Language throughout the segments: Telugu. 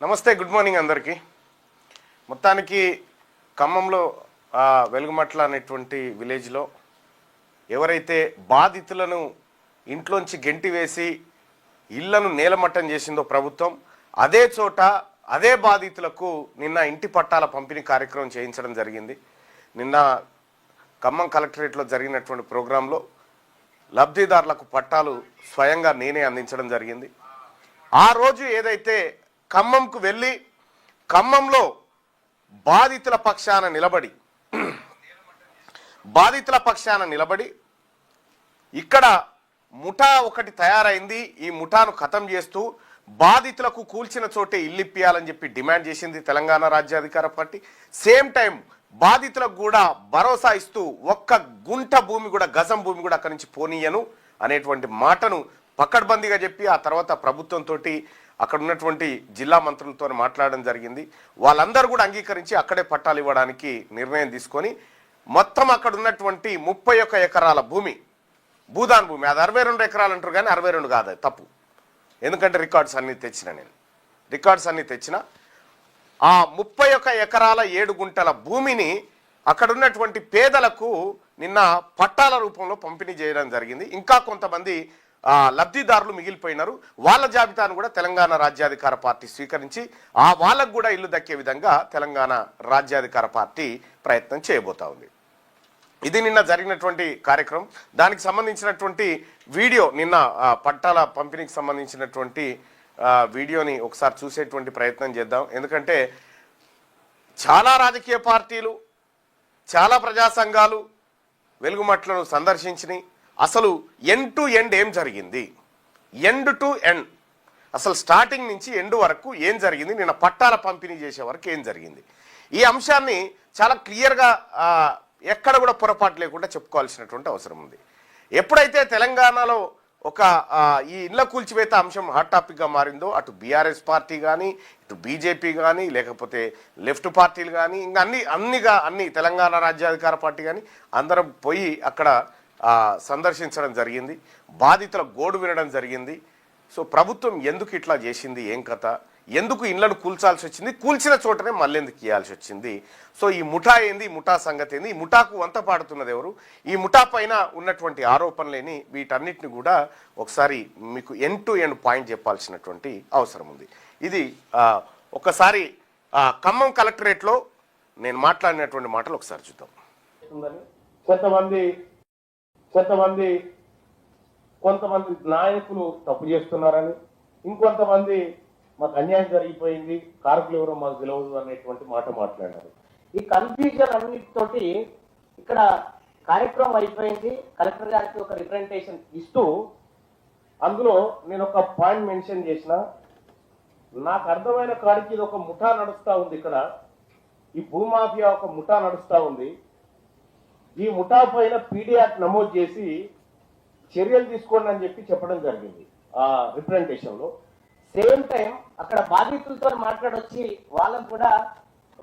నమస్తే, గుడ్ మార్నింగ్ అందరికీ. మొత్తానికి ఖమ్మంలో వెలుగుమట్ల అనేటువంటి విలేజ్లో ఎవరైతే బాధితులను ఇంట్లోంచి గెంటి వేసి ఇళ్లను నేలమట్టం చేసిందో ప్రభుత్వం, అదే చోట అదే బాధితులకు నిన్న ఇంటి పట్టాల పంపిణీ కార్యక్రమం చేయించడం జరిగింది. నిన్న ఖమ్మం కలెక్టరేట్లో జరిగినటువంటి ప్రోగ్రాంలో లబ్ధిదారులకు పట్టాలు స్వయంగా నేనే అందించడం జరిగింది. ఆ రోజు ఏదైతే ఖమ్మంకు వెళ్ళి ఖమ్మంలో బాధితుల పక్షాన నిలబడి ఇక్కడ ముఠా ఒకటి తయారైంది, ఈ ముఠాను ఖతం చేస్తూ బాధితులకు కూల్చిన చోటే ఇల్లిప్పియాలని చెప్పి డిమాండ్ చేసింది తెలంగాణ రాజ్యాధికార పార్టీ. సేమ్ టైం బాధితులకు కూడా భరోసా ఇస్తూ ఒక్క గుంట భూమి కూడా, గజం భూమి కూడా అక్కడి నుంచి పోనీయను అనేటువంటి మాటను పకడ్బందీగా చెప్పి ఆ తర్వాత ప్రభుత్వంతో అక్కడ ఉన్నటువంటి జిల్లా మంత్రులతో మాట్లాడడం జరిగింది. వాళ్ళందరూ కూడా అంగీకరించి అక్కడే పట్టాలు ఇవ్వడానికి నిర్ణయం తీసుకొని మొత్తం అక్కడ ఉన్నటువంటి 31 ఎకరాల భూమి, భూదాన్ భూమి, అది 62 ఎకరాలు అంటారు కానీ 62 కాదు, తప్పు. ఎందుకంటే రికార్డ్స్ అన్నీ తెచ్చిన ఆ 31 ఎకరాల 7 గుంటల భూమిని అక్కడ ఉన్నటువంటి పేదలకు నిన్న పట్టాల రూపంలో పంపిణీ చేయడం జరిగింది. ఇంకా కొంతమంది లబ్ధిదారులు మిగిలిపోయినారు. వాళ్ళ జాబితాను కూడా తెలంగాణ రాజ్యాధికార పార్టీ స్వీకరించి వాళ్ళకు కూడా ఇల్లు దక్కే విధంగా తెలంగాణ రాజ్యాధికార పార్టీ ప్రయత్నం చేయబోతా ఉంది. ఇది నిన్న జరిగినటువంటి కార్యక్రమం. దానికి సంబంధించినటువంటి వీడియో, నిన్న పట్టాల పంపిణీకి సంబంధించినటువంటి వీడియోని ఒకసారి చూసేటువంటి ప్రయత్నం చేద్దాం. ఎందుకంటే చాలా రాజకీయ పార్టీలు, చాలా ప్రజా సంఘాలు వెలుగుమట్లను సందర్శించినాయి. అసలు ఎండ్ టు ఎండ్ ఏం జరిగింది, ఎండ్ టు ఎండ్ అసలు స్టార్టింగ్ నుంచి ఎండ్ వరకు ఏం జరిగింది, నిన్న పట్టాల పంపిణీ చేసే వరకు ఏం జరిగింది, ఈ అంశాన్ని చాలా క్లియర్గా ఎక్కడ కూడా పొరపాటు లేకుండా చెప్పుకోవాల్సినటువంటి అవసరం ఉంది. ఎప్పుడైతే తెలంగాణలో ఒక ఈ ఇళ్ల కూల్చివేత అంశం హాట్ టాపిక్గా మారిందో, అటు బీఆర్ఎస్ పార్టీ కానీ, ఇటు బీజేపీ కానీ, లేకపోతే లెఫ్ట్ పార్టీలు కానీ, ఇంకా అన్ని తెలంగాణ రాజ్యాధికార పార్టీ కానీ అందరం పోయి అక్కడ సందర్శించడం జరిగింది. బాధితుల గోడు వినడం జరిగింది. సో ప్రభుత్వం ఎందుకు ఇట్లా చేసింది, ఏం కథ, ఎందుకు ఇళ్లను కూల్చాల్సి వచ్చింది, కూల్చిన చోటనే మళ్ళీ ఎందుకు ఇవ్వాల్సి వచ్చింది, సో ఈ ముఠా ఏంది, ఈ ముఠా సంగతి ఏంది, ఈ ముఠాకు వంత పాడుతున్నది ఎవరు, ఈ ముఠా పైన ఉన్నటువంటి ఆరోపణలేని, వీటన్నిటిని కూడా ఒకసారి మీకు ఎండ్ టు ఎండ్ పాయింట్ చెప్పాల్సినటువంటి అవసరం ఉంది. ఇది ఒకసారి ఖమ్మం కలెక్టరేట్లో నేను మాట్లాడినటువంటి మాటలు ఒకసారి చూద్దాం. కొంతమంది నాయకులు తప్పు చేస్తున్నారని, ఇంకొంతమంది మాకు అన్యాయం జరిగిపోయింది, కారకులు ఎవరో మాకు తెలియదు అనేటువంటి మాట మాట్లాడారు. ఈ కన్ఫ్యూజన్ అన్నిటితోటి ఇక్కడ కార్యక్రమం అయిపోయింది. కలెక్టర్ గారికి ఒక రిప్రజెంటేషన్ ఇస్తూ అందులో నేను ఒక పాయింట్ మెన్షన్ చేసిన, నాకు అర్థమైన కాడికి ఇది ఒక ముఠా నడుస్తూ ఉంది. ఇక్కడ ఈ భూమాఫియా ఒక ముఠా నడుస్తూ ఉంది. ఈ ముఠా పైన పీడీ యాక్ట్ నమోదు చేసి చర్యలు తీసుకోండి అని చెప్పడం జరిగింది ఆ రిప్రజెంటేషన్ లో. సేమ్ టైం అక్కడ బాధితులతో మాట్లాడొచ్చి వాళ్ళని కూడా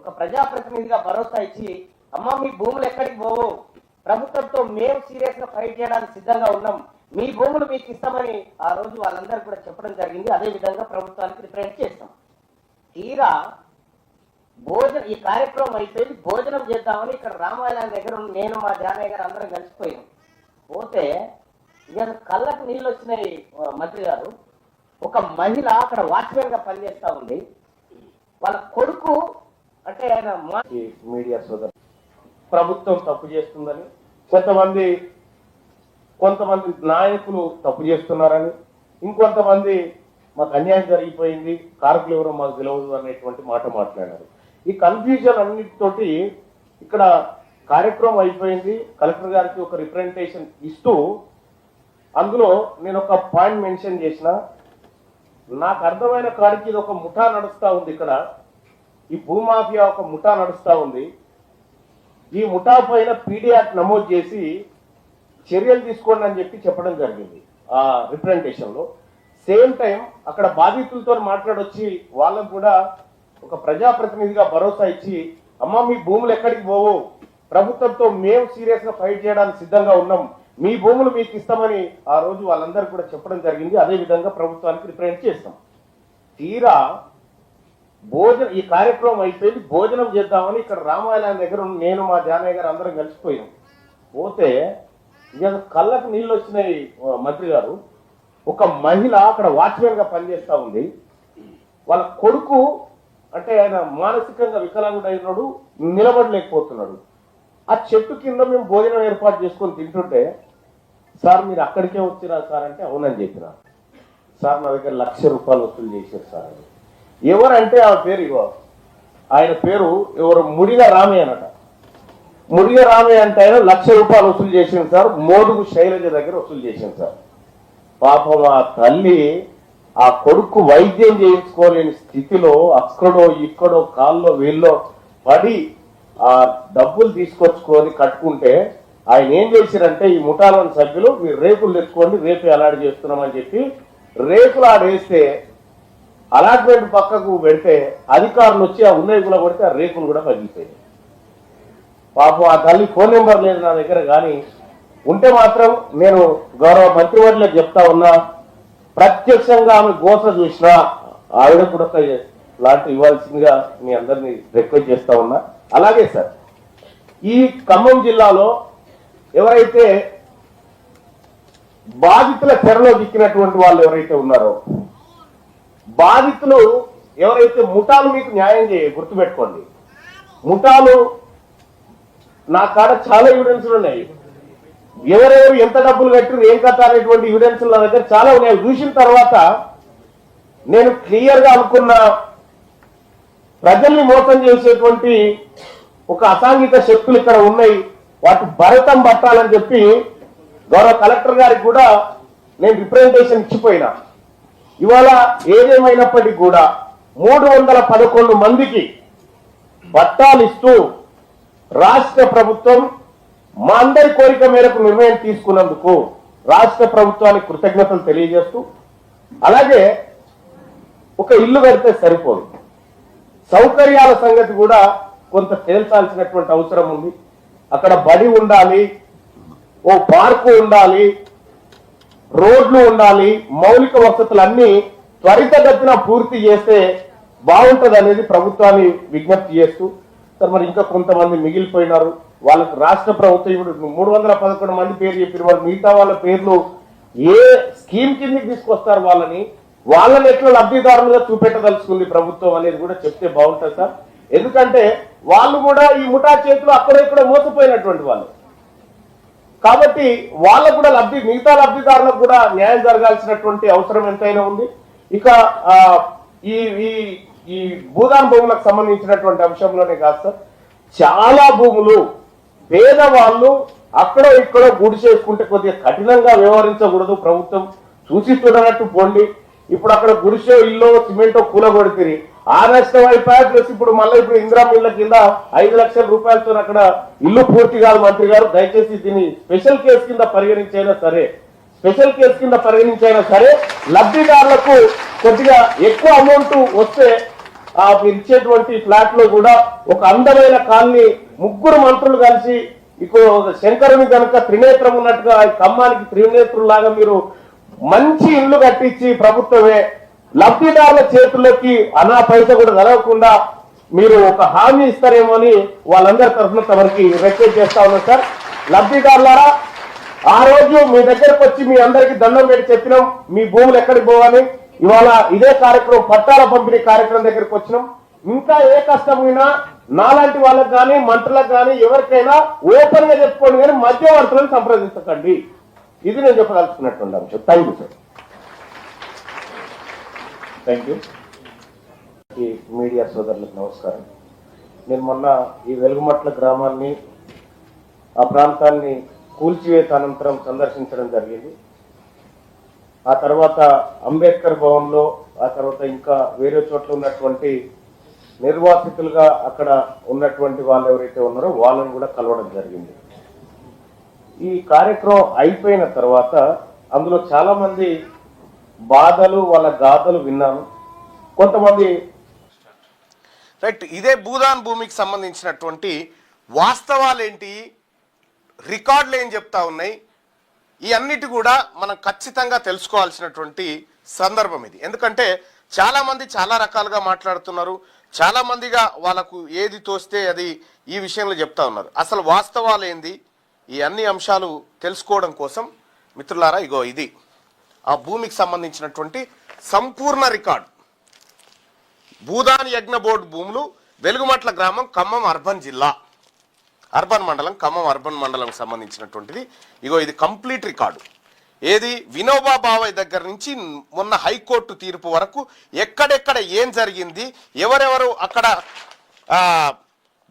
ఒక ప్రజాప్రతినిధిగా భరోసా ఇచ్చి, అమ్మ మీ భూములు ఎక్కడికి పోవు, ప్రభుత్వంతో మేము సీరియస్ గా ఫైట్ చేయడానికి సిద్ధంగా ఉన్నాం, మీ భూములు మీకు ఇస్తామని ఆ రోజు వాళ్ళందరూ కూడా చెప్పడం జరిగింది. అదే విధంగా ప్రభుత్వానికి రిప్రజెంట్ చేస్తాం. తీరా ఈ కార్యక్రమం అయిపోయింది, భోజనం చేద్దామని ఇక్కడ రామాయణం దగ్గర నేను మా జానయ్య గారు అందరం కలిసిపోయాం. పోతే ఇక కళ్ళకు నీళ్ళు వచ్చినాయి. మంత్రి గారు, ఒక మహిళ అక్కడ వాచ్మెన్ గా పనిచేస్తా ఉంది. వాళ్ళ కొడుకు అంటే ఆయన మీడియా సోదరు ప్రభుత్వం తప్పు చేస్తుందని, కొంతమంది నాయకులు తప్పు చేస్తున్నారని, ఇంకొంతమంది మాకు అన్యాయం జరిగిపోయింది, కారకులు ఎవరో మాకు తెలియదు అనేటువంటి మాట మాట్లాడారు. ఈ కన్ఫ్యూజన్ అన్నిటితోటి ఇక్కడ కార్యక్రమం అయిపోయింది. కలెక్టర్ గారికి ఒక రిప్రజెంటేషన్ ఇస్తూ అందులో నేను ఒక పాయింట్ మెన్షన్ చేసిన, నాకు అర్థమైన కాడికి ఇది ఒక ముఠా నడుస్తూ ఉంది. ఇక్కడ ఈ భూమాఫియా ఒక ముఠా నడుస్తూ ఉంది. ఈ ముఠా పైన పీడీ యాక్ట్ నమోదు చేసి చర్యలు తీసుకోండి అని చెప్పడం జరిగింది ఆ రిప్రజెంటేషన్ లో. సేమ్ టైం అక్కడ బాధితులతో మాట్లాడొచ్చి వాళ్ళకు కూడా ఒక ప్రజాప్రతినిధిగా భరోసా ఇచ్చి, అమ్మ మీ భూములు ఎక్కడికి పోవు, ప్రభుత్వంతో మేము సీరియస్ గా ఫైట్ చేయడానికి సిద్ధంగా ఉన్నాం, మీ భూములు మీకు ఇస్తామని ఆ రోజు వాళ్ళందరూ కూడా చెప్పడం జరిగింది. అదే విధంగా ప్రభుత్వానికి రిప్రజెంట్ చేస్తాం. తీరా ఈ కార్యక్రమం అయిపోయింది, భోజనం చేద్దామని ఇక్కడ రామాలయం దగ్గర నేను మా జానయ్య గారు అందరం కలిసిపోయాం. పోతే ఇక కళ్ళకు నీళ్ళు వచ్చినాయి. మంత్రి గారు, ఒక మహిళ అక్కడ వాచ్మెన్ గా పనిచేస్తా ఉంది. వాళ్ళ కొడుకు అంటే ఆయన మానసికంగా వికలాంగుడైనాడు, నిలబడలేకపోతున్నాడు. ఆ చెట్టు కింద మేము భోజనం ఏర్పాటు చేసుకొని తింటుంటే, సార్ మీరు అక్కడికే వచ్చిరా సార్ అంటే అవునని చెప్పిన. సార్ నా దగ్గర ₹1,00,000 వసూలు చేశారు సార్ అని. ఎవరంటే ఆ పేరు ఇగో, ఆయన పేరు ఎవరు, ముడిగ రామయ్య అనట. ముడిగ రామయ్య అంటే ఆయన ₹1,00,000 వసూలు చేసింది సార్, మోదుగు శైలజ దగ్గర వసూలు చేసింది సార్. పాపం ఆ తల్లి ఆ కొడుకు వైద్యం చేయించుకోలేని స్థితిలో అక్కడో ఇక్కడో కాల్లో వీళ్ళో పడి ఆ డబ్బులు తీసుకొచ్చుకొని కట్టుకుంటే ఆయన ఏం చేశారంటే, ఈ ముఠాలోని సభ్యులు మీరు రేకులు తెచ్చుకోండి, రేపు అలాట్ చేస్తున్నామని చెప్పి రేకులు ఆడేస్తే అలాట్మెంట్ పక్కకు పెడితే అధికారులు వచ్చి ఆ ఉన్నవి కూడా కొడితే ఆ రేకులు కూడా పగిలిపోయాయి. పాపం ఆ తల్లి ఫోన్ నెంబర్ లేదు నా దగ్గర, కానీ ఉంటే మాత్రం నేను గౌరవ మంత్రివర్యులకు చెప్తా ఉన్నా, ప్రత్యక్షంగా ఆమె గోస చూసినా ఆవిడ కూడా ఒక లాంటి ఇవ్వాల్సిందిగా మీ అందరినీ రిక్వెస్ట్ చేస్తా ఉన్నా. అలాగే సార్, ఈ ఖమ్మం జిల్లాలో ఎవరైతే బాధితుల చెరలో దిక్కినటువంటి వాళ్ళు ఎవరైతే ఉన్నారో, బాధితులు ఎవరైతే ముఠాలు మీకు న్యాయం గుర్తుపెట్టుకోండి. ముఠాలు నా కాడ చాలా ఎవిడెన్స్లు ఉన్నాయి. ఎవరెవరు ఎంత డబ్బులు కట్టిరు ఏం కట్ట అనేటువంటి ఎవిడెన్స్లు నా దగ్గర చాలా ఉన్నాయి. చూసిన తర్వాత నేను క్లియర్ గా అనుకున్న, ప్రజల్ని మోసం చేసేటువంటి ఒక అసాంఘిక శక్తులు ఇక్కడ ఉన్నాయి, వాటి భరతం పట్టాలని చెప్పి గౌరవ కలెక్టర్ గారికి కూడా నేను రిప్రజెంటేషన్ ఇచ్చిపోయినా. ఇవాళ ఏదేమైనప్పటికీ కూడా 311 మందికి పట్టాలు ఇస్తూ రాష్ట్ర ప్రభుత్వం మా అందరి కోరిక మేరకు నిర్ణయం తీసుకున్నందుకు రాష్ట్ర ప్రభుత్వానికి కృతజ్ఞతలు తెలియజేస్తూ, అలాగే ఒక ఇల్లు కడితే సరిపోదు, సౌకర్యాల సంగతి కూడా కొంత తేల్చాల్సినటువంటి అవసరం ఉంది. అక్కడ బడి ఉండాలి, ఓ పార్కు ఉండాలి, రోడ్లు ఉండాలి, మౌలిక వసతులన్నీ త్వరితగతిన పూర్తి చేస్తే బాగుంటది అనేది ప్రభుత్వాన్ని విజ్ఞప్తి చేస్తూ, సార్ మరి ఇంకా కొంతమంది మిగిలిపోయినారు, వాళ్ళకు రాష్ట్ర ప్రభుత్వం ఇప్పుడు 311 మంది పేరు చెప్పిన వాళ్ళు, మిగతా వాళ్ళ పేర్లు ఏ స్కీమ్ కిందకి తీసుకొస్తారు, వాళ్ళని ఎట్లా లబ్ధిదారులుగా చూపెట్టదలుచుకుంది ప్రభుత్వం అనేది కూడా చెప్తే బాగుంటుంది సార్. ఎందుకంటే వాళ్ళు కూడా ఈ ముఠా చేతులు అక్కడెక్కడ మోసపోయినటువంటి వాళ్ళు కాబట్టి వాళ్ళకు కూడా మిగతా లబ్ధిదారులకు కూడా న్యాయం జరగాల్సినటువంటి అవసరం ఎంతైనా ఉంది. ఇక ఈ ఈ భూదాన్ భూములకు సంబంధించినటువంటి అంశంలోనే కాదు సార్, చాలా భూములు పేదవాళ్ళు అక్కడో ఇక్కడో గుడి చేసుకుంటే కొద్దిగా కఠినంగా వ్యవహరించకూడదు, ప్రభుత్వం చూసి చూడనట్టు పోండి. ఇప్పుడు అక్కడ గుడిసో ఇల్లు సిమెంటో కూలగొడితే ఆ నష్టం అయిపోయా, ప్లస్ ఇప్పుడు మళ్ళీ ఇప్పుడు ఇందిరా మిల్ల కింద 5 లక్షల రూపాయలతో అక్కడ ఇల్లు పూర్తి కాదు. మంత్రి గారు దయచేసి దీన్ని స్పెషల్ కేసు కింద పరిగణించైనా సరే లబ్ధిదారులకు కొద్దిగా ఎక్కువ అమౌంట్ వస్తే మీరు ఇచ్చేటువంటి ఫ్లాట్ లో కూడా ఒక అందమైన కాలనీ 3 మంత్రులు కలిసి ఇప్పుడు శంకరుని కనుక త్రినేత్రం ఉన్నట్టుగా ఖమ్మానికి త్రినేత్రులాగా మీరు మంచి ఇల్లు కట్టించి ప్రభుత్వమే లబ్ధిదారుల చేతుల్లోకి అనా పైస కూడా కలగకుండా మీరు ఒక హామీ ఇస్తారేమో అని వాళ్ళందరి తరఫున తమరికి రిక్వెస్ట్ చేస్తా ఉన్నాం సార్. లబ్ధిదారులారా, ఆ రోజు మీ దగ్గరకు వచ్చి మీ అందరికి దండం పెట్టి చెప్పినాం మీ భూములు ఎక్కడికి పోవాలి. ఇవాళ ఇదే కార్యక్రమం పట్టాల పంపిణీ కార్యక్రమం దగ్గరికి వచ్చినాం. ఇంకా ఏ కష్టమైనా నాలాంటి వాళ్ళకి కానీ మంత్రులకు కానీ ఎవరికైనా ఓపెన్ గా చెప్పుకోండి, కానీ మధ్యవర్తులను సంప్రదించకండి. ఇది నేను చెప్పదలుచుకున్నటువంటి అంశం. Thank you sir. Thank you. ఈ మీడియా సోదరులకు నమస్కారం. నేను మొన్న ఈ వెలుగుమట్ల గ్రామాన్ని ఆ ప్రాంతాన్ని కూల్చివేత అనంతరం సందర్శించడం జరిగింది. ఆ తర్వాత అంబేద్కర్ భవన్లో, ఆ తర్వాత ఇంకా వేరే చోట్ల ఉన్నటువంటి నిర్వాసితులుగా అక్కడ ఉన్నటువంటి వాళ్ళు ఎవరైతే ఉన్నారో వాళ్ళని కూడా కలవడం జరిగింది. ఈ కార్యక్రమం అయిపోయిన తర్వాత అందులో చాలా మంది బాధలు వాళ్ళ గాథలు విన్నాను. కొంతమంది రైట్, ఇదే భూదాన్ భూమికి సంబంధించినటువంటి వాస్తవాలు ఏంటి, రికార్డులు ఏం చెప్తా ఉన్నాయి, ఈ అన్నిటి కూడా మనం ఖచ్చితంగా తెలుసుకోవాల్సినటువంటి సందర్భం ఇది. ఎందుకంటే చాలా మంది చాలా రకాలుగా మాట్లాడుతున్నారు, చాలా మందిగా వాళ్ళకు ఏది తోస్తే అది ఈ విషయంలో చెప్తా ఉన్నారు. అసలు వాస్తవాలు ఏంది, ఈ అన్ని అంశాలు తెలుసుకోవడం కోసం మిత్రులారా ఇగో ఇది ఆ భూమికి సంబంధించినటువంటి సంపూర్ణ రికార్డు. భూదాన్ యజ్ఞ బోర్డు భూములు, వెలుగుమట్ల గ్రామం, ఖమ్మం అర్బన్ జిల్లా, అర్బన్ మండలం, ఖమ్మం అర్బన్ మండలం సంబంధించినటువంటిది. ఇగో ఇది కంప్లీట్ రికార్డు. ఏది వినోబా భావే దగ్గర నుంచి మొన్న హైకోర్టు తీర్పు వరకు ఎక్కడెక్కడ ఏం జరిగింది, ఎవరెవరు అక్కడ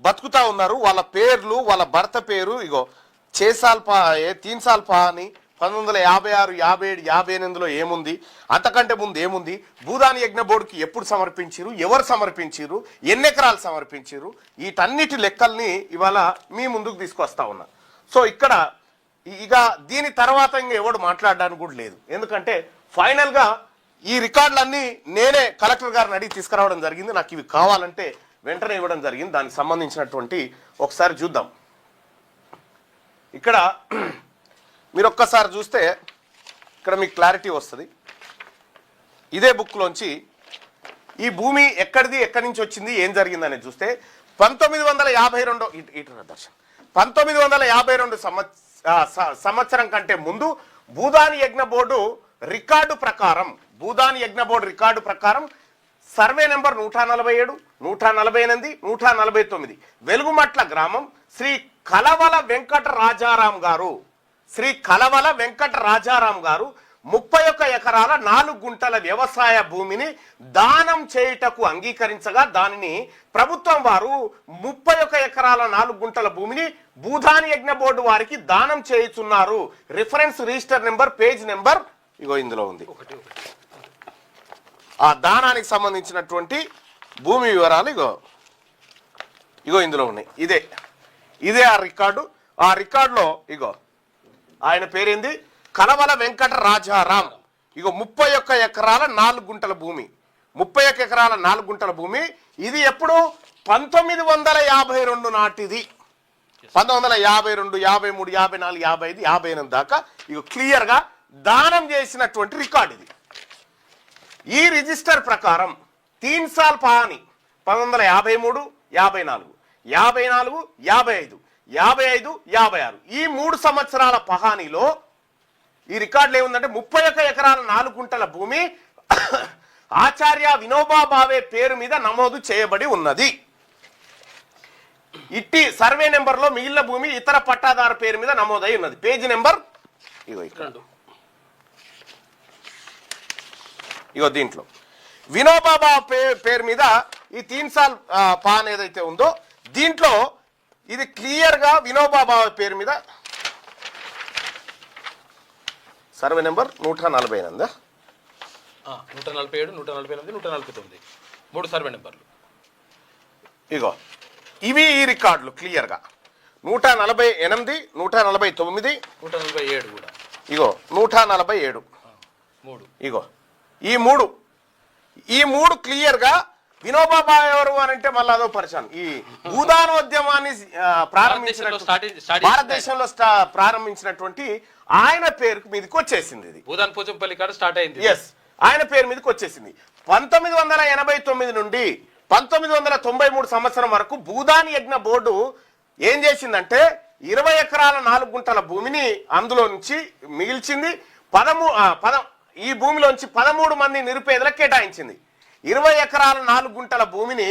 బతుకుతా ఉన్నారు, వాళ్ళ పేర్లు, వాళ్ళ భర్త పేరు. ఇగో చేసాల్పా తీన్సాల్పా అని 1956, 57, 58లో ఏముంది, అంతకంటే ముందు ఏముంది, భూదాన్ యజ్ఞ బోర్డుకి ఎప్పుడు సమర్పించారు, ఎవరు సమర్పించారు, ఎన్ని ఎకరాలు సమర్పించారు, వీటన్నిటి లెక్కల్ని ఇవాళ మీ ముందుకు తీసుకొస్తా ఉన్నా. సో ఇక్కడ ఇక దీని తర్వాత ఇంకా ఎవడు మాట్లాడడానికి కూడా లేదు. ఎందుకంటే ఫైనల్గా ఈ రికార్డులన్నీ నేనే కలెక్టర్ గారిని అడిగి తీసుకురావడం జరిగింది. నాకు ఇవి కావాలంటే వెంటనే ఇవ్వడం జరిగింది. దానికి సంబంధించినటువంటి ఒకసారి చూద్దాం. ఇక్కడ మీరు ఒక్కసారి చూస్తే ఇక్కడ మీకు క్లారిటీ వస్తుంది. ఇదే బుక్లోంచి ఈ భూమి ఎక్కడిది, ఎక్కడి నుంచి వచ్చింది, ఏం జరిగింది అనేది చూస్తే 1952 సంవత్సరం కంటే ముందు భూదాన్ యజ్ఞ బోర్డు రికార్డు ప్రకారం సర్వే నెంబర్ 147, 148, 149 వెలుగుమట్ల గ్రామం శ్రీ కలవల వెంకట రాజారాం గారు 31 ఎకరాల 4 గుంటల వ్యవసాయ భూమిని దానం చేయుటకు అంగీకరించగా దానిని ప్రభుత్వం వారు 31 ఎకరాల 4 గుంటల భూమిని భూదాన్ యజ్ఞ బోర్డు వారికి దానం చేయుచున్నారు. Reference register number, page number ఇగో ఇందులో ఉంది. ఆ దానానికి సంబంధించినటువంటి భూమి వివరాలు ఇగో ఇందులో ఉన్నాయి. ఇదే ఆ రికార్డు. ఆ రికార్డులో ఇగో ఆయన పేరేంది, కలవల వెంకట రాజారాం. ఇగో 31 ఎకరాల 4 గుంటల భూమి, 31 ఎకరాల 4 గుంటల భూమి. ఇది ఎప్పుడు 1952 నాటిది. 1952, 53, 54, 55, 58 దాకా ఇగో క్లియర్ గా దానం చేసినటువంటి రికార్డు ఇది. ఈ రిజిస్టర్ ప్రకారం 3 సాల్ పాని 1953, 54, 54, 55, 55, 56 ఈ 3 సంవత్సరాల పహానీలో ఈ రికార్డులు ఏముందంటే 31 ఎకరాల 4 గుంటల భూమి ఆచార్య వినోబా భావే పేరు మీద నమోదు చేయబడి ఉన్నది. ఇట్టి సర్వే నెంబర్లో మిగిలిన భూమి ఇతర పట్టాదారు పేరు మీద నమోదై ఉన్నది. పేజీ నెంబర్ ఇగో దీంట్లో వినోబా భావే పేరు మీద ఈ 3 సాల్ పాన్ ఏదైతే ఉందో దీంట్లో ఇది క్లియర్ గా వినోబా భావే పేరు మీద సర్వే నెంబర్ 148, 147, 148, 149 3 సర్వే నెంబర్లు. ఇగో ఇవి ఈ రికార్డులు క్లియర్ గా 148, 149, 147 కూడా ఇగో 147 ఇగో ఈ మూడు క్లియర్ గా వినోబా భావే ఎవరు అని అంటే మళ్ళీ అదో పరిచయం. ఈ భూదానోద్యమాన్ని భారతదేశంలో ప్రారంభించినటువంటి ఆయన పేరు మీదకి వచ్చేసింది. ఇది భూదాన్ పోచంపల్లి కాడ స్టార్ట్ అయింది. ఎస్, ఆయన పేరు మీదకి వచ్చేసింది. 1989 నుండి 1993 సంవత్సరం వరకు భూదాన్ యజ్ఞ బోర్డు ఏం చేసిందంటే 20 ఎకరాల 4 గుంటల భూమిని అందులో నుంచి మిగిల్చింది. ఈ భూమిలోంచి 13 మంది నిరుపేదలకు కేటాయించింది. 20 ఎకరాల 4 గుంటల భూమిని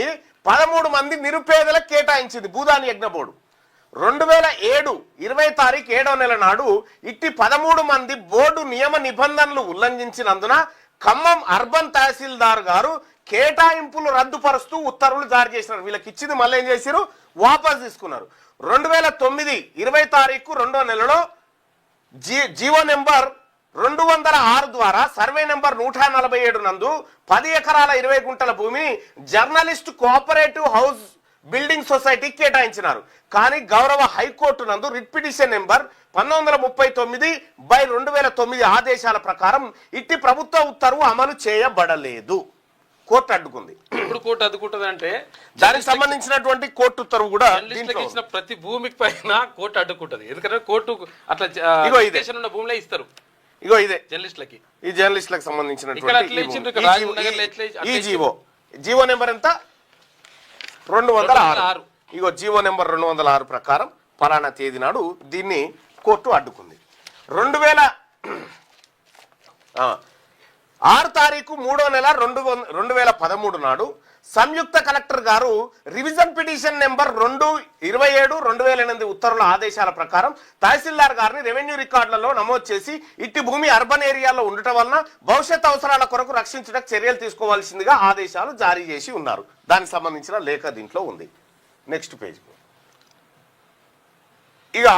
13 మంది నిరుపేదలకు కేటాయించింది భూదాన్ యజ్ఞ బోర్డు. 2007 20 తారీఖు 7వ నెల నాడు ఇట్టి 13 మంది బోర్డు నియమ నిబంధనలు ఉల్లంఘించినందున ఖమ్మం అర్బన్ తహసీల్దార్ గారు కేటాయింపులు రద్దుపరుస్తూ ఉత్తర్వులు జారీ చేసినారు. వీళ్ళకి ఇచ్చింది మళ్ళీ ఏం చేశారు, వాపస్ తీసుకున్నారు. 2009 20 తారీఖు 2వ నెలలో జీవో నెంబర్ 206 ద్వారా సర్వే నెంబర్ 147 నందు 10 ఎకరాల 20 గుంటల భూమిని జర్నలిస్ట్ కోఆపరేటివ్ హౌస్ బిల్డింగ్ సొసైటీకి కేటాయించినారు. కానీ గౌరవ హైకోర్టు నందు రిట్ పిటిషన్ నెంబర్ 1939/2009 ఆదేశాల ప్రకారం ఇట్టి ప్రభుత్వ ఉత్తర్వు అమలు చేయబడలేదు. కోర్టు అడ్డుకుంది. ఇప్పుడు కోర్టు అడ్డుకుంటుంది అంటే దానికి సంబంధించినటువంటి కోర్టు ఉత్తర్వు కూడా ఇచ్చిన ప్రతి భూమికి పైన కోర్టు అడ్డుకుంటది. ఎందుకంటే కోర్టు అట్లా ఉన్న భూమిలో ఇస్తారు. ఇగో ఇదే జర్నలిస్టులకి. ఈ జర్నలిస్టులకు ఇక్కడ సంబంధించినటువంటి అట్లా ఇచ్చిండ్రు, ఇక్కడ రాజనగర్లో ఎట్లా ఈ జీవో నెంబర్ ఎంత 206. ఇగో జీవో నెంబర్ 206 ప్రకారం ఫలానా తేదీ నాడు దీన్ని కోర్టు అడ్డుకుంది. 6 తారీఖు 3వ నెల 2013 నాడు సంయుక్త కలెక్టర్ గారు రివిజన్ పిటిషన్ నెంబర్ 2/27/2008 ఉత్తర్వుల ఆదేశాల ప్రకారం తహసీల్దార్ గారిని రెవెన్యూ రికార్డులలో నమోదు చేసి ఇట్టి భూమి అర్బన్ ఏరియాలో ఉండటం వలన భవిష్యత్ అవసరాల కొరకు రక్షించడానికి చర్యలు తీసుకోవాల్సిందిగా ఆదేశాలు జారీ చేసి ఉన్నారు. దానికి సంబంధించిన లేఖ దీంట్లో ఉంది. Next page. ఇక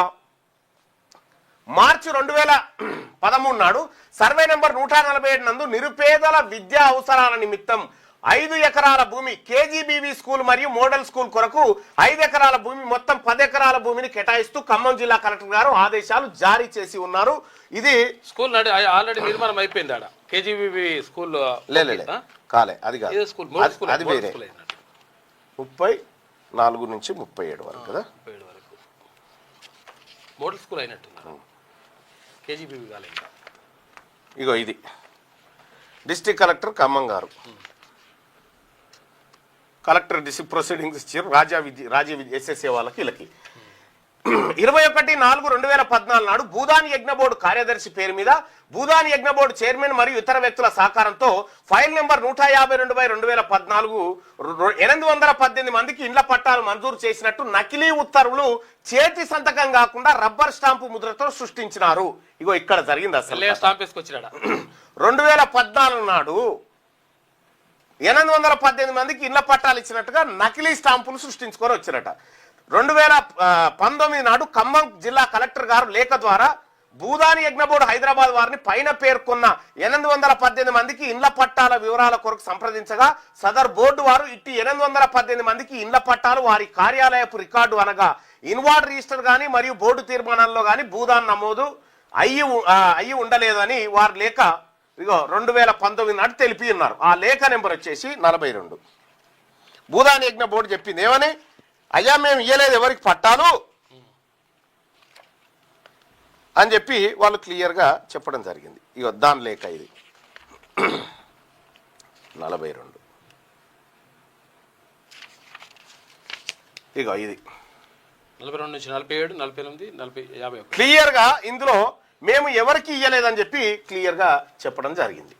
మార్చి 2013 నాడు సర్వే నెంబర్ 147 నందు నిరుపేదల విద్యా అవసరాల నిమిత్తం 5 ఎకరాల భూమి కేజీబీవీ స్కూల్ మరియు మోడల్ స్కూల్ కొరకు 5 ఎకరాల భూమి మొత్తం 10 ఎకరాల భూమిని కేటాయిస్తూ ఖమ్మం జిల్లా కలెక్టర్ గారు ఆదేశాలు జారీ చేసి ఉన్నారు. ఇది స్కూల్ ఆల్రెడీ నిర్మాణం అయిపోయింది. ఆడ కేజీబీవీ స్కూల్ కాలే, అది కాదు, అది వేరే. 34 నుంచి 37 వరకు కదా, 37 వరకు మోడల్ స్కూల్ అయినట్టు. కేజీబీవీ కాలేదు. ఇగో ఇది డిస్ట్రిక్ట్ కలెక్టర్ ఖమ్మం గారు కలెక్టర్ డిస్ట్రిక్ట్ ప్రొసీడింగ్స్ ఇచ్చారు రాజ్య ఎస్ఎస్ఏ వాళ్ళకి వీళ్ళకి. 21/4/2014 నాడు భూదాని యజ్ఞ బోర్డు కార్యదర్శి పేరు మీద భూదాని యజ్ఞ బోర్డు చైర్మన్ మరియు ఇతర వ్యక్తుల సహకారంతో ఫైల్ నెంబర్ 152/2014 818 మందికి ఇండ్ల పట్టాలు మంజూరు చేసినట్టు నకిలీ ఉత్తర్వులు చేతి సంతకం కాకుండా రబ్బర్ స్టాంపు ముద్రతో సృష్టించినారు. ఇగో ఇక్కడ జరిగింది అసలు. 2014 నాడు 818 మందికి ఇండ్ల పట్టాలు ఇచ్చినట్టుగా నకిలీ స్టాంపులు సృష్టించుకొని వచ్చినట. 2019 నాడు ఖమ్మం జిల్లా కలెక్టర్ గారు లేఖ ద్వారా భూదాని యజ్ఞ బోర్డు హైదరాబాద్ వారిని పైన పేర్కొన్న 818 మందికి ఇండ్ల పట్టాల వివరాల కొరకు సంప్రదించగా సదర్ బోర్డు వారు ఇట్టి 818 మందికి ఇండ్ల పట్టాలు వారి కార్యాలయపు రికార్డు అనగా ఇన్వార్డ్ రిజిస్టర్ గాని మరియు బోర్డు తీర్మానాల్లో గాని భూదాన్ నమోదు అయ్యి ఉండలేదని వారి లేఖ ఇగో 2019 నాడు తెలిపి ఉన్నారు. ఆ లేఖ నెంబర్ వచ్చేసి 42. భూదాని యజ్ఞ బోర్డు చెప్పింది ఏమని, అయ్యా మేము ఇయ్యలేదు ఎవరికి పట్టాలు అని చెప్పి వాళ్ళు క్లియర్గా చెప్పడం జరిగింది. ఇగో దాని లేఖ ఇది 42. ఇగో ఇది 42 నుంచి 47, 48, 40, 51 క్లియర్గా ఇందులో మేము ఎవరికి ఇయ్యలేదని చెప్పి క్లియర్గా చెప్పడం జరిగింది.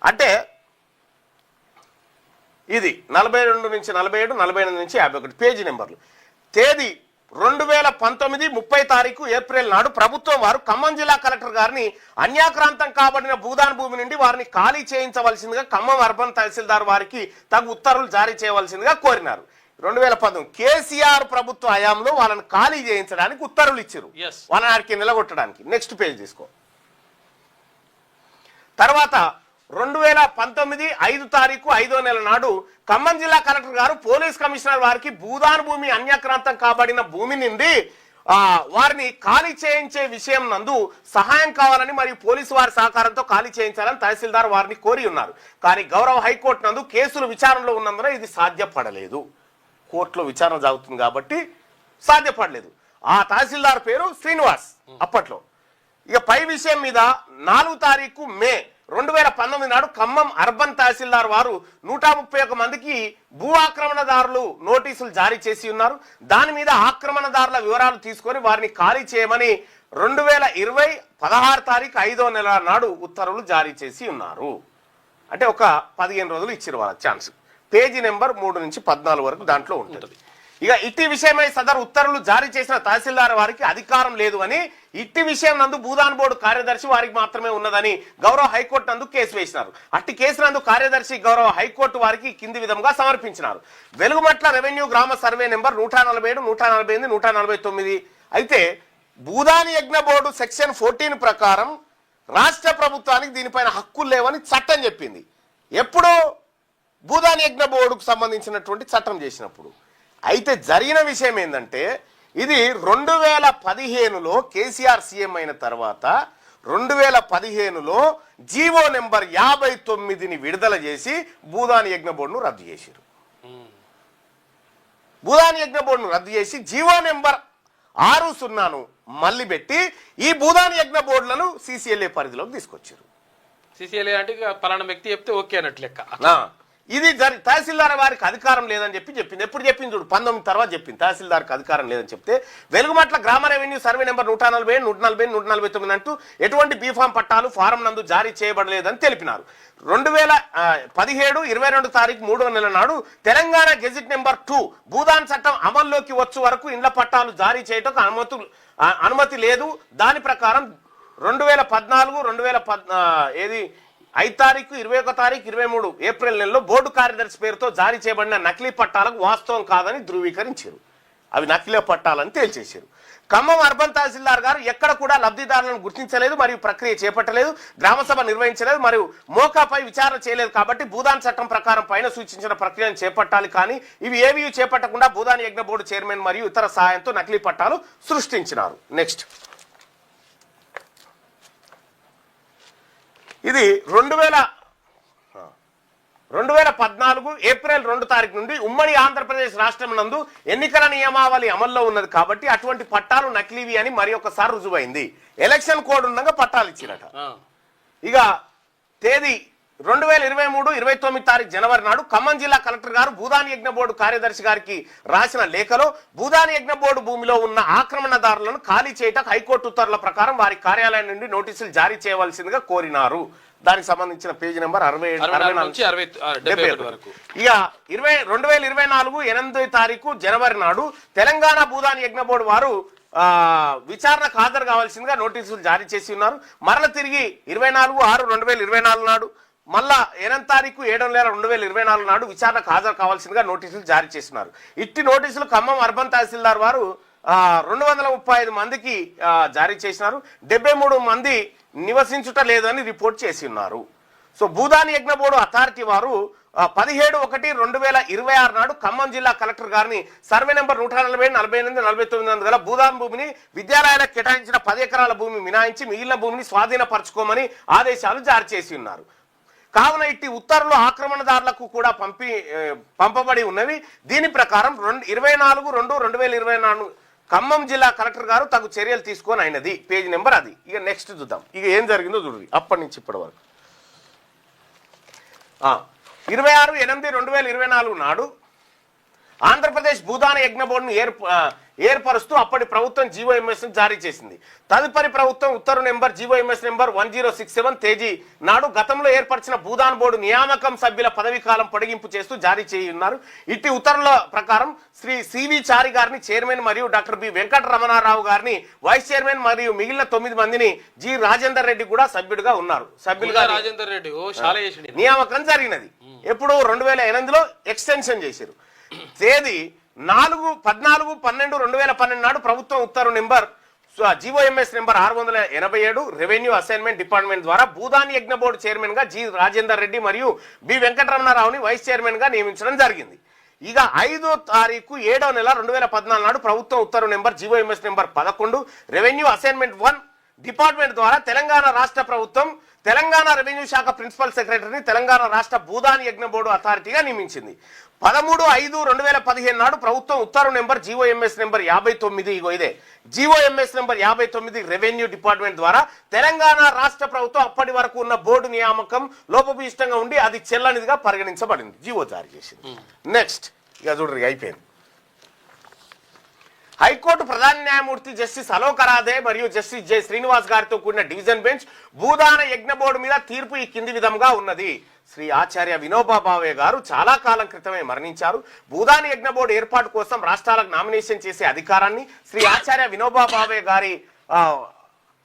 అంటే ఇది 42 నుంచి 47, 48 నుంచి 51 పేజీ నెంబర్లు. తేదీ 2019 30 తారీఖు ఏప్రిల్ నాడు ప్రభుత్వం వారు ఖమ్మం జిల్లా కలెక్టర్ గారిని అన్యాక్రాంతం కాబడిన భూదాన్ భూమి నుండి వారిని ఖాళీ చేయించవలసిందిగా ఖమ్మం అర్బన్ తహసీల్దార్ వారికి తగు ఉత్తర్వులు జారీ చేయవలసిందిగా కోరినారు. 2019 కేసీఆర్ ప్రభుత్వ హయాంలో వాళ్ళని ఖాళీ చేయించడానికి ఉత్తర్వులు ఇచ్చారు, వాళ్ళని ఆడికి నిలగొట్టడానికి. నెక్స్ట్ పేజ్ తీసుకో. తర్వాత 2019 5 తారీఖు 5వ నెల నాడు ఖమ్మం జిల్లా కలెక్టర్ గారు పోలీస్ కమిషనర్ వారికి భూదాన్ భూమి అన్యాక్రాంతం కాబడిన భూమి నుండి వారిని ఖాళీ చేయించే విషయం నందు సహాయం కావాలని మరియు పోలీసు వారి సహకారంతో ఖాళీ చేయించాలని తహసీల్దార్ వారిని కోరి ఉన్నారు. కానీ గౌరవ హైకోర్టు నందు కేసులు విచారణలో ఉన్నందున ఇది సాధ్యపడలేదు. కోర్టులో విచారణ సాగుతుంది కాబట్టి సాధ్యపడలేదు. ఆ తహసీల్దార్ పేరు శ్రీనివాస్ అప్పట్లో. ఇక పై విషయం మీద 4 తారీఖు మే 2019 నాడు ఖమ్మం అర్బన్ తహసీల్దార్ వారు 131 మందికి భూ ఆక్రమణదారులు నోటీసులు జారీ చేసి ఉన్నారు. దాని మీద ఆక్రమణదారుల వివరాలు తీసుకొని వారిని ఖాళీ చేయమని 2020 16 తారీఖు 5వ నెల నాడు ఉత్తర్వులు జారీ చేసి ఉన్నారు. అంటే ఒక 15 రోజులు ఇచ్చారు వాళ్ళ ఛాన్స్. పేజీ నెంబర్ 3 నుంచి 14 వరకు దాంట్లో ఉంటుంది. ఇక ఇట్టి విషయమై సదరు ఉత్తర్వులు జారీ చేసిన తహసీల్దార్ వారికి అధికారం లేదు అని, ఇట్టి విషయం నందు భూదాన్ బోర్డు కార్యదర్శి వారికి మాత్రమే ఉన్నదని గౌరవ హైకోర్టు నందు కేసు వేసినారు. అట్టి కేసు నందు కార్యదర్శి గౌరవ హైకోర్టు వారికి కింది విధంగా సమర్పించినారు. వెలుగుమట్ల రెవెన్యూ గ్రామ సర్వే నెంబర్ 147, 148, 149. అయితే భూదాని యజ్ఞ బోర్డు సెక్షన్ 14 ప్రకారం రాష్ట్ర ప్రభుత్వానికి దీనిపైన హక్కులు లేవని చట్టం చెప్పింది. ఎప్పుడు భూదాని యజ్ఞ బోర్డుకు సంబంధించినటువంటి చట్టం చేసినప్పుడు. అయితే జరిగిన విషయం ఏంటంటే ఇది 2015లో కేసీఆర్ సీఎం అయిన తర్వాత 2015లో జీవో నెంబర్ 59ని విడుదల చేసి భూదాని యజ్ఞ బోర్డును రద్దు చేశారు. భూదాని యజ్ఞ బోర్డును రద్దు చేసి జీవో నెంబర్ 60ను మళ్ళీ పెట్టి ఈ భూదాన్ యజ్ఞ బోర్డులను CCLA పరిధిలోకి తీసుకొచ్చారు. CCLA అంటే ఇక పలానా వ్యక్తి చెప్తే ఓకే అన్నట్లు లెక్క. ఇది తహసీల్దార్ వారికి అధికారం లేదని చెప్పింది. ఎప్పుడు చెప్పింది చూడు, 19 తర్వాత చెప్పింది తహసీల్దార్కి అధికారం లేదని చెప్తే వెలుగుమట్ల గ్రామ రెవెన్యూ సర్వే నెంబర్ 140, 140, 149 అంటూ ఎటువంటి బీఫామ్ పట్టాలు ఫారం నందు జారీ చేయబడలేదని తెలిపినారు. 2017 22 తారీఖు 3వ నెల నాడు తెలంగాణ గెజిట్ నెంబర్ 2 భూదాన్ చట్టం అమల్లోకి వచ్చే వరకు ఇండ్ల పట్టాలు జారీ చేయటకు అనుమతి లేదు. దాని ప్రకారం 2014 5 తారీఖు 21 తారీఖు 23 ఏప్రిల్ నెలలో బోర్డు కార్యదర్శి పేరుతో జారీ చేయబడిన నకిలీ పట్టాలకు వాస్తవం కాదని ధృవీకరించారు. అవి నకిలీ పట్టాలని తేల్చేశారు. ఖమ్మం అర్బన్ తహసీల్దార్ గారు ఎక్కడ కూడా లబ్ధిదారులను గుర్తించలేదు మరియు ప్రక్రియ చేపట్టలేదు, గ్రామసభ నిర్వహించలేదు మరియు మోకాపై విచారణ చేయలేదు. కాబట్టి భూదాన్ చట్టం ప్రకారం పైన సూచించిన ప్రక్రియను చేపట్టాలి. కానీ ఇవి ఏవి చేపట్టకుండా భూదాన్ యజ్ఞ బోర్డు చైర్మన్ మరియు ఇతర సహాయంతో నకిలీ పట్టాలు సృష్టించినారు. నెక్స్ట్, ఇది 2014 ఏప్రిల్ 2 తారీఖు నుండి ఉమ్మడి ఆంధ్రప్రదేశ్ రాష్ట్రం నందు ఎన్నికల నియమావళి అమల్లో ఉన్నది. కాబట్టి అటువంటి పట్టాలు నకిలీవి అని మరి ఒకసారి రుజువైంది. ఎలక్షన్ కోడ్ ఉండగా పట్టాలు ఇచ్చినట. ఇక తేదీ 2023 29 తారీఖు జనవరి నాడు ఖమ్మం జిల్లా కలెక్టర్ గారు భూదాన్ యజ్ఞ బోర్డు కార్యదర్శి గారికి రాసిన లేఖలో భూదాన్ యజ్ఞ బోర్డు భూమిలో ఉన్న ఆక్రమణదారులను ఖాళీ చేయటకు హైకోర్టు ఉత్తర్వుల ప్రకారం వారి కార్యాలయం నుండి నోటీసులు జారీ చేయవలసిందిగా కోరినారు. దానికి సంబంధించిన పేజీ నెంబర్ 67 వరకు. ఇక 2024 8వ తారీఖు జనవరి నాడు తెలంగాణ భూదాన్ యజ్ఞ బోర్డు వారు విచారణకు హాజరు కావాల్సిందిగా నోటీసులు జారీ చేసి ఉన్నారు. మరల తిరిగి 24/6/2024 నాడు మళ్ళా 8వ తారీఖు 7వ నెల 2024 నాడు విచారణకు హాజరు కావాల్సిందిగా నోటీసులు జారీ చేస్తున్నారు. ఇట్టి నోటీసులు ఖమ్మం అర్బన్ తహసీల్దార్ వారు 235 మందికి జారీ చేసినారు. 73 మంది నివసించుట లేదని రిపోర్ట్ చేసి ఉన్నారు. So Bhoodan Yagna board authority వారు 17/1/2026 నాడు ఖమ్మం జిల్లా కలెక్టర్ గారిని సర్వే నెంబర్ 140, 48, 49 గల భూదాన్ భూమిని విద్యాలయాలకు కేటాయించిన 10 ఎకరాల భూమి మినాయించి మిగిలిన భూమిని స్వాధీనపరచుకోమని ఆదేశాలు జారీ చేసి ఉన్నారు. కావున ఇట్టి ఉత్తర్వులు ఆక్రమణదారులకు కూడా పంపబడి ఉన్నవి. దీని ప్రకారం 24/2/2024 ఖమ్మం జిల్లా కలెక్టర్ గారు తగు చర్యలు తీసుకొని అయినది. పేజ్ నెంబర్ అది. ఇక నెక్స్ట్ చూద్దాం. ఇక ఏం జరిగిందో చూడండి అప్పటి నుంచి ఇప్పటి వరకు. 26/8/2024 నాడు ఆంధ్రప్రదేశ్ భూదాన యజ్ఞ బోర్డును ఏర్పరుస్తూ అప్పటి ప్రభుత్వం GOMS జారీ చేసింది. తదుపరి ప్రభుత్వం ఉత్తర్వు నెంబర్ GOMS నెంబర్ 1067 తేదీ నాడు గతంలో ఏర్పరిచిన భూదాన్ బోర్డు నియామకం సభ్యుల పదవీ కాలం పొడిగింపు చేస్తూ జారీ చేయనున్నారు. ఇట్టి ఉత్తర్వుల ప్రకారం శ్రీ CV చారి గారిని చైర్మన్ మరియు డాక్టర్ B వెంకటరమణారావు గారిని వైస్ చైర్మన్ మరియు మిగిలిన 9 మందిని G రాజేందర్ రెడ్డి కూడా సభ్యుడిగా ఉన్నారు. సభ్యులుగా రాజేందర్ రెడ్డి నియామకం జరిగినది. ఎప్పుడు 2008లో ఎక్స్టెన్షన్ చేశారు. తేదీ 14/12/2012 నాడు ప్రభుత్వం ఉత్తర్వు number GOMS number 687 revenue assignment department ద్వారా భూదాన్ యజ్ఞ బోర్డు చైర్మన్ గా G రాజేందర్ రెడ్డి మరియు B వెంకటరమణారావుని వైస్ చైర్మన్ గా నియమించడం జరిగింది. ఇక 5వ తారీఖు 7వ నెల 2014 నాడు ప్రభుత్వం ఉత్తర్వు number GOMS number 11 revenue assignment 1 department ద్వారా తెలంగాణ రాష్ట్ర ప్రభుత్వం తెలంగాణ రెవెన్యూ శాఖ ప్రిన్సిపల్ సెక్రటరీని తెలంగాణ రాష్ట్ర భూదాన్ యజ్ఞ బోర్డు అథారిటీగా నియమించింది. 13/5/2015 నాడు ప్రభుత్వం ఉత్తర్వు నెంబర్ GOMS నెంబర్ 59 ఇగో ఇదే GOMS నెంబర్ 59 రెవెన్యూ డిపార్ట్మెంట్ ద్వారా తెలంగాణ రాష్ట్ర ప్రభుత్వం అప్పటి వరకు ఉన్న బోర్డు నియామకం లోపభూయిష్టంగా ఉండి అది చెల్లనిదిగా పరిగణించబడింది. జీవో జారీ చేసింది. నెక్స్ట్ ఇక చూడరు అయిపోయింది. హైకోర్టు ప్రధాన న్యాయమూర్తి జస్టిస్ అలోక్ అరాధే మరియు జస్టిస్ J శ్రీనివాస్ గారితో కూడిన డివిజన్ బెంచ్ భూదాన యజ్ఞ బోర్డు మీద తీర్పు ఈ కింది విధంగా ఉన్నది. శ్రీ ఆచార్య వినోబా భావే గారు చాలా కాలం క్రితమే మరణించారు. భూదాన యజ్ఞ బోర్డు ఏర్పాటు కోసం రాష్ట్రాలకు నామినేషన్ చేసే అధికారాన్ని శ్రీ ఆచార్య వినోబా భావే గారి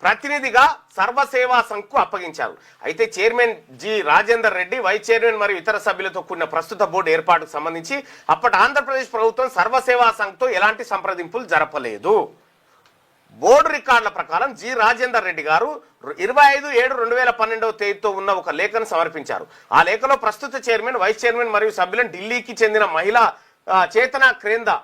ప్రతినిధిగా సర్వసేవా సంఘ్కు అప్పగించారు. అయితే chairman G Rajender Reddy, vice chairman మరియు ఇతర సభ్యులతో కూడిన ప్రస్తుత బోర్డు ఏర్పాటుకు సంబంధించి అప్పటి ఆంధ్రప్రదేశ్ ప్రభుత్వం సర్వసేవా సంఘ్తో ఎలాంటి సంప్రదింపులు జరపలేదు. బోర్డు రికార్డుల ప్రకారం G రాజేందర్ రెడ్డి గారు 25/7/2012 తేదీతో ఉన్న ఒక లేఖను సమర్పించారు. ఆ లేఖలో ప్రస్తుత చైర్మన్, వైస్ చైర్మన్ మరియు సభ్యులను ఢిల్లీకి చెందిన మహిళా చేతన కేంద్ర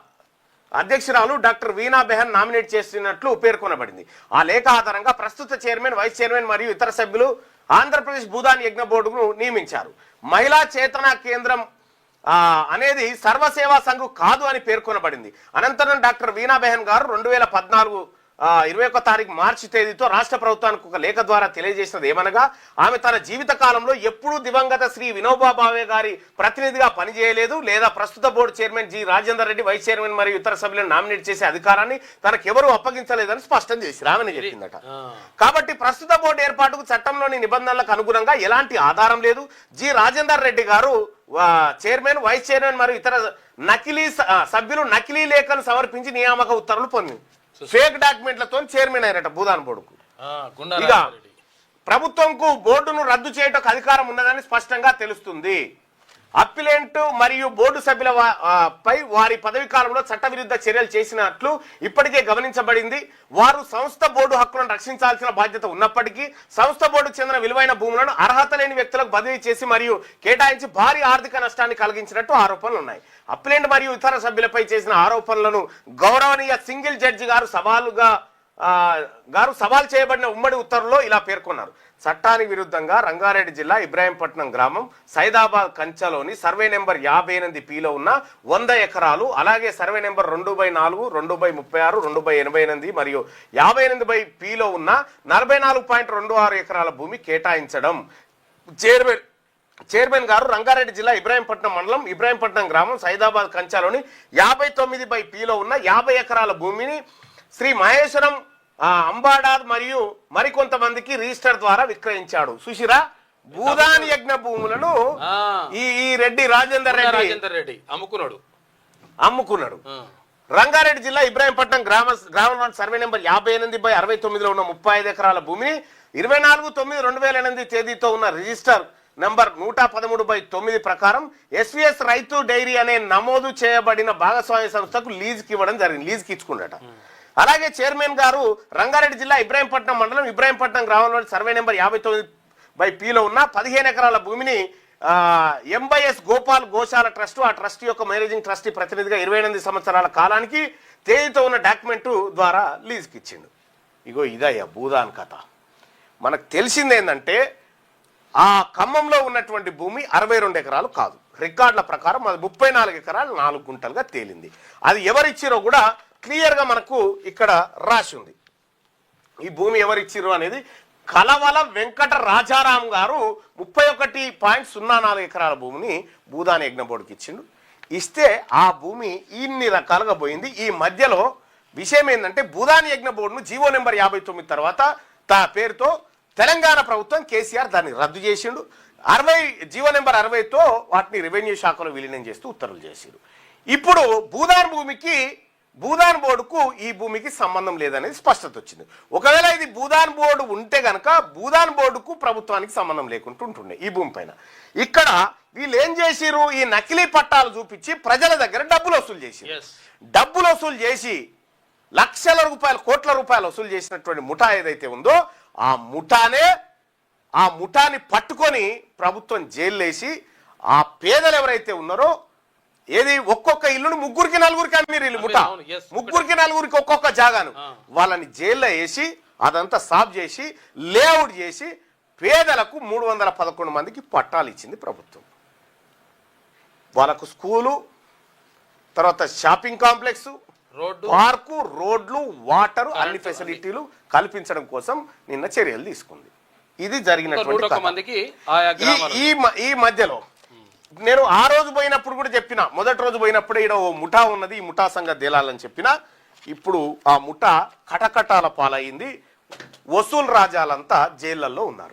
అధ్యక్షురాలు డాక్టర్ వీణా బెహన్ నామినేట్ చేస్తున్నట్లు పేర్కొనబడింది. ఆ లేఖ ఆధారంగా ప్రస్తుత చైర్మన్, వైస్ చైర్మన్ మరియు ఇతర సభ్యులు ఆంధ్రప్రదేశ్ భూదాన్ యజ్ఞ బోర్డును నియమించారు. మహిళా చేతన కేంద్రం అనేది సర్వసేవా సంఘ్ కాదు అని పేర్కొనబడింది. అనంతరం డాక్టర్ వీణా బెహన్ గారు 21 తారీఖు మార్చి తేదీతో రాష్ట్ర ప్రభుత్వానికి ఒక లేఖ ద్వారా తెలియజేసినది ఏమనగా ఆమె తన జీవిత కాలంలో ఎప్పుడూ దివంగత శ్రీ వినోబా భావే గారి ప్రతినిధిగా పనిచేయలేదు లేదా ప్రస్తుత board chairman G Rajender Reddy vice chairman మరియు ఇతర సభ్యులను నామినేట్ చేసే అధికారాన్ని తనకెవరూ అప్పగించలేదని స్పష్టం చేసి ఆమెనే చెప్పిందట. కాబట్టి ప్రస్తుత బోర్డు ఏర్పాటుకు చట్టంలోని నిబంధనలకు అనుగుణంగా ఎలాంటి ఆధారం లేదు. జి రాజేందర్ రెడ్డి గారు చైర్మన్ వైస్ చైర్మన్ మరియు ఇతర సభ్యులు నకిలీ లేఖను సమర్పించి నియామక ఉత్తర్వులు పొందింది. ఫేక్ డాక్యుమెంట్లతో చైర్మన్ అయినట భూదాన్ బోర్డుకు. ఇక ప్రభుత్వంకు బోర్డును రద్దు చేయటకు అధికారం ఉన్నదని స్పష్టంగా తెలుస్తుంది. అప్పిలెంట్ మరియు బోర్డు సభ్యుల పై వారి పదవి కాలంలో చట్టవిరుద్ధ చర్యలు చేసినట్లు ఇప్పటికే గమనించబడింది. వారు సంస్థ బోర్డు హక్కులను రక్షించాల్సిన బాధ్యత ఉన్నప్పటికీ సంస్థ బోర్డుకు చెందిన విలువైన భూములను అర్హత లేని వ్యక్తులకు బదిలీ చేసి మరియు కేటాయించి భారీ ఆర్థిక నష్టాన్ని కలిగించినట్టు ఆరోపణలు ఉన్నాయి. అప్పిలెంట్ మరియు ఇతర సభ్యులపై చేసిన ఆరోపణలను గౌరవనీయ సింగిల్ జడ్జి గారు సవాల్ చేయబడిన ఉమ్మడి ఉత్తర్వులో ఇలా పేర్కొన్నారు. చట్టానికి విరుద్ధంగా రంగారెడ్డి జిల్లా ఇబ్రాహీంపట్నం గ్రామం సైదాబాద్ కంచలోని సర్వే నెంబర్ 58Pలో ఉన్న 100 ఎకరాలు అలాగే సర్వే నెంబర్ 2/4, 2/36, 2/88 మరియు 58Pలో ఉన్న 44.26 ఎకరాల భూమి కేటాయించడం. చైర్మన్ గారు రంగారెడ్డి జిల్లా ఇబ్రాహీంపట్నం మండలం ఇబ్రాహీంపట్నం గ్రామం సైదాబాద్ కంచాలోని 59/Pలో ఉన్న 50 ఎకరాల భూమిని శ్రీ మహేశ్వరం అంబాడాద్ మరియు మరికొంతమందికి రిజిస్టర్ ద్వారా విక్రయించాడు. భూదాన్ యజ్ఞ భూములను ఈ రెడ్డి రాజేందర్ రెడ్డి అమ్ముకున్నాడు. రంగారెడ్డి జిల్లా ఇబ్రాహీంపట్నం గ్రామం సర్వే నెంబర్ 58/69లో ఉన్న 35 ఎకరాల భూమిని 24/9/2008 తేదీతో ఉన్న రిజిస్టర్ నంబర్ 113/9 ప్రకారం ఎస్విఎస్ రైతు డైరీ అనే నమోదు చేయబడిన భాగస్వామ్య సంస్థకు లీజుకి ఇవ్వడం జరిగింది. లీజుకి ఇచ్చుకున్నట. అలాగే చైర్మన్ గారు రంగారెడ్డి జిల్లా ఇబ్రాహీంపట్నం మండలం ఇబ్రాహీంపట్నం గ్రామంలోని సర్వే నెంబర్ 59/Pలో ఉన్న 15 ఎకరాల భూమిని ఎంబైఎస్ గోపాల్ గోశాల ట్రస్ట్ ఆ ట్రస్ట్ యొక్క మేనేజింగ్ ట్రస్టీ ప్రతినిధిగా 28 సంవత్సరాల కాలానికి తేదీతో ఉన్న డాక్యుమెంట్ ద్వారా లీజుకి ఇచ్చిండు. ఇగో ఇదయ్యా భూదాన్ కథ. మనకు తెలిసింది ఏంటంటే ఆ ఖమ్మంలో ఉన్నటువంటి భూమి 62 ఎకరాలు కాదు, రికార్డుల ప్రకారం అది 34 ఎకరాలు 4 గుంటలుగా తేలింది. అది ఎవరిచ్చిరో కూడా క్లియర్గా మనకు ఇక్కడ రాసి ఉంది. ఈ భూమి ఎవరిచ్చిరో అనేది కలవల వెంకట రాజారాం గారు 31.04 ఎకరాల భూమిని భూదాన్ యజ్ఞ బోర్డుకి ఇచ్చిండు. ఇస్తే ఆ భూమి ఇన్ని రకాలుగా పోయింది. ఈ మధ్యలో విషయం ఏంటంటే భూదాన్ యజ్ఞ బోర్డును జీవో నెంబర్ 59 తర్వాత పేరుతో తెలంగాణ ప్రభుత్వం కేసీఆర్ దాన్ని రద్దు చేసిండు. జీవో నెంబర్ 60తో వాటిని రెవెన్యూ శాఖలో విలీనం చేస్తూ ఉత్తర్వులు చేసిండు. ఇప్పుడు భూదాన్ బోర్డుకు ఈ భూమికి సంబంధం లేదనేది స్పష్టత వచ్చింది. ఒకవేళ ఇది భూదాన్ బోర్డు ఉంటే గనక భూదాన్ బోర్డుకు ప్రభుత్వానికి సంబంధం లేకుండా ఉంటుండే ఈ భూమి పైన. ఇక్కడ వీళ్ళు ఏం చేసిరు, ఈ నకిలీ పట్టాలు చూపించి ప్రజల దగ్గర డబ్బులు వసూలు చేసి లక్షల రూపాయలు కోట్ల రూపాయలు వసూలు చేసినటువంటి ముఠా ఏదైతే ఉందో ఆ ముఠాని పట్టుకొని ప్రభుత్వం జైలు వేసి ఆ పేదలు ఎవరైతే ఉన్నారో ఏది ఒక్కొక్క ఇల్లును 3-4 అమ్మిరు. ఇల్లు ముఠా 3-4 ఒక్కొక్క జాగాను వాళ్ళని జైల్లో వేసి అదంతా సాఫ్ చేసి లేఅవుట్ చేసి పేదలకు 311 మందికి పట్టాలు ఇచ్చింది ప్రభుత్వం. వాళ్ళకు స్కూలు, తర్వాత షాపింగ్ కాంప్లెక్స్, పార్కు, రోడ్లు, వాటర్ అన్ని ఫెసిలిటీలు కల్పించడం కోసం నిన్న చర్యలు తీసుకుంది. ఇది జరిగినటువంటి ఈ మధ్యలో నేను ఆ రోజు పోయినప్పుడు కూడా చెప్పిన, మొదటి రోజు పోయినప్పుడు ఇక్కడ ఓ ముఠా ఉన్నది, ఈ ముఠా సంగతి తేలాలని చెప్పిన. ఇప్పుడు ఆ ముఠా కటకటాల పాలయ్యింది. వసూలు రాజాలంతా జైళ్లలో ఉన్నారు.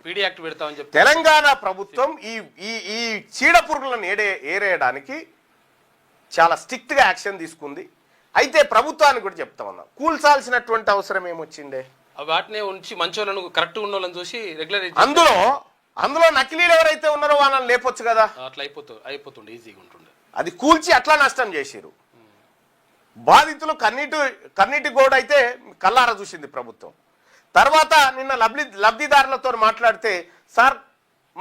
తెలంగాణ ప్రభుత్వం ఈ చీడ పురుగులను ఏరేయడానికి చాలా స్ట్రిక్ట్ గా యాక్షన్ తీసుకుంది. అయితే ప్రభుత్వానికి కూడా చెప్తా ఉన్నా, కూల్చాల్సినటువంటి అవసరం ఏమొచ్చిండే? వాటినే ఉంచి మంచోళ్ళను కరెక్ట్ ఉన్న వాళ్ళని చూసి రెగ్యులర్ అందులో నకిలీలు ఎవరైతే ఉన్నారో వాళ్ళని లేపొచ్చు కదా. అట్లా అయిపోతుండే ఈజీగా ఉంటుండే. అది కూల్చి అట్లా నష్టం చేసిరు. బాధితులు కన్నీటి గోడ అయితే కల్లారా చూసింది ప్రభుత్వం. తర్వాత నిన్న లబ్ధిదారులతో మాట్లాడితే సార్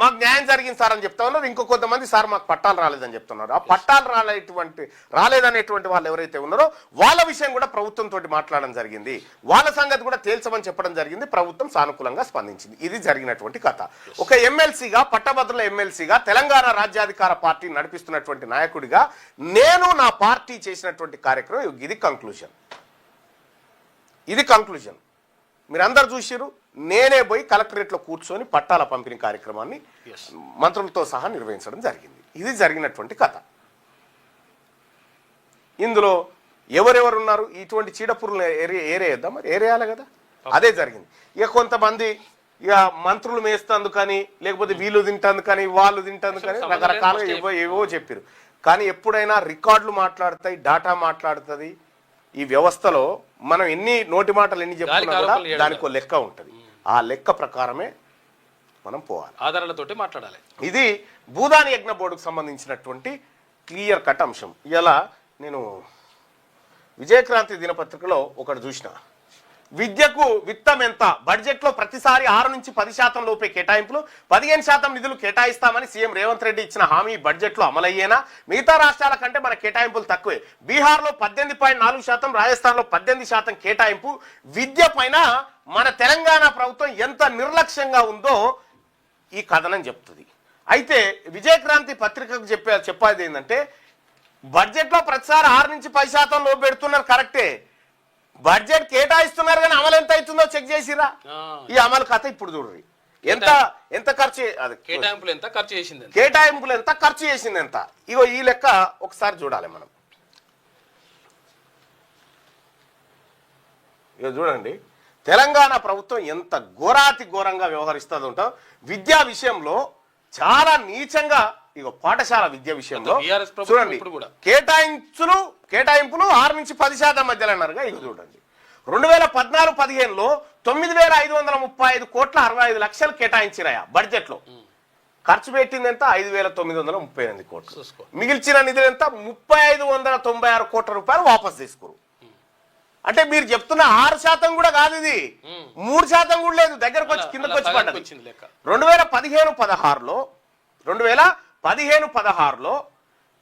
మాకు న్యాయం జరిగింది సార్ అని చెప్తా ఉన్నారు. ఇంకో కొంతమంది సార్ మాకు పట్టాలు రాలేదని చెప్తున్నారు. ఆ పట్టాలు రాలేదనేటువంటి వాళ్ళు ఎవరైతే ఉన్నారో వాళ్ళ విషయం కూడా ప్రభుత్వంతో మాట్లాడడం జరిగింది. వాళ్ళ సంగతి కూడా తేల్చమని చెప్పడం జరిగింది. ప్రభుత్వం సానుకూలంగా స్పందించింది. ఇది జరిగినటువంటి కథ. ఒక ఎమ్మెల్సీగా, పట్టభద్రుల ఎమ్మెల్సీగా, తెలంగాణ రాజ్యాధికార పార్టీ నడిపిస్తున్నటువంటి నాయకుడిగా నేను నా పార్టీ చేసినటువంటి కార్యక్రమం ఇది కంక్లూజన్. ఇది కంక్లూజన్. మీరు అందరు చూసిరు. నేనే పోయి కలెక్టరేట్లో కూర్చొని పట్టాల పంపిణీ కార్యక్రమాన్ని మంత్రులతో సహా నిర్వహించడం జరిగింది. ఇది జరిగినటువంటి కథ. ఇందులో ఎవరెవరు ఉన్నారు? ఇటువంటి చీడపురులు ఏరేద్దాం, మరి ఏరేయాలి కదా. అదే జరిగింది. ఇక కొంతమంది ఇక మంత్రులు మేస్తందుకని, లేకపోతే వీళ్ళు తింటందుకని, వాళ్ళు తింటందుకని రకరకాలుగా ఏవో చెప్పారు. కానీ ఎప్పుడైనా రికార్డులు మాట్లాడతాయి, డాటా మాట్లాడుతుంది. ఈ వ్యవస్థలో మనం ఎన్ని నోటి మాటలు ఎన్ని చెప్పుకున్నా కూడా దానికి లెక్క ఉంటుంది. ఆ లెక్క ప్రకారమే మనం పోవాలి, ఆధారాలతోటి మాట్లాడాలి. ఇది భూదాని యజ్ఞ బోర్డుకు సంబంధించినటువంటి క్లియర్ కట్ అంశం. ఇలా నేను విజయక్రాంతి దినపత్రికలో ఒకటి చూసిన. విద్యకు విత్తం ఎంత? బడ్జెట్లో ప్రతిసారి 6 నుంచి 10% లోపే కేటాయింపులు, 15% నిధులు కేటాయిస్తామని సీఎం రేవంత్ రెడ్డి ఇచ్చిన హామీ బడ్జెట్లో అమలయ్యేనా? మిగతా రాష్ట్రాల కంటే మన కేటాయింపులు తక్కువే. బీహార్లో 18.4%, రాజస్థాన్లో 18% కేటాయింపు. విద్య పైన మన తెలంగాణ ప్రభుత్వం ఎంత నిర్లక్ష్యంగా ఉందో ఈ కథనం చెప్తుంది. అయితే విజయక్రాంతి పత్రికకు చెప్పేది ఏంటంటే, బడ్జెట్లో ప్రతిసారి 6 నుంచి 10% లోపు పెడుతున్నారు, కరెక్టే. బడ్జెట్ కేటాయిస్తున్నారు కానీ అమలు ఎంత అవుతుందో చెక్ చేసిరా? ఈ అమలు కథ ఇప్పుడు చూడండి. ఎంత ఖర్చు, కేటాయింపులు ఎంత ఖర్చు చేసింది, కేటాయింపులు ఎంత ఖర్చు చేసింది ఎంత. ఇగో ఈ లెక్క ఒకసారి చూడాలి మనం. ఇగో చూడండి, తెలంగాణ ప్రభుత్వం ఎంత ఘోరాతి ఘోరంగా వ్యవహరిస్తుందో ఉంటాం. విద్యా విషయంలో చాలా నీచంగా, ఇగో పాఠశాల విద్య విషయంలో చూడండి, కేటాయింపులు 6 నుంచి 10% మధ్యలో అన్నారుగా. ఇక చూడండి, 2014-15లో 9,535 కోట్ల 65 లక్షలు కేటాయించిరాయా బడ్జెట్ లో. ఖర్చు పెట్టింది ఎంత? 5,938 కోట్లు. మిగిల్చిన నిధులు ఎంత? 3,596 కోట్ల రూపాయలు వాపస్ తీసుకురు. అంటే మీరు చెప్తున్న 6% కూడా కాదు, ఇది 3% కూడా లేదు, దగ్గరకు వచ్చి కిందకు వచ్చి పడ్డది. 2015-16లో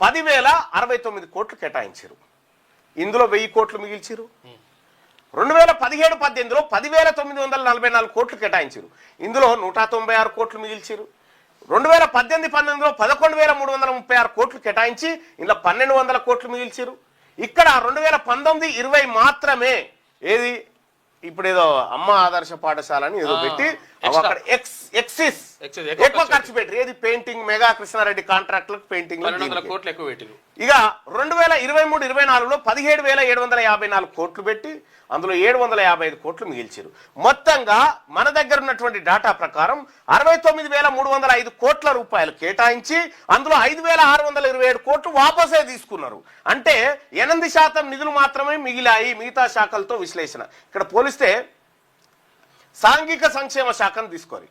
10,069 కోట్లు కేటాయించారు. ఇందులో 1000 కోట్లు మిగిల్చారు. 2017-18లో 10,944 కోట్లు కేటాయించారు. ఇందులో 196 కోట్లు మిగిల్చారు. 2018-19లో 11,336 కోట్లు కేటాయించి ఇందులో 1,200 కోట్లు మిగిల్చారు. ఇక్కడ 2019-20 మాత్రమే ఏది ఇప్పుడు ఏదో అమ్మ ఆదర్శ పాఠశాల అని ఏదో పెట్టి అక్కడ ఎక్సిస్ ఎక్కువ ఖర్చు పెట్టారు. ఏది పెయింటింగ్, మెగా కృష్ణారెడ్డి కాంట్రాక్టులకు పెయింటింగ్ కోట్లు ఎక్కువ పెట్టారు. ఇక 2023-24లో 17,754 కోట్లు పెట్టి అందులో 755 కోట్లు మిగిల్చారు. మొత్తంగా మన దగ్గర ఉన్నటువంటి డాటా ప్రకారం 69,305 కోట్ల రూపాయలు కేటాయించి అందులో 5,627 కోట్లు వాపసే తీసుకున్నారు. అంటే 8% నిధులు మాత్రమే మిగిలాయి మిగతా శాఖలతో విశ్లేషణ. ఇక్కడ పోలిస్తే సాంఘిక సంక్షేమ శాఖను తీసుకోరు.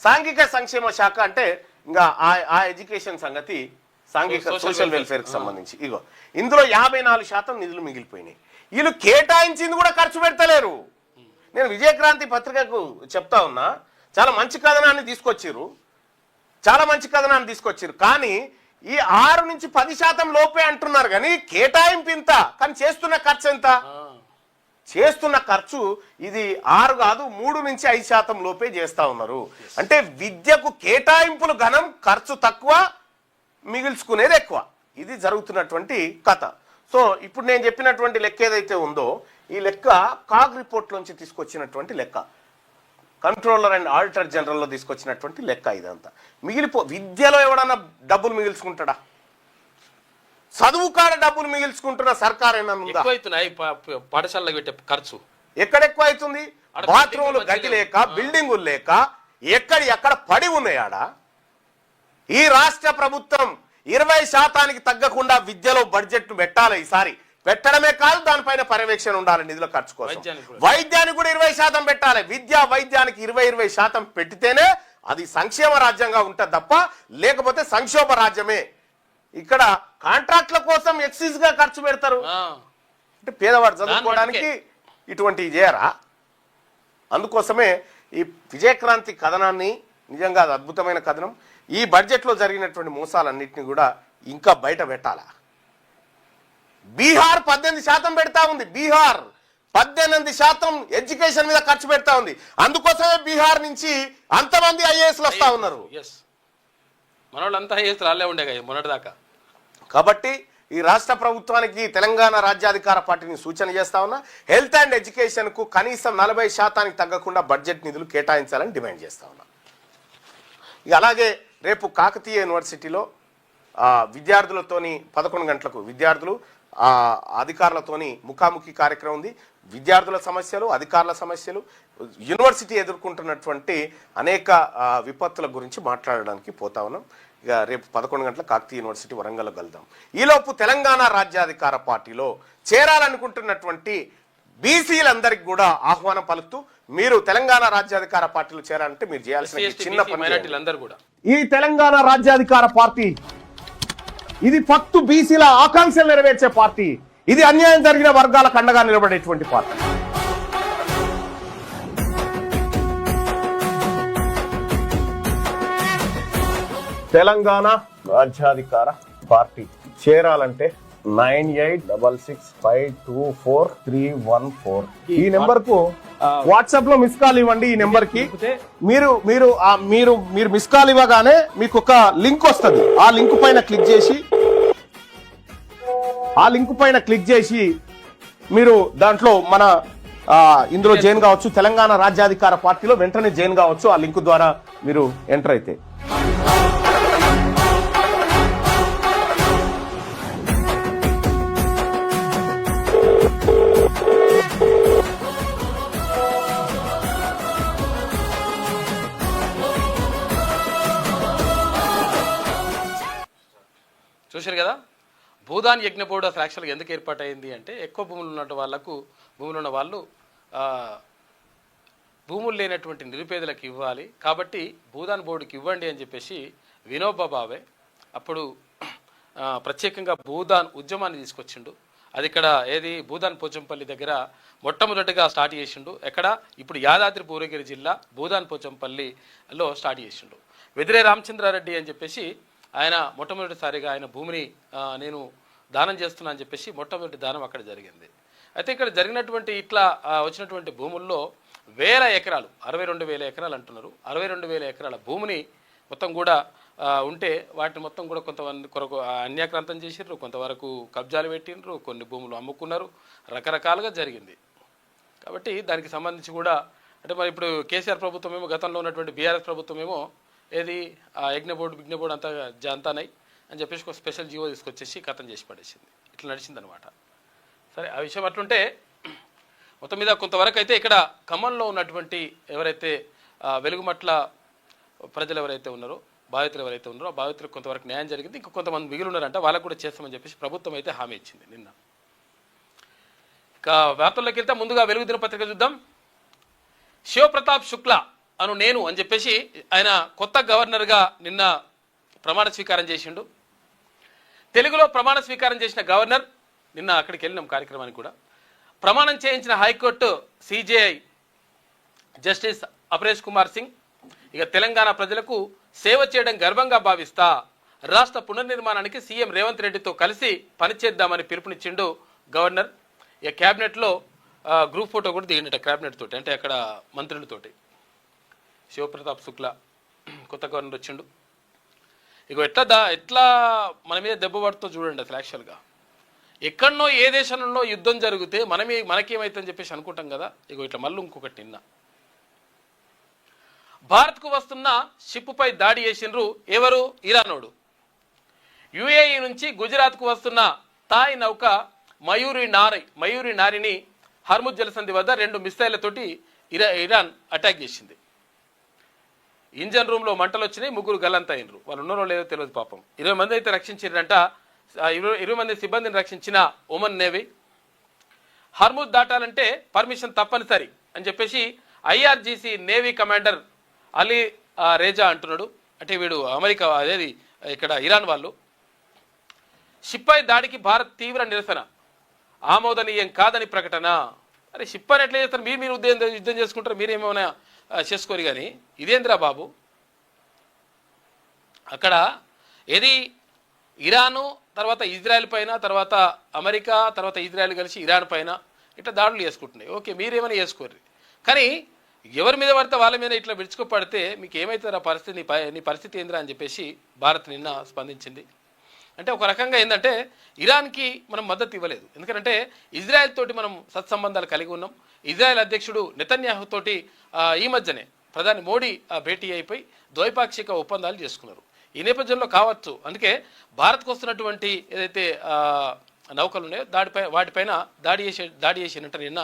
సాంఘిక సంక్షేమ శాఖ అంటే ఇంకా ఆ ఎడ్యుకేషన్ సంగతి, సాంఘిక సోషల్ వెల్ఫేర్ కి సంబంధించి ఇగో ఇందులో 54% నిధులు మిగిలిపోయినాయి. వీళ్ళు కేటాయించింది కూడా ఖర్చు పెడతలేరు. నేను విజయక్రాంతి పత్రికకు చెప్తా ఉన్నా, చాలా మంచి కథనాన్ని తీసుకొచ్చారు. కానీ ఈ 6 నుంచి 10% లోపే అంటున్నారు కానీ కేటాయింపు ఇంత, కానీ చేస్తున్న ఖర్చు ఎంత? చేస్తున్న ఖర్చు ఇది 6 కాదు 3 నుంచి 5% లోపే చేస్తా ఉన్నారు. అంటే విద్యకు కేటాయింపులు ఘనం, ఖర్చు తక్కువ, మిగిల్చుకునేది ఎక్కువ. ఇది జరుగుతున్నటువంటి కథ. సో ఇప్పుడు నేను చెప్పినటువంటి లెక్క ఏదైతే ఉందో ఈ లెక్క కాగ్ రిపోర్ట్ నుంచి తీసుకొచ్చినటువంటి లెక్క, కంట్రోలర్ అండ్ ఆడిటర్ జనరల్లో తీసుకొచ్చినటువంటి లెక్క. ఇదంతా విద్యలో ఎవడన్నా డబ్బులు మిగిల్చుకుంటాడా? చదువు కాడ డబ్బులు మిగిల్చుకుంటున్న సర్కార్ పాఠశాలకు పెట్టే ఖర్చు ఎక్కడ ఎక్కువ అవుతుంది? బాత్రూములు గతి లేక, బిల్డింగులు లేక ఎక్కడ పడి ఉన్నాయాడ. ఈ రాష్ట్ర ప్రభుత్వం 20% తగ్గకుండా విద్యలో బడ్జెట్ పెట్టాలి. ఈసారి పెట్టడమే కాదు, దానిపైన పర్యవేక్షణ ఉండాలి. నిధుల ఖర్చు కోసం వైద్యానికి కూడా 20% పెట్టాలి. వైద్యానికి 20% పెట్టితేనే అది సంక్షేమ రాజ్యంగా ఉంటుంది తప్ప లేకపోతే సంక్షోభ రాజ్యమే. ఇక్కడ కాంట్రాక్ట్ల కోసం ఎక్సైజ్ గా ఖర్చు పెడతారు. అంటే పేదవాడు చదువుకోవడానికి ఇటువంటివి చేయరా? అందుకోసమే ఈ విజయక్రాంతి కథనాన్ని నిజంగా అది అద్భుతమైన కథనం. ఈ బడ్జెట్లో జరిగినటువంటి మోసాలన్నింటినీ కూడా ఇంకా బయట పెట్టాలా. బీహార్ 18% పెడతా ఉంది. బీహార్ 18% ఎడ్యుకేషన్ మీద ఖర్చు పెడతా ఉంది. అందుకోసమే బీహార్ నుంచి అంతమంది ఐఏఎస్లు వస్తా ఉన్నారు. మనోళ్ళంతా ఐఏఎస్ రాలే ఉండే మొన్నటి దాకా. కాబట్టి ఈ రాష్ట్ర ప్రభుత్వానికి తెలంగాణ రాజ్యాధికార పార్టీని సూచన చేస్తా ఉన్నా, హెల్త్ అండ్ ఎడ్యుకేషన్కు కనీసం 40% తగ్గకుండా బడ్జెట్ నిధులు కేటాయించాలని డిమాండ్ చేస్తా ఉన్నా. ఇక అలాగే రేపు కాకతీయ యూనివర్సిటీలో విద్యార్థులతోని 11 గంటలకు విద్యార్థులు అధికారులతోని ముఖాముఖి కార్యక్రమం ఉంది. విద్యార్థుల సమస్యలు, అధికారుల సమస్యలు, యూనివర్సిటీ ఎదుర్కొంటున్నటువంటి అనేక విపత్తుల గురించి మాట్లాడడానికి పోతా ఉన్నాం. ఇక రేపు 11 గంటల కాకతీయ యూనివర్సిటీ వరంగల్లో కలుద్దాం. ఈలోపు తెలంగాణ రాజ్యాధికార పార్టీలో చేరాలనుకుంటున్నటువంటి బీసీలందరికీ కూడా ఆహ్వానం పలుకుతూ, మీరు తెలంగాణ రాజ్యాధికార పార్టీలో చేరాలంటే మీరు చేయాల్సిన చిన్న పని, ఈ తెలంగాణ రాజ్యాధికార పార్టీ ఇది ఫక్తు బీసీల ఆకాంక్షలు నెరవేర్చే పార్టీ. ఇది అన్యాయం జరిగిన వర్గాలకు అండగా నిలబడేటువంటి పార్టీ. తెలంగాణ రాజ్యాధికార పార్టీ చేరాలంటే 9866524314 ఈ నెంబర్ కు వాట్సాప్ లో మిస్ కాల్ ఇవ్వండి. ఈ నెంబర్ కి మీరు మీరు మీరు మీరు మిస్ కాల్ ఇవ్వగానే మీకు ఒక లింక్ వస్తుంది. ఆ లింక్ పైన క్లిక్ చేసి మీరు దాంట్లో మన ఇందులో జాయిన్ కావచ్చు. తెలంగాణ రాజ్యాధికార పార్టీలో వెంటనే జాయిన్ కావచ్చు. ఆ లింక్ ద్వారా మీరు ఎంటర్ అయితే. చూశారు కదా, భూదాన్ యజ్ఞ బోర్డు అసలు యాక్చువల్గా ఎందుకు ఏర్పాటైంది అంటే, ఎక్కువ భూములు ఉన్న వాళ్ళు భూములు లేనటువంటి నిరుపేదలకు ఇవ్వాలి కాబట్టి భూదాన్ బోర్డుకి ఇవ్వండి అని చెప్పేసి వినోబా భావే అప్పుడు ప్రత్యేకంగా భూదాన్ ఉద్యమాన్ని తీసుకొచ్చిండు. అది ఇక్కడ భూదాన్ పోచంపల్లి దగ్గర మొట్టమొదటిగా స్టార్ట్ చేసిండు. ఎక్కడ ఇప్పుడు యాదాద్రి భువనగిరి జిల్లా భూదాన్ పోచంపల్లిలో స్టార్ట్ చేసిండు. వెదిరే రామచంద్రారెడ్డి అని చెప్పేసి ఆయన మొట్టమొదటిసారిగా ఆయన భూమిని నేను దానం చేస్తున్నా అని చెప్పేసి మొట్టమొదటి దానం అక్కడ జరిగింది. అయితే ఇక్కడ జరిగినటువంటి ఇట్లా వచ్చినటువంటి భూముల్లో 1000 ఎకరాలు 62,000 ఎకరాలు అంటున్నారు. 62,000 ఎకరాల భూమిని మొత్తం కూడా ఉంటే వాటిని మొత్తం కూడా కొంతమంది కొరకు అన్యాక్రాంతం చేసిర్రు, కొంతవరకు కబ్జాలు పెట్టిండ్రు, కొన్ని భూములు అమ్ముకున్నారు, రకరకాలుగా జరిగింది. కాబట్టి దానికి సంబంధించి కూడా అంటే మరి ఇప్పుడు కేసీఆర్ ప్రభుత్వం ఏమో, గతంలో ఉన్నటువంటి బీఆర్ఎస్ ప్రభుత్వం ఏమో యజ్ఞ బోర్డు అంతా జాంతానై అని చెప్పేసి ఒక స్పెషల్ జీవో తీసుకొచ్చేసి కథం చేసి పడేసింది. ఇట్లా నడిచిందనమాట. సరే, ఆ విషయం అట్లుంటే మొత్తం మీద కొంతవరకు అయితే ఇక్కడ ఖమ్మంలో ఉన్నటువంటి ఎవరైతే వెలుగుమట్ల ప్రజలు ఎవరైతే ఉన్నారో, బాధితులు ఎవరైతే ఉన్నారో, ఆ బాధితులకు కొంతవరకు న్యాయం జరిగింది. ఇంకా కొంతమంది మిగిలి ఉన్నారంట, వాళ్ళకు కూడా చేస్తామని చెప్పేసి ప్రభుత్వం అయితే హామీ ఇచ్చింది నిన్న. ఇక వార్తల్లోకి వెళ్తే ముందుగా వెలుగు దినపత్రిక చూద్దాం. శివప్రతాప్ శుక్లా నేను అని చెప్పేసి ఆయన కొత్త గవర్నర్గా నిన్న ప్రమాణ స్వీకారం చేసిండు. తెలుగులో ప్రమాణ స్వీకారం చేసిన గవర్నర్ నిన్న అక్కడికి వెళ్ళినాం కార్యక్రమానికి కూడా. ప్రమాణం చేయించిన high court CJI justice Aparesh Kumar Singh, ఇక తెలంగాణ ప్రజలకు సేవ చేయడం గర్వంగా భావిస్తా, రాష్ట్ర పునర్నిర్మాణానికి సీఎం రేవంత్ రెడ్డితో కలిసి పనిచేద్దామని పిలుపునిచ్చిండు గవర్నర్. ఇక క్యాబినెట్లో గ్రూప్ ఫోటో కూడా దిగిండట క్యాబినెట్ తోటి, అంటే అక్కడ మంత్రులతోటి. శివప్రతాప్ శుక్లా కొత్త గవర్నర్ వచ్చిండు. ఇక ఎట్లా మన మీద దెబ్బ పడుతుందో చూడండి. అసలు యాక్చువల్గా ఎక్కడనో ఏ దేశంలో యుద్ధం జరిగితే మనకేమైతుందని చెప్పేసి అనుకుంటాం కదా. ఇక ఇట్లా మళ్ళీ ఇంకొకటి నిన్న భారత్కు వస్తున్న షిప్పుపై దాడి చేసిండ్రు ఎవరు? ఇరానోడు. యుఏఈ నుంచి గుజరాత్కు వస్తున్న థాయ్ నౌక మయూరి నారిని హర్ముజ్ జలసంధి వద్ద 2 మిసైళ్లతోటి ఇరాన్ అటాక్ చేసింది. ఇంజన్ రూమ్లో మంటలు వచ్చినాయి, 3 గల్లంతైనరు. వాళ్ళు ఉన్నారో లేదో తెలియదు పాపం. 20 మంది అయితే రక్షించారంట. 20 మంది సిబ్బందిని రక్షించిన ఒమన్ నేవీ. హర్ముజ్ దాటాలంటే పర్మిషన్ తప్పనిసరి అని చెప్పేసి IRGC navy commander Ali Reza అంటున్నాడు. అంటే వీడు అమెరికా ఇక్కడ ఇరాన్ వాళ్ళు. షిప్పై దాడికి భారత్ తీవ్ర నిరసన, ఆమోదనీయం కాదని ప్రకటన. అరే షిప్పని ఎట్లా చేస్తారు? మీరు యుద్ధం చేసుకుంటారు, మీరేమైనా చేసుకోరు కానీ ఇదేంద్రా బాబు. అక్కడ ఇరాను తర్వాత ఇజ్రాయెల్ పైన, తర్వాత అమెరికా, తర్వాత ఇజ్రాయెల్ కలిసి ఇరాన్ పైన ఇట్లా దాడులు చేసుకుంటున్నాయి. ఓకే, మీరేమైనా చేసుకోరు కానీ ఎవరి మీద పడితే వాళ్ళ మీద ఇట్లా విడుచుకోపడితే మీకు ఏమవుతుందో ఆ పరిస్థితి, నీ పరిస్థితి ఏంద్రా అని చెప్పేసి భారత్ నిన్న స్పందించింది. అంటే ఒక రకంగా ఏంటంటే ఇరాన్కి మనం మద్దతు ఇవ్వలేదు. ఎందుకంటే ఇజ్రాయెల్ తోటి మనం సత్సంబంధాలు కలిగి ఉన్నాం. ఇజ్రాయెల్ అధ్యక్షుడు నెతన్యాహు తోటి ఈ మధ్యనే ప్రధాని మోడీ భేటీ అయిపోయి ద్వైపాక్షిక ఒప్పందాలు చేసుకున్నారు. ఈ నేపథ్యంలో కావచ్చు, అందుకే భారత్కు వస్తున్నటువంటి ఏదైతే నౌకలు ఉన్నాయో వాటిపైన దాడి చేసినట్టు నిన్న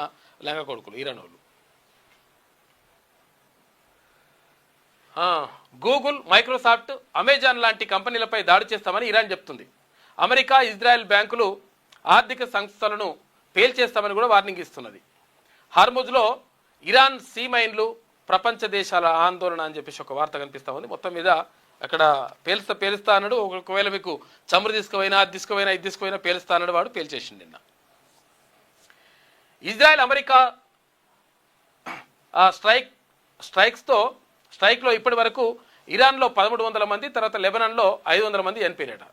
లంగా కొడుకులు ఇరాన్ వాళ్ళు. గూగుల్, మైక్రోసాఫ్ట్, అమెజాన్ లాంటి కంపెనీలపై దాడి చేస్తామని ఇరాన్ చెప్తుంది. అమెరికా, ఇజ్రాయెల్ బ్యాంకులు, ఆర్థిక సంస్థలను పేల్చేస్తామని కూడా వార్నింగ్ ఇస్తున్నది. హార్ముజ్లో ఇరాన్ సీ మైన్లు, ప్రపంచ దేశాల ఆందోళన అని చెప్పేసి ఒక వార్త కనిపిస్తూ ఉంది. మొత్తం మీద అక్కడ పేలుస్తా అన్నాడు. ఒకవేళ మీకు చమురు తీసుకుపోయినా, అది తీసుకుపోయినా పేలుస్తా అన్నాడు. వాడు పేల్చేసిండు నిన్న. ఇజ్రాయెల్, అమెరికా స్ట్రైక్లో ఇప్పటి వరకు ఇరాన్లో 1300 మంది, తర్వాత లెబనాన్లో 500 మంది చనిపోయినట.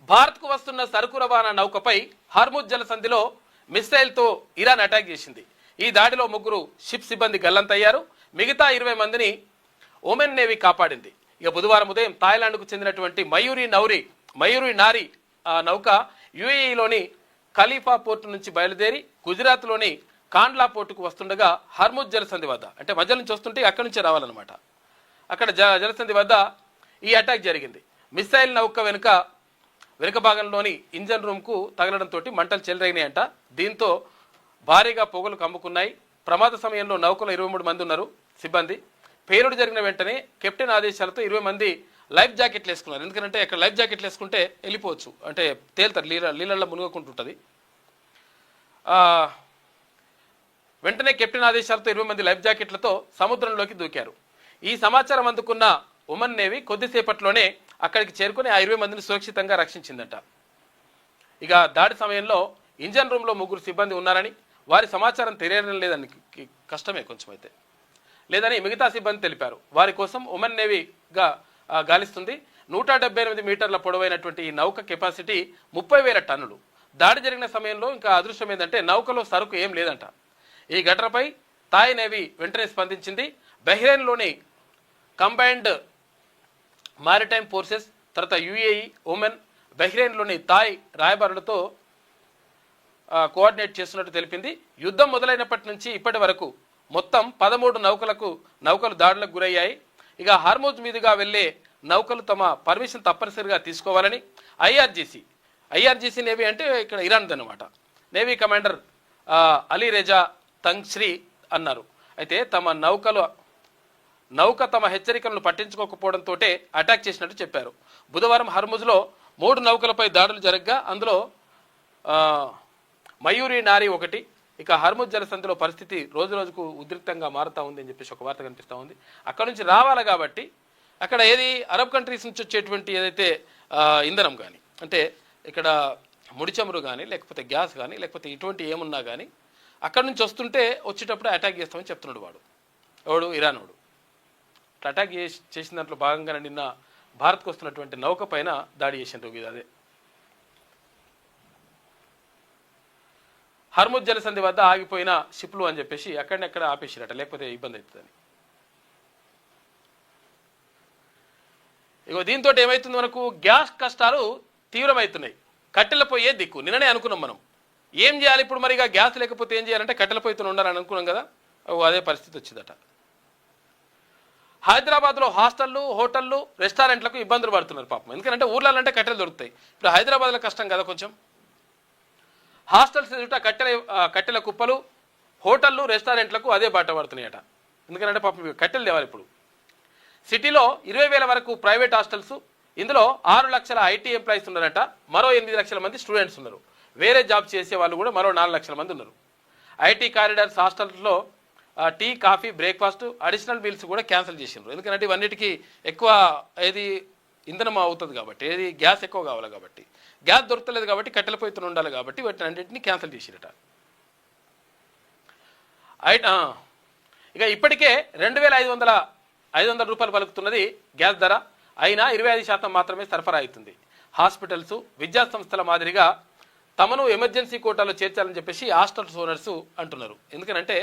భారత్కు వస్తున్న సరుకు రవాణా నౌకపై హార్ముజ్ జలసంధిలో మిస్సైల్తో ఇరాన్ అటాక్ చేసింది. ఈ దాడిలో 3 షిప్ సిబ్బంది గల్లంతయ్యారు. మిగతా 20 మందిని ఒమెన్ నేవీ కాపాడింది. ఇక బుధవారం ఉదయం థాయిలాండ్కు చెందినటువంటి మయూరి నారి నౌక యుఏఈలోని ఖలీఫా పోర్టు నుంచి బయలుదేరి గుజరాత్లోని కాండ్లా పోర్టుకు వస్తుండగా హర్ముజ్ జలసంధి వద్ద, అంటే మధ్య నుంచి వస్తుంటే అక్కడి నుంచే రావాలన్నమాట, అక్కడ జలసంధి వద్ద ఈ అటాక్ జరిగింది. మిస్సైల్ నౌక వెనుక భాగంలోని ఇంజన్ రూమ్కు తగలడంతో మంటలు చెలరేగినాయంట. దీంతో భారీగా పొగలు కమ్ముకున్నాయి. ప్రమాద సమయంలో నౌకలో 23 మంది ఉన్నారు సిబ్బంది. పేలుడు జరిగిన వెంటనే కెప్టెన్ ఆదేశాలతో 20 మంది లైఫ్ జాకెట్లు వేసుకున్నారు. ఎందుకంటే అక్కడ లైఫ్ జాకెట్లు వేసుకుంటే వెళ్ళిపోవచ్చు, అంటే తేలుతారు, నీళ్ళల్లో మునుగుకుంటుంటుంది. వెంటనే కెప్టెన్ ఆదేశాలతో 20 మంది లైఫ్ జాకెట్లతో సముద్రంలోకి దూకారు. ఈ సమాచారం అందుకున్న ఒమన్ నేవీ కొద్దిసేపట్లోనే అక్కడికి చేరుకుని ఆ 20 మందిని సురక్షితంగా రక్షించిందట. ఇక దాడి సమయంలో ఇంజన్ రూమ్లో 3 సిబ్బంది ఉన్నారని, వారి సమాచారం తెలియడం లేదని, కష్టమే కొంచెం అయితే లేదని మిగతా సిబ్బంది తెలిపారు. వారి కోసం ఒమన్ నేవీగా గాలిస్తుంది. 178 మీటర్ల పొడవైనటువంటి ఈ నౌక కెపాసిటీ 30,000 టన్నులు. దాడి జరిగిన సమయంలో ఇంకా అదృష్టం ఏంటంటే నౌకలో సరుకు ఏం లేదంట. ఈ ఘటనపై థాయ్ నేవీ వెంటనే స్పందించింది. బహ్రెయిన్లోని కంబైన్డ్ మారిటైమ్ ఫోర్సెస్, తర్వాత యుఏఈ, ఒమెన్, బహ్రెయిన్లోని థాయ్ రాయబారులతో కోఆర్డినేట్ చేస్తున్నట్టు తెలిపింది. యుద్ధం మొదలైనప్పటి నుంచి ఇప్పటి వరకు మొత్తం 13 నౌకలు దాడులకు గురయ్యాయి. ఇక హార్ముజ్ మీదుగా వెళ్లే నౌకలు తమ పర్మిషన్ తప్పనిసరిగా తీసుకోవాలని ఐఆర్జీసీ నేవీ అంటే ఇక్కడ ఇరాన్ అన్నమాట, నేవీ కమాండర్ అలీ రెజా తంగ్శ్రీ అన్నారు. అయితే నౌక తమ హెచ్చరికలను పట్టించుకోకపోవడంతో అటాక్ చేసినట్టు చెప్పారు. బుధవారం హర్ముజ్లో 3 నౌకలపై దాడులు జరగగా అందులో మయూరి నారి ఒకటి. ఇక హర్ముజ్ జలసంధిలో పరిస్థితి రోజుకు ఉద్రిక్తంగా మారుతూ ఉంది అని చెప్పేసి ఒక వార్త కనిపిస్తూ ఉంది. అక్కడ నుంచి రావాలి కాబట్టి అక్కడ ఏది అరబ్ కంట్రీస్ నుంచి వచ్చేటువంటి ఏదైతే ఇంధనం కానీ, అంటే ఇక్కడ ముడి చమురు కానీ, లేకపోతే గ్యాస్ కానీ, లేకపోతే ఇటువంటి ఏమున్నా కానీ అక్కడి నుంచి వస్తుంటే వచ్చేటప్పుడు అటాక్ చేస్తామని చెప్తున్నాడు ఎవడు ఇరాన్ వాడు. అటాక్ చేసిన దాంట్లో భాగంగానే నిన్న భారత్కు వస్తున్నటువంటి నౌక పైన దాడి చేసినారు. అదే హర్ముజ్ జలసంధి వద్ద ఆగిపోయిన షిప్లు అని చెప్పేసి అక్కడెక్కడ ఆపేసిరట, లేకపోతే ఇబ్బంది అవుతుందని. ఇగో దీంతో ఏమవుతుంది, మనకు గ్యాస్ కష్టాలు తీవ్రమవుతున్నాయి. కట్టెల పొయ్యే దిక్కు. నిన్ననే అనుకున్నాం మనం ఏం చేయాలి ఇప్పుడు, మరి ఇక గ్యాస్ లేకపోతే ఏం చేయాలంటే కట్టెల పొయ్యితో ఉండాలని అనుకున్నాం కదా, అదే పరిస్థితి వచ్చిందట. హైదరాబాద్లో హాస్టళ్ళు, హోటళ్ళు, రెస్టారెంట్లకు ఇబ్బందులు పడుతున్నారు పాపం. ఎందుకంటే ఊర్లలో కట్టెలు దొరుకుతాయి. ఇప్పుడు హైదరాబాద్లో కష్టం కదా కొంచెం. హాస్టల్స్ ఎదుట కట్టెల కుప్పలు, హోటళ్ళు, రెస్టారెంట్లకు అదే బాట పడుతున్నాయట. ఎందుకంటే పాపం కట్టెలు తేవాలి. ఇప్పుడు సిటీలో 20,000 వరకు ప్రైవేట్ హాస్టల్స్, ఇందులో 6 లక్షల ఐటీ ఎంప్లాయీస్ ఉన్నారట. మరో 8 లక్షల మంది స్టూడెంట్స్ ఉన్నారు. వేరే జాబ్ చేసే వాళ్ళు కూడా మరో 4 లక్షల మంది ఉన్నారు. ఐటీ కారిడార్స్ హాస్టల్స్లో tea, coffee, breakfast, additional meals కూడా క్యాన్సిల్ చేసినారు. ఎందుకంటే ఇవన్నిటికీ ఎక్కువ ఏది ఇంధనం అవుతుంది కాబట్టి, ఏది గ్యాస్ ఎక్కువ కావాలి కాబట్టి, గ్యాస్ దొరకలేదు కాబట్టి కట్టెల పొయ్యితో ఉండాలి కాబట్టి వాటిని అన్నింటినీ క్యాన్సిల్ చేసిరట. ఇక ఇప్పటికే 2,500 రూపాయలు పలుకుతున్నది గ్యాస్ ధర. అయినా 25% మాత్రమే సరఫరా అవుతుంది. హాస్పిటల్స్, విద్యా సంస్థల మాదిరిగా తమను ఎమర్జెన్సీ కోటాలో చేర్చాలని చెప్పేసి హాస్టల్స్ ఓనర్స్ అంటున్నారు. ఎందుకంటే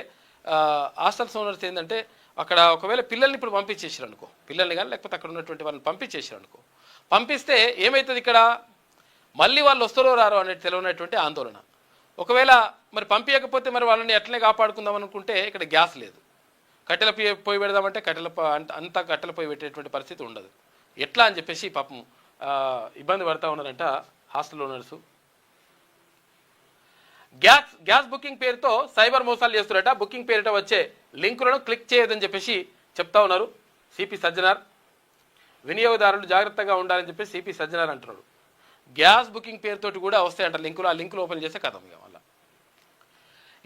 హాస్టల్స్ ఓనర్స్ ఏంటంటే అక్కడ ఒకవేళ పిల్లల్ని ఇప్పుడు పంపించేసారు అనుకో, పిల్లల్ని కానీ లేకపోతే అక్కడ ఉన్నటువంటి వాళ్ళని పంపించేసారు అనుకో, పంపిస్తే ఏమవుతుంది ఇక్కడ మళ్ళీ వాళ్ళు వస్తారో రారో అనేది తెలియనటువంటి ఆందోళన. ఒకవేళ మరి పంపించకపోతే మరి వాళ్ళని ఎట్లనే కాపాడుకుందాం అనుకుంటే ఇక్కడ గ్యాస్ లేదు, కట్టెల పొయ్యి పెడదామంటే అంతా కట్టెల పొయ్యి పెట్టేటువంటి పరిస్థితి ఉండదు. ఎట్లా అని చెప్పేసి పాపం ఇబ్బంది పడతా ఉన్నారంట హాస్టల్ ఓనర్స్. గ్యాస్ బుకింగ్ పేరుతో సైబర్ మోసాలు చేస్తున్నారట. బుకింగ్ పేరిట వచ్చే లింకులను క్లిక్ చేయొద్దని చెప్పేసి చెప్తా ఉన్నారు సిపి సజ్జనార్. వినియోగదారులు జాగ్రత్తగా ఉండాలని చెప్పి సిపి సజ్జనార్ అంటున్నాడు. గ్యాస్ బుకింగ్ పేరుతోటి కూడా వస్తాయంట లింకులు. ఆ లింకులు ఓపెన్ చేస్తే కథం ఇక వల్ల.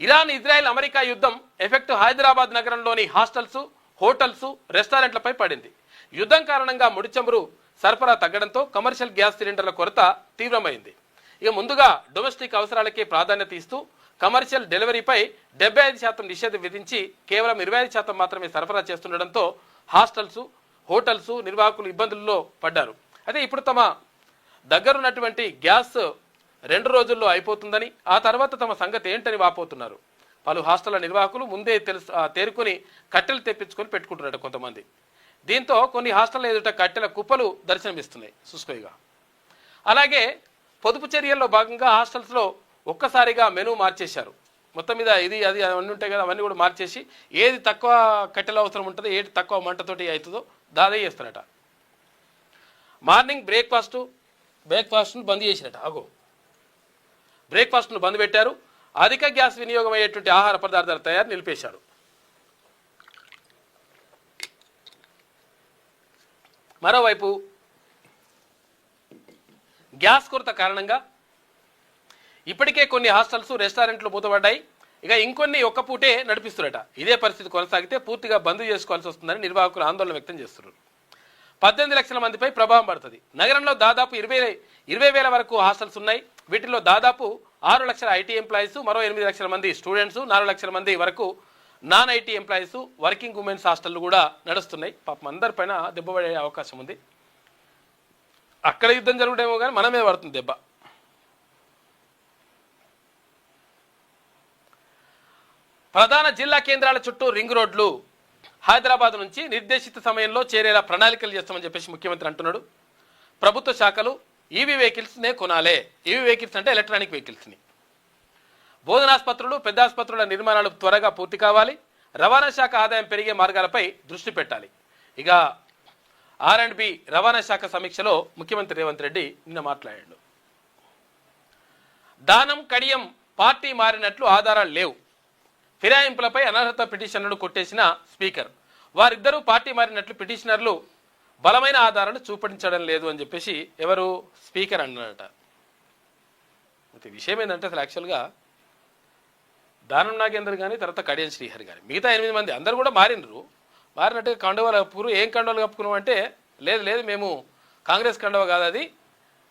ఇరాన్, ఇజ్రాయెల్, అమెరికా యుద్ధం ఎఫెక్ట్ హైదరాబాద్ నగరంలోని హాస్టల్స్, హోటల్స్, రెస్టారెంట్లపై పడింది. యుద్ధం కారణంగా ముడి చమురు సరఫరా తగ్గడంతో కమర్షియల్ గ్యాస్ సిలిండర్ల కొరత తీవ్రమైంది. ఇక ముందుగా డొమెస్టిక్ అవసరాలకే ప్రాధాన్యత ఇస్తూ కమర్షియల్ డెలివరీపై 75% నిషేధం విధించి కేవలం 25% మాత్రమే సరఫరా చేస్తుండటంతో హాస్టల్స్, హోటల్స్ నిర్వాహకులు ఇబ్బందుల్లో పడ్డారు. అయితే ఇప్పుడు తమ దగ్గరున్నటువంటి గ్యాస్ 2 రోజుల్లో అయిపోతుందని, ఆ తర్వాత తమ సంగతి ఏంటని వాపోతున్నారు. పలు హాస్టళ్ల నిర్వాహకులు ముందే తేరుకొని కట్టెలు తెప్పించుకొని పెట్టుకుంటున్నట్టు కొంతమంది. దీంతో కొన్ని హాస్టళ్ల ఎదుట కట్టెల కుప్పలు దర్శనమిస్తున్నాయి చూసుకోయిగా. అలాగే పొదుపు చర్యల్లో భాగంగా హాస్టల్స్లో ఒక్కసారిగా మెనూ మార్చేశారు. మొత్తం మీద ఇది అది అవన్నీ ఉంటాయి కదా, అవన్నీ కూడా మార్చేసి ఏది తక్కువ కట్టెల అవసరం ఉంటుందో, ఏది తక్కువ మంటతోటి అవుతుందో దాదే చేస్తారట. మార్నింగ్ బ్రేక్ఫాస్ట్ను బంద్ చేసినట్ట. బ్రేక్ఫాస్ట్ను బంద్ పెట్టారు. అధిక గ్యాస్ వినియోగం అయ్యేటువంటి ఆహార పదార్థాల తయారు నిలిపేశారు. మరోవైపు గ్యాస్ కొరత కారణంగా ఇప్పటికే కొన్ని హాస్టల్స్, రెస్టారెంట్లు మూతపడ్డాయి. ఇక ఇంకొన్ని ఒక్క పూటే నడిపిస్తున్నట. ఇదే పరిస్థితి కొనసాగితే పూర్తిగా బంద్ చేసుకోవాల్సి వస్తుందని నిర్వాహకులు ఆందోళన వ్యక్తం చేస్తున్నారు. 18 లక్షల మందిపై ప్రభావం పడుతుంది. నగరంలో దాదాపు 20,000 వరకు హాస్టల్స్ ఉన్నాయి. వీటిలో దాదాపు 6 లక్షల ఐటీ ఎంప్లాయీస్, మరో 8 లక్షల మంది స్టూడెంట్స్, 4 లక్షల మంది వరకు non IT employees, working womens హాస్టళ్లు కూడా నడుస్తున్నాయి. పాపం అందరిపైన దెబ్బ పడే అవకాశం ఉంది. అక్కడ యుద్ధం జరుగుడేమో కానీ మన మీద పడుతుంది దెబ్బ. ప్రధాన జిల్లా కేంద్రాల చుట్టూ రింగ్ రోడ్లు హైదరాబాద్ నుంచి నిర్దేశిత సమయంలో చేరేలా ప్రణాళికలు చేస్తామని చెప్పేసి ముఖ్యమంత్రి అంటున్నాడు. ప్రభుత్వ శాఖలు ఈవీ వెహికల్స్నే కొనాలే. ఈవీ వెహికల్స్ అంటే ఎలక్ట్రానిక్ వెహికల్స్ని. బోధనాసుపత్రులు, పెద్ద ఆసుపత్రుల నిర్మాణాలు త్వరగా పూర్తి కావాలి. రవాణా శాఖ ఆదాయం పెరిగే మార్గాలపై దృష్టి పెట్టాలి. ఇక R&B రవాణా శాఖ సమీక్షలో ముఖ్యమంత్రి రేవంత్ రెడ్డి నిన్న మాట్లాడాడు. దానం, కడియం పార్టీ మారినట్లు ఆధారాలు లేవు. ఫిరాయింపులపై అనర్హత పిటిషన్లను కొట్టేసిన స్పీకర్. వారిద్దరూ పార్టీ మారినట్లు పిటిషనర్లు బలమైన ఆధారాలు చూపించడం లేదు అని చెప్పేసి ఎవరు స్పీకర్ అన్నారట. అయితే విషయం ఏంటంటే అసలు యాక్చువల్గా దానం నాగేందర్ కానీ, తర్వాత కడియం శ్రీహరి కానీ, మిగతా 8 మంది అందరూ కూడా మారినట్టుగా కండువాలు కప్పుకురు. ఏం కండువాలు కప్పుకున్నాం అంటే లేదు మేము కాంగ్రెస్ కండువ కాదు, అది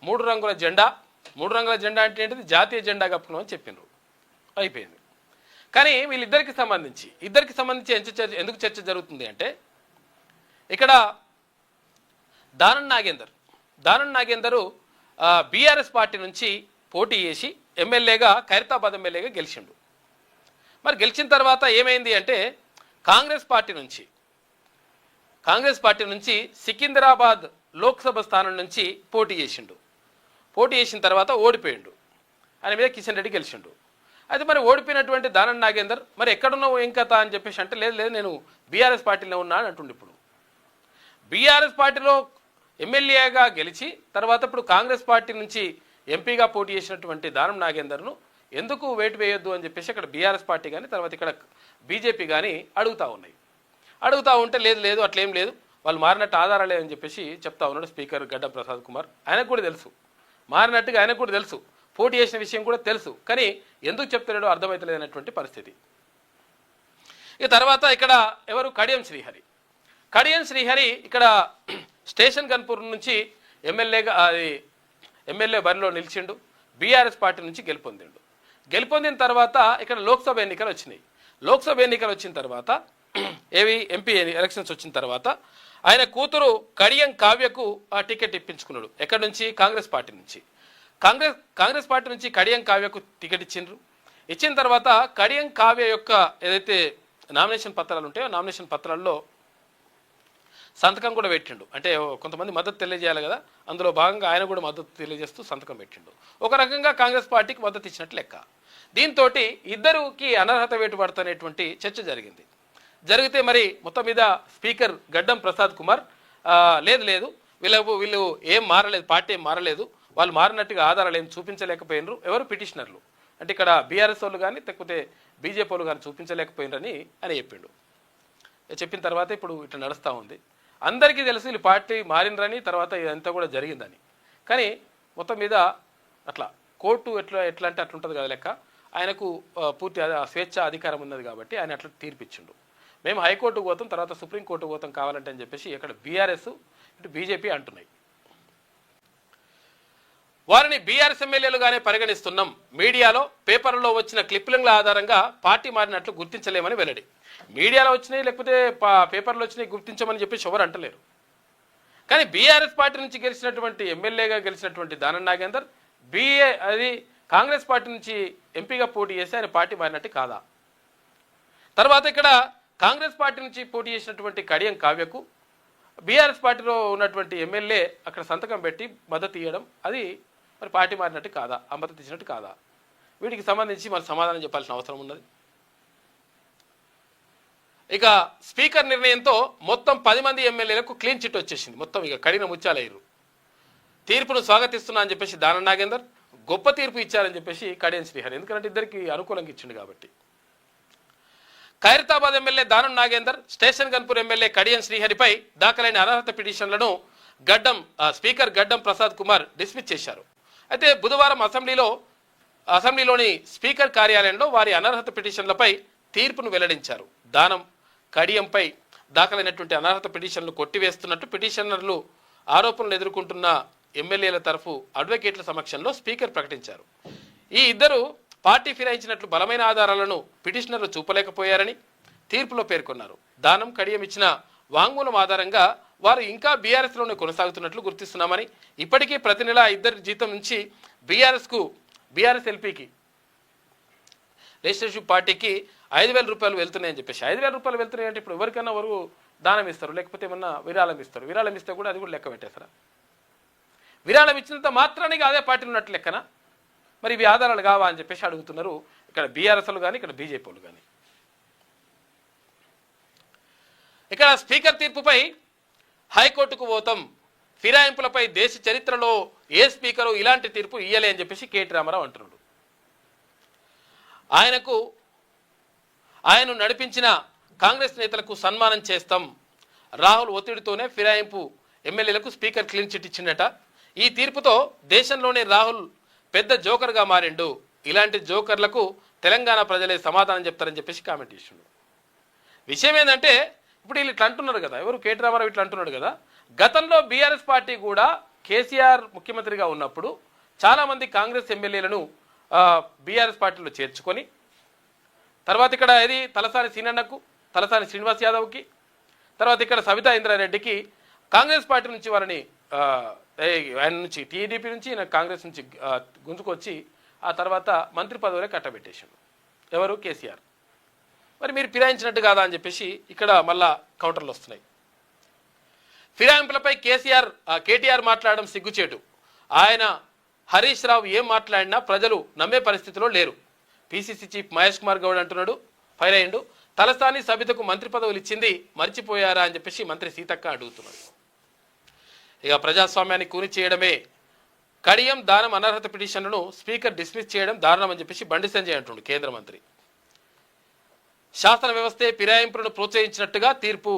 3 రంగుల జెండా. 3 రంగుల జెండా అంటే ఏంటిది, జాతీయ జెండా కప్పుకున్నాం అని చెప్పిండ్రు. అయిపోయింది. కానీ వీళ్ళిద్దరికి సంబంధించి ఎందుకు చర్చ జరుగుతుంది అంటే ఇక్కడ దానం నాగేందరు బీఆర్ఎస్ పార్టీ నుంచి పోటీ చేసి ఎమ్మెల్యేగా, ఖైరతాబాద్ ఎమ్మెల్యేగా గెలిచిండు. మరి గెలిచిన తర్వాత ఏమైంది అంటే కాంగ్రెస్ పార్టీ నుంచి సికింద్రాబాద్ లోక్సభ స్థానం నుంచి పోటీ చేసిన తర్వాత ఓడిపోయిండు. ఆయన మీద కిషన్ రెడ్డి గెలిచిండు. అయితే మరి ఓడిపోయినటువంటి దానం నాగేందర్ మరి ఎక్కడున్నావు ఏం కథ అని చెప్పేసి అంటే లేదు నేను బీఆర్ఎస్ పార్టీలో ఉన్నా అని అంటుండే. ఇప్పుడు బీఆర్ఎస్ పార్టీలో ఎమ్మెల్యేగా గెలిచి తర్వాత ఇప్పుడు కాంగ్రెస్ పార్టీ నుంచి ఎంపీగా పోటీ చేసినటువంటి దానం నాగేందర్ను ఎందుకు వేటు వేయొద్దు అని చెప్పేసి అక్కడ బీఆర్ఎస్ పార్టీ కానీ, తర్వాత ఇక్కడ బీజేపీ కానీ అడుగుతా ఉంటే లేదు అట్లేం లేదు, వాళ్ళు మారినట్టు ఆధారాలే అని చెప్పేసి చెప్తా ఉన్నాడు స్పీకర్ గడ్డం ప్రసాద్ కుమార్. ఆయనకు కూడా తెలుసు, మారినట్టుగా ఆయనకు కూడా తెలుసు, పోటీ చేసిన విషయం కూడా తెలుసు. కానీ ఎందుకు చెప్తున్నాడో అర్థమవుతలేదు అనేటువంటి పరిస్థితి. ఇక తర్వాత ఇక్కడ ఎవరు కడియం శ్రీహరి ఇక్కడ స్టేషన్ గన్పూర్ నుంచి ఎమ్మెల్యే బరిలో నిలిచిండు. బీఆర్ఎస్ పార్టీ నుంచి గెలుపొందిన తర్వాత ఇక్కడ లోక్సభ ఎన్నికలు వచ్చిన తర్వాత ఎంపీ ఎలక్షన్స్ వచ్చిన తర్వాత ఆయన కూతురు కడియం కావ్యకు ఆ టికెట్ ఇప్పించుకున్నాడు. ఎక్కడి నుంచి, కాంగ్రెస్ పార్టీ నుంచి. కాంగ్రెస్ పార్టీ నుంచి కడియం కావ్యకు టికెట్ ఇచ్చిన తర్వాత కడియం కావ్య యొక్క ఏదైతే నామినేషన్ పత్రాలు ఉంటాయో నామినేషన్ పత్రాల్లో సంతకం కూడా పెట్టిండు. అంటే కొంతమంది మద్దతు తెలియజేయాలి కదా, అందులో భాగంగా ఆయన కూడా మద్దతు తెలియజేస్తూ సంతకం పెట్టిండు. ఒక రకంగా కాంగ్రెస్ పార్టీకి మద్దతు ఇచ్చినట్లు లెక్క. దీంతో ఇద్దరికి అనర్హత వేటు పడుతున్నటువంటి చర్చ జరిగితే మరి మొత్తం మీద స్పీకర్ గడ్డం ప్రసాద్ కుమార్ లేదు వీళ్ళు ఏం మారలేదు, పార్టీ ఏం మారలేదు, వాళ్ళు మారినట్టుగా ఆధారాలు ఏం చూపించలేకపోయినరు ఎవరు పిటిషనర్లు, అంటే ఇక్కడ బీఆర్ఎస్ వాళ్ళు కానీ లేకపోతే బీజేపీ వాళ్ళు కానీ చూపించలేకపోయినరని అని చెప్పిండు. చెప్పిన తర్వాత ఇప్పుడు ఇట్లా నడుస్తూ ఉంది. అందరికీ తెలుసు వీళ్ళు పార్టీ మారినరని, తర్వాత ఇదంతా కూడా జరిగిందని. కానీ మొత్తం మీద అట్లా కోర్టు ఎట్లా అంటే అట్లుంటుంది కదా లెక్క. ఆయనకు పూర్తి స్వేచ్ఛ అధికారం ఉన్నది కాబట్టి ఆయన అట్లా తీర్పిచ్చిండు. మేము హైకోర్టుకు పోతాం, తర్వాత సుప్రీంకోర్టుకు పోతాం కావాలంటే అని చెప్పేసి ఇక్కడ బీఆర్ఎస్ ఇటు బీజేపీ అంటున్నాయి. వారిని బీఆర్ఎస్ ఎమ్మెల్యేలుగానే పరిగణిస్తున్నాం. మీడియాలో పేపర్లో వచ్చిన క్లిప్లింగ్ల ఆధారంగా పార్టీ మారినట్లు గుర్తించలేమని వెల్లడి. మీడియాలో వచ్చినాయి లేకపోతే పేపర్లో వచ్చినాయి గుర్తించమని చెప్పేసి ఎవరు అంటలేరు. కానీ బీఆర్ఎస్ పార్టీ నుంచి గెలిచినటువంటి ఎమ్మెల్యేగా గెలిచినటువంటి దానం నాగేందర్ అది కాంగ్రెస్ పార్టీ నుంచి ఎంపీగా పోటీ చేసి ఆయన పార్టీ మారినట్టు కాదా? తర్వాత ఇక్కడ కాంగ్రెస్ పార్టీ నుంచి పోటీ చేసినటువంటి కడియం కావ్యకు బీఆర్ఎస్ పార్టీలో ఉన్నటువంటి ఎమ్మెల్యే అక్కడ సంతకం పెట్టి మద్దతు ఇవ్వడం అది మరి పార్టీ మారినట్టు కాదా, మద్దతు ఇచ్చినట్టు కాదా? వీటికి సంబంధించి మరి సమాధానం చెప్పాల్సిన అవసరం ఉన్నది. ఇక స్పీకర్ నిర్ణయంతో మొత్తం 10 మంది ఎమ్మెల్యేలకు క్లీన్ చిట్ వచ్చేసింది. మొత్తం ఇక కడిన ముచ్చాలయ్యారు. తీర్పును స్వాగతిస్తున్నా అని చెప్పేసి దానం నాగేందర్, గొప్ప తీర్పు ఇచ్చారని చెప్పేసి కడియం శ్రీహరి, ఎందుకంటే ఇద్దరికి అనుకూలంగా ఇచ్చిండు కాబట్టి. Khairatabad MLA Danam Nagender, station Ghanpur MLA Kadiyam శ్రీహరిపై దాఖలైన అనర్హత పిటిషన్లను స్పీకర్ గడ్డం ప్రసాద్ కుమార్ డిస్మిస్ చేశారు. అయితే బుధవారం అసెంబ్లీలోని స్పీకర్ కార్యాలయంలో వారి అనర్హత పిటిషన్లపై తీర్పును వెల్లడించారు. దానం కడియంపై దాఖలైనటువంటి అనర్హత పిటిషన్లు కొట్టివేస్తున్నట్టు పిటిషనర్లు ఆరోపణలు ఎదుర్కొంటున్న ఎమ్మెల్యేల తరఫు అడ్వకేట్ల సమక్షంలో స్పీకర్ ప్రకటించారు. ఈ ఇద్దరు పార్టీ ఫిరాయించినట్లు బలమైన ఆధారాలను పిటిషనర్లు చూపలేకపోయారని తీర్పులో పేర్కొన్నారు. దానం కడియం ఇచ్చిన వాంగ్మూలం ఆధారంగా వారు ఇంకా బీఆర్ఎస్లోనే కొనసాగుతున్నట్లు గుర్తిస్తున్నామని, ఇప్పటికీ ప్రతి నెల ఇద్దరి జీతం నుంచి బీఆర్ఎస్ ఎల్పీకి లెజిస్లేటివ్ పార్టీకి 5,000 రూపాయలు వెళ్తున్నాయని చెప్పేసి. 5,000 రూపాయలు వెళ్తున్నాయి అంటే ఇప్పుడు ఎవరికైనా ఎవరు దానం ఇస్తారు, లేకపోతే ఏమన్నా విరాళం ఇస్తారు. విరాళం ఇస్తే కూడా అది కూడా లెక్క పెట్టేస్తారా? విరాళం ఇచ్చినంత మాత్రానికి అదే పార్టీలు ఉన్నట్టు లెక్కన? మరి ఇవి ఆధారాలు కావా అని చెప్పేసి అడుగుతున్నారు ఇక్కడ బీఆర్ఎస్లు కానీ ఇక్కడ బీజేపీలు కానీ. ఇక్కడ స్పీకర్ తీర్పుపై హైకోర్టుకు పోతాం, ఫిరాయింపులపై దేశ చరిత్రలో ఏ స్పీకరు ఇలాంటి తీర్పు ఇయ్యలే అని చెప్పేసి కేటీ రామారావు అంటున్నాడు. ఆయన్ను నడిపించిన కాంగ్రెస్ నేతలకు సన్మానం చేస్తాం. రాహుల్ ఒత్తిడితోనే ఫిరాయింపు ఎమ్మెల్యేలకు స్పీకర్ క్లీన్ చిట్ ఇచ్చిండట. ఈ తీర్పుతో దేశంలోనే రాహుల్ పెద్ద జోకర్గా మారిండు. ఇలాంటి జోకర్లకు తెలంగాణ ప్రజలే సమాధానం చెప్తారని చెప్పేసి కామెంట్ చేసిండు. విషయం ఏంటంటే ఇప్పుడు వీళ్ళు ఇట్లా అంటున్నారు కదా, ఎవరు కేటీ రామారావు ఇట్లా అంటున్నాడు కదా, గతంలో బీఆర్ఎస్ పార్టీ కూడా కేసీఆర్ ముఖ్యమంత్రిగా ఉన్నప్పుడు చాలామంది కాంగ్రెస్ ఎమ్మెల్యేలను బీఆర్ఎస్ పార్టీలో చేర్చుకొని, తర్వాత ఇక్కడ ఏది తలసాని సీనన్నకు, తలసాని శ్రీనివాస్ యాదవ్కి, తర్వాత ఇక్కడ సవితా ఇంద్రారెడ్డికి కాంగ్రెస్ పార్టీ నుంచి వారిని ఆయన నుంచి టీడీపీ నుంచి కాంగ్రెస్ నుంచి గుంజుకొచ్చి ఆ తర్వాత మంత్రి పదవులే కట్టబెట్టేశాడు. ఎవరు? కేసీఆర్. మరి మీరు ఫిరాయించినట్టు కాదా అని చెప్పేసి ఇక్కడ మళ్ళా కౌంటర్లు వస్తున్నాయి. ఫిరాయింపులపై కేటీఆర్ మాట్లాడడం సిగ్గుచేటు. ఆయన హరీష్ రావు ఏం మాట్లాడినా ప్రజలు నమ్మే పరిస్థితిలో లేరు. పీసీసీ చీఫ్ మహేష్ కుమార్ గౌడ్ అంటున్నాడు, ఫైర్ అయ్యిండు. తలసాని సబితకు మంత్రి పదవులు ఇచ్చింది మర్చిపోయారా అని చెప్పేసి మంత్రి సీతక్క అడుగుతున్నాడు. ఇక ప్రజాస్వామ్యాన్ని కూని చేయడమే కడియం దానం అనర్హత పిటిషన్లను స్పీకర్ డిస్మిస్ చేయడం దారుణం అని చెప్పేసి బండి సంజయ్ అంటుండు కేంద్ర మంత్రి. శాసన వ్యవస్థే ఫిరాయింపులను ప్రోత్సహించినట్టుగా తీర్పు.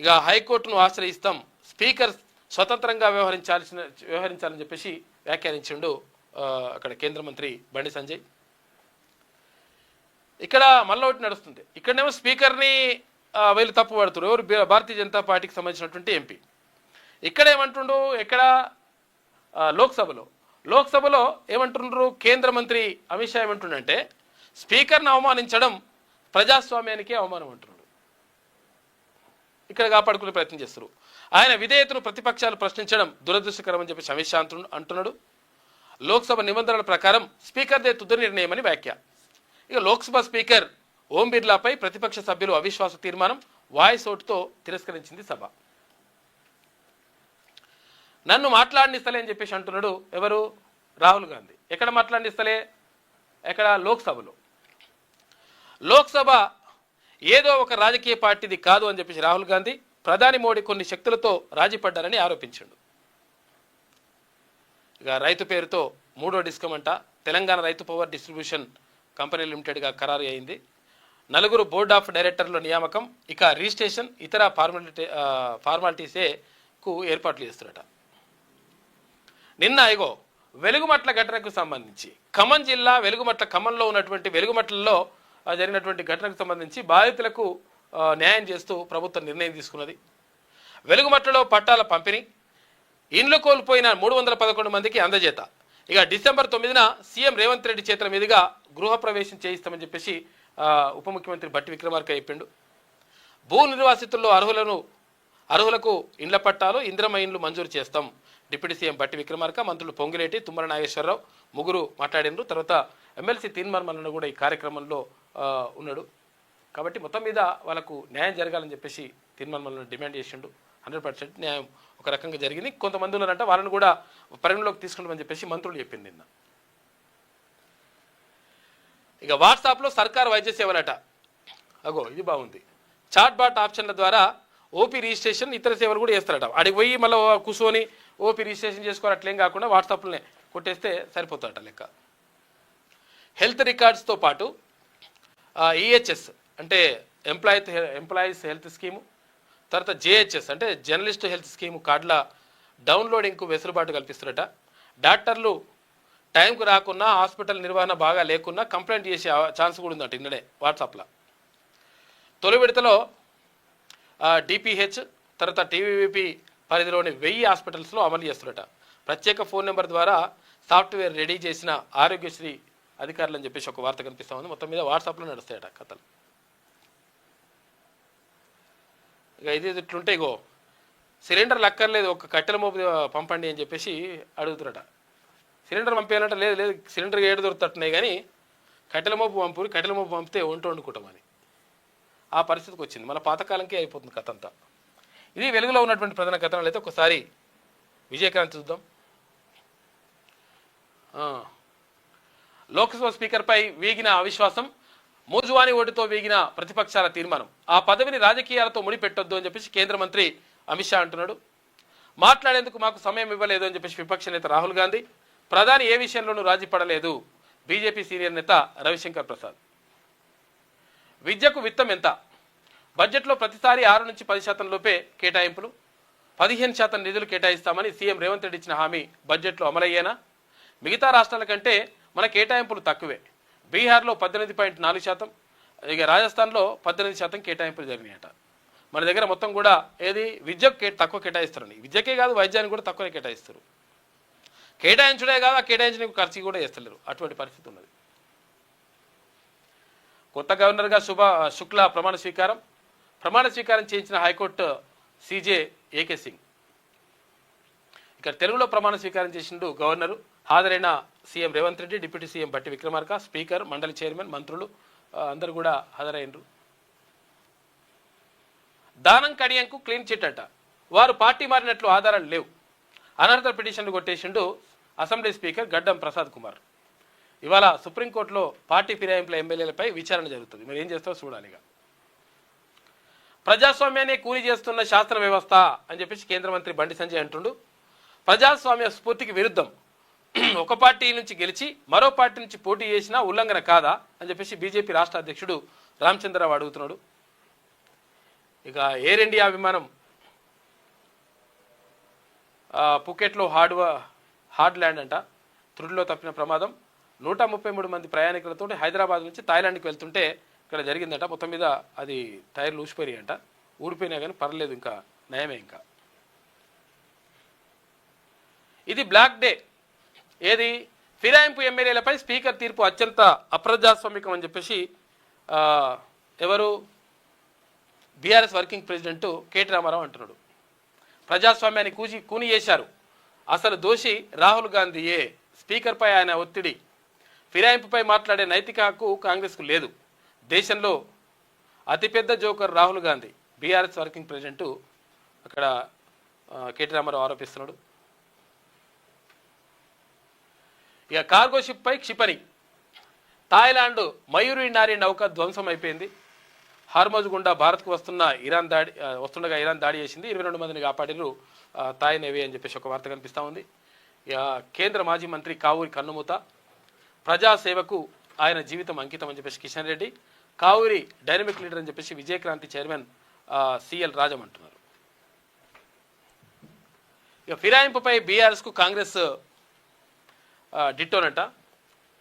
ఇక హైకోర్టును ఆశ్రయిస్తాం, స్పీకర్ స్వతంత్రంగా వ్యవహరించాలని చెప్పేసి వ్యాఖ్యానించిండు అక్కడ కేంద్ర మంత్రి బండి సంజయ్. ఇక్కడ మళ్ళీ ఒకటి నడుస్తుంది. ఇక్కడనేమో స్పీకర్ని వీళ్ళు తప్పు పడుతున్నారు, ఎవరు? భారతీయ జనతా పార్టీకి సంబంధించినటువంటి ఎంపీ. ఇక్కడ ఏమంటుండు, ఎక్కడ లోక్సభలో ఏమంటున్నారు? కేంద్ర మంత్రి అమిత్ షా ఏమంటుండంటే స్పీకర్ను అవమానించడం ప్రజాస్వామ్యానికే అవమానం అంటున్నాడు. ఇక్కడ కాపాడుకునే ప్రయత్నం చేస్తారు. ఆయన విధేయతను ప్రతిపక్షాలు ప్రశ్నించడం దురదృష్టకరం అని చెప్పి అమిత్ షా అంటున్నాడు. లోక్సభ నిబంధనల ప్రకారం స్పీకర్దే తుది నిర్ణయమని వ్యాఖ్య. ఇక లోక్సభ స్పీకర్ ఓం బిర్లాపై ప్రతిపక్ష సభ్యులు అవిశ్వాస తీర్మానం వాయిస్ ఓటుతో తిరస్కరించింది సభ. నన్ను మాట్లాడనిస్తలే అని చెప్పేసి అంటున్నాడు ఎవరు? రాహుల్ గాంధీ. ఎక్కడ మాట్లాడనిస్తలే? ఎక్కడ? లోక్సభలో. లోక్సభ ఏదో ఒక రాజకీయ పార్టీది కాదు అని చెప్పేసి రాహుల్ గాంధీ ప్రధాని మోడీ కొన్ని శక్తులతో రాజీ పడ్డారని ఆరోపించాడు. ఇక రైతు పేరుతో 3వ డిస్కమ్ అంట తెలంగాణ రైతు పవర్ డిస్ట్రిబ్యూషన్ కంపెనీ లిమిటెడ్గా ఖరారు అయింది. 4 బోర్డ్ ఆఫ్ డైరెక్టర్ల నియామకం, ఇక రిజిస్ట్రేషన్, ఇతర ఫార్మాలిటీసేకు ఏర్పాట్లు చేస్తున్నట. నిన్న ఇగో వెలుగుమట్ల ఘటనకు సంబంధించి ఖమ్మం జిల్లా ఖమ్మంలో ఉన్నటువంటి వెలుగుమట్లలో జరిగినటువంటి ఘటనకు సంబంధించి బాధితులకు న్యాయం చేస్తూ ప్రభుత్వం నిర్ణయం తీసుకున్నది. వెలుగుమట్లలో పట్టాల పంపిణీ, ఇండ్లు కోల్పోయిన 311 మందికి అందజేత. ఇక డిసెంబర్ 9న సీఎం రేవంత్ రెడ్డి చేతుల మీదుగా గృహప్రవేశం చేయిస్తామని చెప్పేసి ఉప ముఖ్యమంత్రి బట్టి విక్రమార్క చెప్పిండు. భూ నిర్వాసితుల్లో అర్హులకు ఇండ్ల పట్టాలు, ఇందిరమ్మ ఇండ్లు మంజూరు చేస్తాం. డిప్యూటీ సీఎం బట్టి విక్రమార్క, మంత్రులు పొంగిలేటి, తుమ్మల నాగేశ్వరరావు ముగ్గురు మాట్లాడినారు. తర్వాత ఎమ్మెల్సీ తీన్మార్ మల్లన్న కూడా ఈ కార్యక్రమంలో ఉన్నాడు. కాబట్టి మొత్తం మీద వాళ్ళకు న్యాయం జరగాలని చెప్పేసి తీన్మార్ మల్లన్న డిమాండ్ చేసిండు. 100% న్యాయం ఒక రకంగా జరిగింది. కొంతమంది ఉన్నారంట వాళ్ళని కూడా పరిగణలోకి తీసుకుంటామని చెప్పేసి మంత్రులు చెప్పింది నిన్న. ఇక వాట్సాప్లో సర్కారు వైద్య సేవలట. అగో ఇది బాగుంది. చాట్ బాట్ ఆప్షన్ల ద్వారా ఓపీ రిజిస్ట్రేషన్, ఇతర సేవలు కూడా చేస్తారట. అడిగి పోయి మళ్ళీ కూర్చొని ఓపీ రిజిస్ట్రేషన్ చేసుకోవాలి అట్లేం కాకుండా వాట్సాప్లోనే కొట్టేస్తే సరిపోతాడట లెక్క. హెల్త్ రికార్డ్స్తో పాటు ఈహెచ్ఎస్ అంటే ఎంప్లాయీస్ హెల్త్ స్కీము, తర్వాత జేహెచ్ఎస్ అంటే జర్నలిస్ట్ హెల్త్ స్కీము కార్డుల డౌన్లోడింగ్కు వెసులుబాటు కల్పిస్తారట. డాక్టర్లు టైంకు రాకున్నా, హాస్పిటల్ నిర్వహణ బాగా లేకున్నా కంప్లైంట్ చేసే ఛాన్స్ కూడా ఉందంట ఇందులో వాట్సాప్లో. తొలి విడతలో డిపిహెచ్, తర్వాత టీవీవీపీ పరిధిలోని 1000 హాస్పిటల్స్లో అమలు చేస్తున్నట. ప్రత్యేక ఫోన్ నెంబర్ ద్వారా సాఫ్ట్వేర్ రెడీ చేసిన ఆరోగ్యశ్రీ అధికారులు అని చెప్పేసి ఒక వార్త కనిపిస్తూ ఉంది. మొత్తం మీద వాట్సాప్లో నడుస్తాయట కథలు. ఇక ఇది ఇట్లుంటే ఇగో సిలిండర్లు అక్కర్లేదు, ఒక కట్టెల మోపు పంపండి అని చెప్పేసి అడుగుతున్నట. సిలిండర్ పంపేయాలంటే లేదు సిలిండర్ ఏడు దొరుకుతున్నాయి కానీ కట్టెల మోపు పంపితే వండుకుంటామని ఆ పరిస్థితికి వచ్చింది. మన పాతకాలంకే అయిపోతుంది కథ అంతా. ఇది వెలుగులో ఉన్నటువంటి ప్రధాన కథనాలు. అయితే ఒకసారి విజయకాంత్ చూద్దాం. లోక్సభ స్పీకర్పై వీగిన అవిశ్వాసం, మోజువాని ఓటుతో వీగిన ప్రతిపక్షాల తీర్మానం. ఆ పదవిని రాజకీయాలతో ముడిపెట్టొద్దు అని చెప్పేసి కేంద్ర మంత్రి అమిత్ షా అంటున్నాడు. మాట్లాడేందుకు మాకు సమయం ఇవ్వలేదు అని చెప్పేసి విపక్ష నేత రాహుల్ గాంధీ. ప్రధాని ఏ విషయంలోనూ రాజీ పడలేదు బీజేపీ సీనియర్ నేత రవిశంకర్ ప్రసాద్. విద్యకు విత్తం ఎంత? బడ్జెట్లో ప్రతిసారి 6 నుంచి 10% లోపే కేటాయింపులు, 15% నిధులు కేటాయిస్తామని సీఎం రేవంత్ రెడ్డి ఇచ్చిన హామీ బడ్జెట్లో అమలయ్యేనా? మిగతా రాష్ట్రాల కంటే మన కేటాయింపులు తక్కువే. బీహార్లో 18.4%, ఇక రాజస్థాన్లో 18% కేటాయింపులు జరిగినాయట. మన దగ్గర మొత్తం కూడా ఏది విద్యకు తక్కువ కేటాయిస్తారని, విద్యకే కాదు వైద్యానికి కూడా తక్కువనే కేటాయిస్తారు. కేటాయించడే కాదు, ఆ కేటాయించిన ఖర్చు కూడా చేస్తలేరు. అటువంటి పరిస్థితి ఉన్నది. కొత్త గవర్నర్గా శుక్లా ప్రమాణ స్వీకారం చేయించిన హైకోర్టు సీజే ఏకే సింగ్. ఇక్కడ తెలుగులో ప్రమాణ స్వీకారం చేసిండు గవర్నరు. హాజరైన CM Revanth Reddy, deputy CM బట్టి విక్రమార్క, స్పీకర్, మండలి చైర్మన్, మంత్రులు అందరూ కూడా హాజరైనరు. దానం కడియంకు క్లీన్ చిట్ అట. వారు పార్టీ మారినట్లు ఆధారాలు లేవు. అనర్హత పిటిషన్లు కొట్టేసిండు అసెంబ్లీ స్పీకర్ గడ్డం ప్రసాద్ కుమార్. ఇవాళ సుప్రీంకోర్టులో పార్టీ ఫిరాయింపుల ఎమ్మెల్యేలపై విచారణ జరుగుతుంది. మరి ఏం చేస్తారో చూడాలిగా. ప్రజాస్వామ్యాన్ని కూలి చేస్తున్న శాస్త్ర వ్యవస్థ అని చెప్పేసి కేంద్ర మంత్రి బండి సంజయ్ అంటుండు. ప్రజాస్వామ్య స్ఫూర్తికి విరుద్ధం. ఒక పార్టీ నుంచి గెలిచి మరో పార్టీ నుంచి పోటీ చేసినా ఉల్లంఘన కాదా అని చెప్పేసి బీజేపీ రాష్ట్ర అధ్యక్షుడు రామచంద్రరావు అడుగుతున్నాడు. ఇక ఎయిర్ ఇండియా విమానం పుకెట్లో హార్డ్ ల్యాండ్ అంట, త్రుడిలో తప్పిన ప్రమాదం. 133 మంది ప్రయాణికులతో హైదరాబాద్ నుంచి థాయిలాండ్కి వెళ్తుంటే ఇక్కడ జరిగిందంట. మొత్తం మీద అది టైర్లు ఊసిపోయినాయి అంట. ఊడిపోయినా కానీ పర్లేదు, ఇంకా నయమే. ఇంకా ఇది బ్లాక్ డే. ఏది ఫిరాయింపు ఎమ్మెల్యేలపై స్పీకర్ తీర్పు అత్యంత అప్రజాస్వామికం అని చెప్పేసి ఎవరు BRS working president K T Rama Rao అంటున్నాడు. ప్రజాస్వామ్యాన్ని కూని చేశారు. అసలు దోషి రాహుల్ గాంధీయే. స్పీకర్పై ఆయన ఒత్తిడి. ఫిరాయింపుపై మాట్లాడే నైతిక హక్కు కాంగ్రెస్కు లేదు. దేశంలో అతిపెద్ద joker Rahul Gandhi. BRS working president అక్కడ కేటీ రామారావు ఆరోపిస్తున్నాడు. ఇక కార్గో షిప్ పై క్షిపణి. థాయిలాండ్ మయూరి నారి నౌక ధ్వంసం అయిపోయింది. హార్మోజ్ గుండా భారత్కు వస్తుండగా ఇరాన్ దాడి చేసింది. 22 మందిని కాపాడిరు థాయ్ నేవీ అని చెప్పేసి ఒక వార్త కనిపిస్తూ ఉంది. ఇక కేంద్ర మాజీ మంత్రి కావూరి కన్నుమూత. ప్రజాసేవకు ఆయన జీవితం అంకితం అని చెప్పేసి కిషన్ రెడ్డి. కావూరి డైనమిక్ లీడర్ అని చెప్పేసి విజయక్రాంతి చైర్మన్ సిఎల్ రాజం అంటున్నారు. ఇక ఫిరాయింపుపై బీఆర్ఎస్కు కాంగ్రెస్ డిట్టోనట.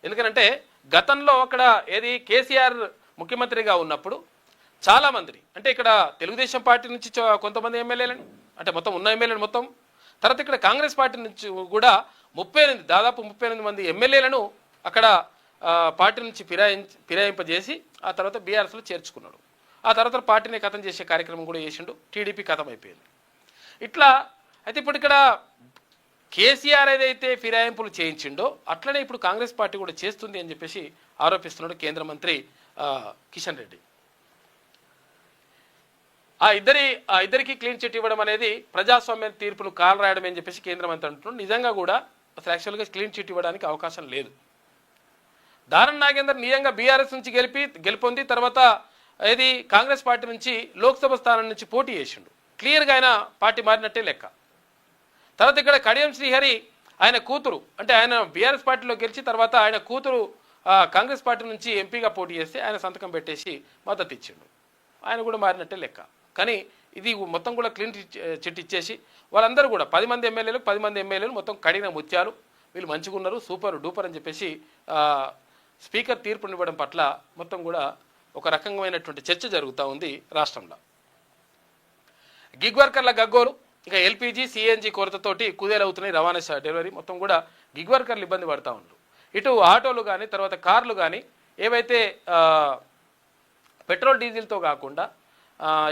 ఎందుకనంటే గతంలో అక్కడ కేసీఆర్ ముఖ్యమంత్రిగా ఉన్నప్పుడు చాలామందిని, అంటే ఇక్కడ తెలుగుదేశం పార్టీ నుంచి కొంతమంది ఎమ్మెల్యేలని, అంటే మొత్తం ఉన్న ఎమ్మెల్యేలు మొత్తం, తర్వాత ఇక్కడ కాంగ్రెస్ పార్టీ నుంచి కూడా దాదాపు 38 మంది ఎమ్మెల్యేలను అక్కడ పార్టీ నుంచి ఫిరాయింపజేసి ఆ తర్వాత బీఆర్ఎస్లో చేర్చుకున్నాడు. ఆ తర్వాత పార్టీని ఖతం చేసే కార్యక్రమం కూడా చేసిండు. టీడీపీ ఖతం అయిపోయింది. ఇట్లా అయితే ఇప్పుడు ఇక్కడ కేసీఆర్ ఏదైతే ఫిరాయింపులు చేయించిండో అట్లనే ఇప్పుడు కాంగ్రెస్ పార్టీ కూడా చేస్తుంది అని చెప్పేసి ఆరోపిస్తున్నాడు కేంద్ర మంత్రి కిషన్ రెడ్డి. ఆ ఇద్దరికి క్లీన్ చిట్ ఇవ్వడం అనేది ప్రజాస్వామ్య తీర్పును కాలరాయడం అని చెప్పేసి కేంద్ర మంత్రి అంటున్నాడు. నిజంగా కూడా అసలు యాక్చువల్గా క్లీన్ చిట్ ఇవ్వడానికి అవకాశం లేదు. దానం నాగేందర్ నిజంగా బీఆర్ఎస్ నుంచి గెలుపొంది తర్వాత కాంగ్రెస్ పార్టీ నుంచి లోక్సభ స్థానం నుంచి పోటీ చేసిండు. క్లియర్గా ఆయన పార్టీ మారినట్టే లెక్క. తర్వాత ఇక్కడ కడియం శ్రీహరి ఆయన కూతురు, అంటే ఆయన బీఆర్ఎస్ పార్టీలో గెలిచి తర్వాత ఆయన కూతురు కాంగ్రెస్ పార్టీ నుంచి ఎంపీగా పోటీ చేస్తే ఆయన సంతకం పెట్టేసి మద్దతు ఇచ్చిండు. ఆయన కూడా మారినట్టే లెక్క. కానీ ఇది మొత్తం కూడా క్లీన్ చిట్ ఇచ్చేసి వాళ్ళందరూ కూడా 10 మంది ఎమ్మెల్యేలు మొత్తం కడిగిన ముత్యాలు, వీళ్ళు మంచిగా ఉన్నారు, సూపర్ డూపర్ అని చెప్పేసి స్పీకర్ తీర్పునివ్వడం పట్ల మొత్తం కూడా ఒక రకమైనటువంటి చర్చ జరుగుతూ ఉంది రాష్ట్రంలో. గిగ్ వర్కర్ల గగ్గోలు. ఇక ఎల్పీజీ సిఎన్జీ కొరతతోటి కుదేలవుతున్నాయి రవాణా డెలివరీ. మొత్తం కూడా గిగ్ వర్కర్లు ఇబ్బంది పడుతూ ఉన్నారు. ఇటు ఆటోలు కానీ తర్వాత కార్లు కానీ ఏవైతే పెట్రోల్ డీజిల్తో కాకుండా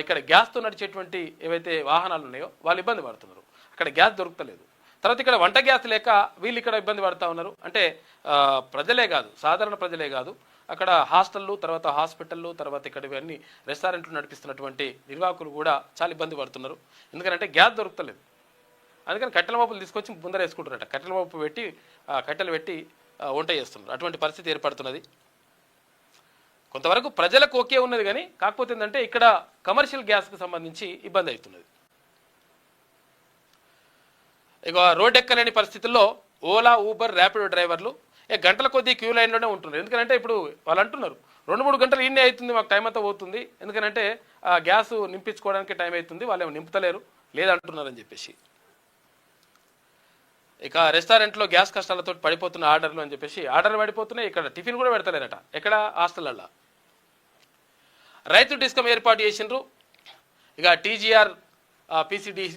ఇక్కడ గ్యాస్తో నడిచేటువంటి ఏవైతే వాహనాలు ఉన్నాయో వాళ్ళు ఇబ్బంది పడుతున్నారు. అక్కడ గ్యాస్ దొరుకుతలేదు. తర్వాత ఇక్కడ వంట గ్యాస్ లేక వీళ్ళు ఇక్కడ ఇబ్బంది పడుతూ ఉన్నారు. అంటే ప్రజలే కాదు, సాధారణ ప్రజలే కాదు, అక్కడ హాస్టళ్ళు, తర్వాత హాస్పిటళ్ళు, తర్వాత ఇక్కడ ఇవన్నీ రెస్టారెంట్లు నడిపిస్తున్నటువంటి నిర్వాహకులు కూడా చాలా ఇబ్బంది పడుతున్నారు. ఎందుకంటే గ్యాస్ దొరుకుతలేదు. అందుకని కట్టెల మోపులు తీసుకొచ్చి ముందర వేసుకుంటారట. కట్టెల మోపు పెట్టి కట్టెలు పెట్టి వంట చేస్తున్నారు. అటువంటి పరిస్థితి ఏర్పడుతున్నది. కొంతవరకు ప్రజలకు ఓకే ఉన్నది, కానీ కాకపోతే ఏంటంటే ఇక్కడ కమర్షియల్ గ్యాస్కి సంబంధించి ఇబ్బంది అవుతున్నది. ఇక రోడ్ ఎక్కలేని పరిస్థితుల్లో ఓలా, ఊబర్, ర్యాపిడో డ్రైవర్లు గంటల కొద్దీ క్యూ లైన్లోనే ఉంటున్నారు. ఎందుకంటే ఇప్పుడు వాళ్ళు అంటున్నారు 2-3 గంటలు ఇన్నే అవుతుంది, మాకు టైం అంతా పోతుంది, ఎందుకంటే గ్యాస్ నింపించుకోవడానికి టైం అవుతుంది, వాళ్ళు ఏమో నింపుతలేరు లేదంటున్నారని చెప్పేసి. ఇక రెస్టారెంట్లో గ్యాస్ కష్టాలతో పడిపోతున్న ఆర్డర్లు అని చెప్పేసి ఆర్డర్లు పడిపోతున్నాయి. ఇక్కడ టిఫిన్ కూడా పెడతలేరట ఎక్కడ హాస్టళ్ళల్లో. రైతు డిస్కం ఏర్పాటు చేసిండ్రు. ఇక టీజీఆర్ పీసీడీ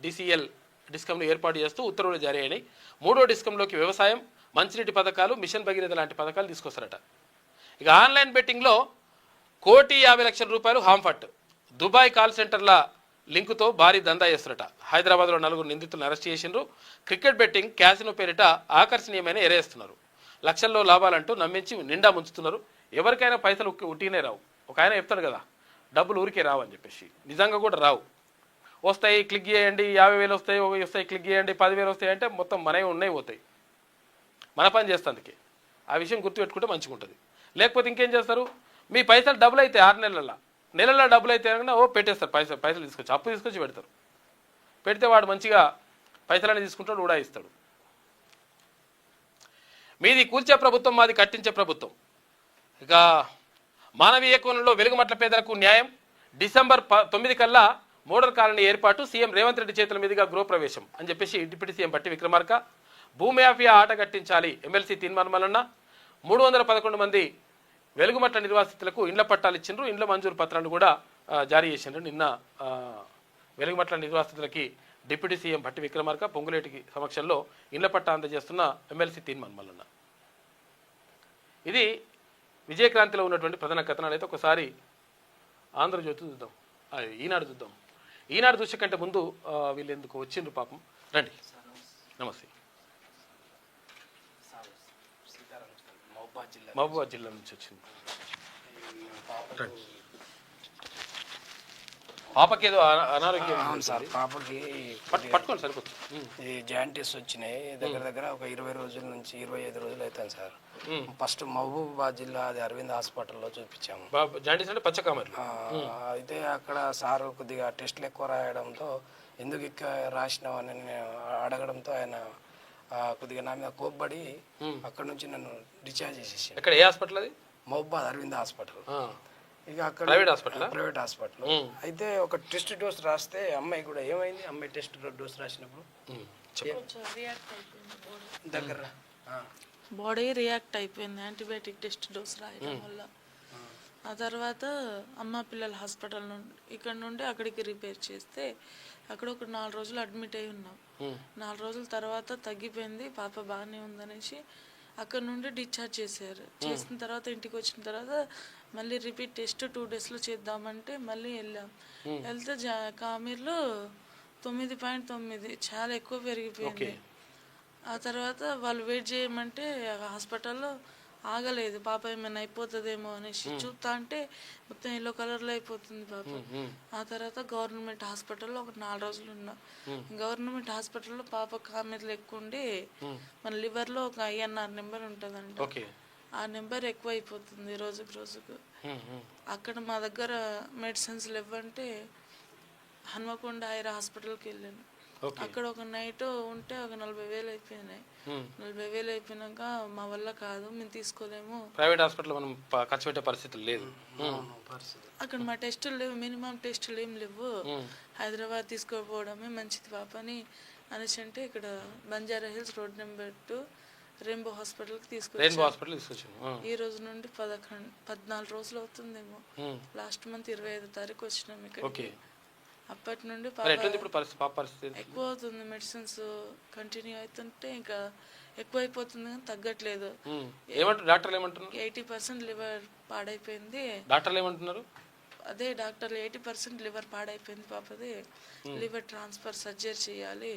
డిసిఎల్ డిస్కంలు ఏర్పాటు చేస్తూ ఉత్తర్వులు జారీ అయినాయి. 3వ డిస్కంలోకి వ్యవసాయం, మంచినీటి పథకాలు, మిషన్ భగీరథ లాంటి పథకాలు తీసుకొస్తారట. ఇక ఆన్లైన్ బెట్టింగ్లో 1,50,00,000 రూపాయలు హాంఫట్. దుబాయ్ కాల్ సెంటర్ల లింకుతో భారీ దందా చేస్తారట. హైదరాబాద్లో 4 నిందితులను అరెస్ట్ చేసిండ్రు. క్రికెట్ బెట్టింగ్, క్యాసినో పేరిట ఆకర్షణీయమైన ఎరేస్తున్నారు. లక్షల్లో లాభాలంటూ నమ్మించి నిండా ముంచుతున్నారు. ఎవరికైనా పైసలు ఉట్టినే రావు. ఒక ఆయన చెప్తాడు కదా, డబ్బులు ఊరికే రావు అని చెప్పేసి. నిజంగా కూడా రావు. వస్తాయి, క్లిక్ చేయండి, 50,000 వస్తాయి, క్లిక్ చేయండి, 10,000 వస్తాయి అంటే మొత్తం మనవి ఉన్నాయి పోతాయి. మన పని చేస్తానికి ఆ విషయం గుర్తుపెట్టుకుంటే మంచిగా ఉంటుంది. లేకపోతే ఇంకేం చేస్తారు, మీ పైసలు డబ్బులు అయితే 6 నెలల్లో డబ్బులు అయితే కనుక పెట్టేస్తారు. పైసలు తీసుకొచ్చి అప్పు తీసుకొచ్చి పెడతారు. పెడితే వాడు మంచిగా పైసలన్నీ తీసుకుంటాడు, ఉడాయిస్తాడు. మీది కూల్చే ప్రభుత్వం, మాది కట్టించే ప్రభుత్వం. ఇక మానవీయ కోణంలో వెలుగుమట్ల పేదలకు న్యాయం. డిసెంబర్ 9 కల్లా మోడల్ కాలనీ ఏర్పాటు. సీఎం రేవంత్ రెడ్డి చేతుల మీదుగా గృహప్రవేశం అని చెప్పేసి డిప్యూటీ సీఎం బట్టి విక్రమార్క. భూమి మాఫియా ఆట కట్టించాలి ఎమ్మెల్సీ తీర్మానమలన్న. 311 మంది వెలుగుమట్ల నిర్వాసితులకు ఇండ్ల పట్టాలు ఇచ్చిండ్రు. ఇండ్ల మంజూరు పత్రాలు కూడా జారీ చేసిండ్రు. నిన్న వెలుగుమట్ల నిర్వాసితులకి డిప్యూటీ సీఎం బట్టి విక్రమార్క పొంగులేటికి సమక్షంలో ఇండ్ల పట్టా అందజేస్తున్న ఎమ్మెల్సీ తీర్మానమలన్న. ఇది విజయక్రాంతిలో ఉన్నటువంటి ప్రధాన కథనాలు. అయితే ఒకసారి ఆంధ్రజ్యోతి చూద్దాం, ఈనాడు చూద్దాం. ఈనాడు చూసే కంటే ముందు వీళ్ళు ఎందుకు వచ్చిండ్రు పాపం, రండి. నమస్తే. మహబూబాద్ జిల్లా నుంచి వచ్చింది. పాపకి ఏదో అనారోగ్యం అవును సార్, పాపకి పట్టుకోండి సరిపోతుంది. ఈ జాయింటిస్ వచ్చినాయి. దగ్గర దగ్గర ఒక 20 రోజుల నుంచి 25 రోజులు అవుతాను సార్. ఫస్ట్ మహబూబాబాద్ జిల్లా అది అరవింద్ హాస్పిటల్లో చూపించాము. జాండీస్ అంటే పచ్చకామెర్లు. అయితే అక్కడ సారు కొద్దిగా టెస్టులు ఎక్కువ రాయడంతో ఎందుకు ఎక్కువ రాసినావని నేను అడగడంతో ఆయన కొద్దిగా నా మీద కోప్పడి అక్కడ నుంచి నన్ను డిశ్చార్జ్ చేసేసి. ఎక్కడ ఏ హాస్పిటల్ అది? మహబూబాబాద్ అరవింద్ హాస్పిటల్. ఇక అక్కడ ప్రైవేట్ హాస్పిటల్. అయితే ఒక టెస్ట్ డోస్ రాస్తే అమ్మాయి కూడా ఏమైంది, అమ్మాయి టెస్ట్ డోస్ రాసినప్పుడు దగ్గర బాడీ రియాక్ట్ అయిపోయింది యాంటీబయాటిక్ టెస్ట్ డోస్ రాయడం వల్ల. ఆ తర్వాత అమ్మ పిల్లల హాస్పిటల్ నుండి ఇక్కడ నుండి అక్కడికి రిపేర్ చేస్తే అక్కడ ఒక 4 రోజులు అడ్మిట్ అయి ఉన్నాం. 4 రోజుల తర్వాత తగ్గిపోయింది, పాప బాగానే ఉందనేసి అక్కడ నుండి డిశ్చార్జ్ చేశారు. చేసిన తర్వాత ఇంటికి వచ్చిన తర్వాత మళ్ళీ రిపీట్ టెస్ట్ 2 డేస్లో చేద్దామంటే మళ్ళీ వెళ్ళాం. వెళ్తే కామీర్లో 9.9 చాలా ఎక్కువ పెరిగిపోయింది. ఆ తర్వాత వాళ్ళు వెయిట్ చేయమంటే హాస్పిటల్లో ఆగలేదు, పాప ఏమైనా అయిపోతుందేమో అనేసి చూస్తా అంటే మొత్తం ఎల్లో కలర్లో అయిపోతుంది పాప. ఆ తర్వాత గవర్నమెంట్ హాస్పిటల్లో ఒక 4 రోజులు ఉన్నాం. గవర్నమెంట్ హాస్పిటల్లో పాప కామెర్లు ఎక్కువ ఉండి మన లివర్లో ఒక INR నెంబర్ ఉంటుందంట, ఆ నెంబర్ ఎక్కువ అయిపోతుంది రోజుకు రోజుకు. అక్కడ మా దగ్గర మెడిసిన్స్ లేవంటే హన్మకొండ ఐరా హాస్పిటల్కి వెళ్ళాను. అక్కడ ఒక నైట్ ఉంటే ఒక 40,000 అయిపోయినాయి. 40,000 అయిపోయినాక మా వల్ల కాదు, మేము తీసుకోలేము, ప్రైవేట్ హాస్పిటల్ మనం ఖర్చు పెట్టే పరిస్థితి లేదు. అక్కడ మా టెస్టులు లేవు, మినిమం టెస్టులు ఏం లేవు, హైదరాబాద్ తీసుకోపోవడమే మంచిది పాపని అనేసి అంటే ఇక్కడ Banjara hills road number 2 rainbow హాస్పిటల్కి తీసుకొచ్చాను. ఈ రోజు నుండి 14 రోజులు అవుతుందేమో. లాస్ట్ మంత్ 25వ తారీఖు వచ్చినాం ఇక్కడికి. అప్పటి నుండి ఎక్కువ అవుతుంది, మెడిసిన్స్ కంటిన్యూ అవుతుంటే ఇంకా ఎక్కువ అయిపోతుంది కానీ తగ్గట్లేదు. డాక్టర్లు ఏమంటున్నారు? 80% లివర్ పాడైపోయింది. డాక్టర్లు ఏమంటున్నారు? అదే డాక్టర్లు 80% లివర్ పాడైపోయింది పాపది, లివర్ ట్రాన్స్ఫర్ సర్జరీ చేయాలి,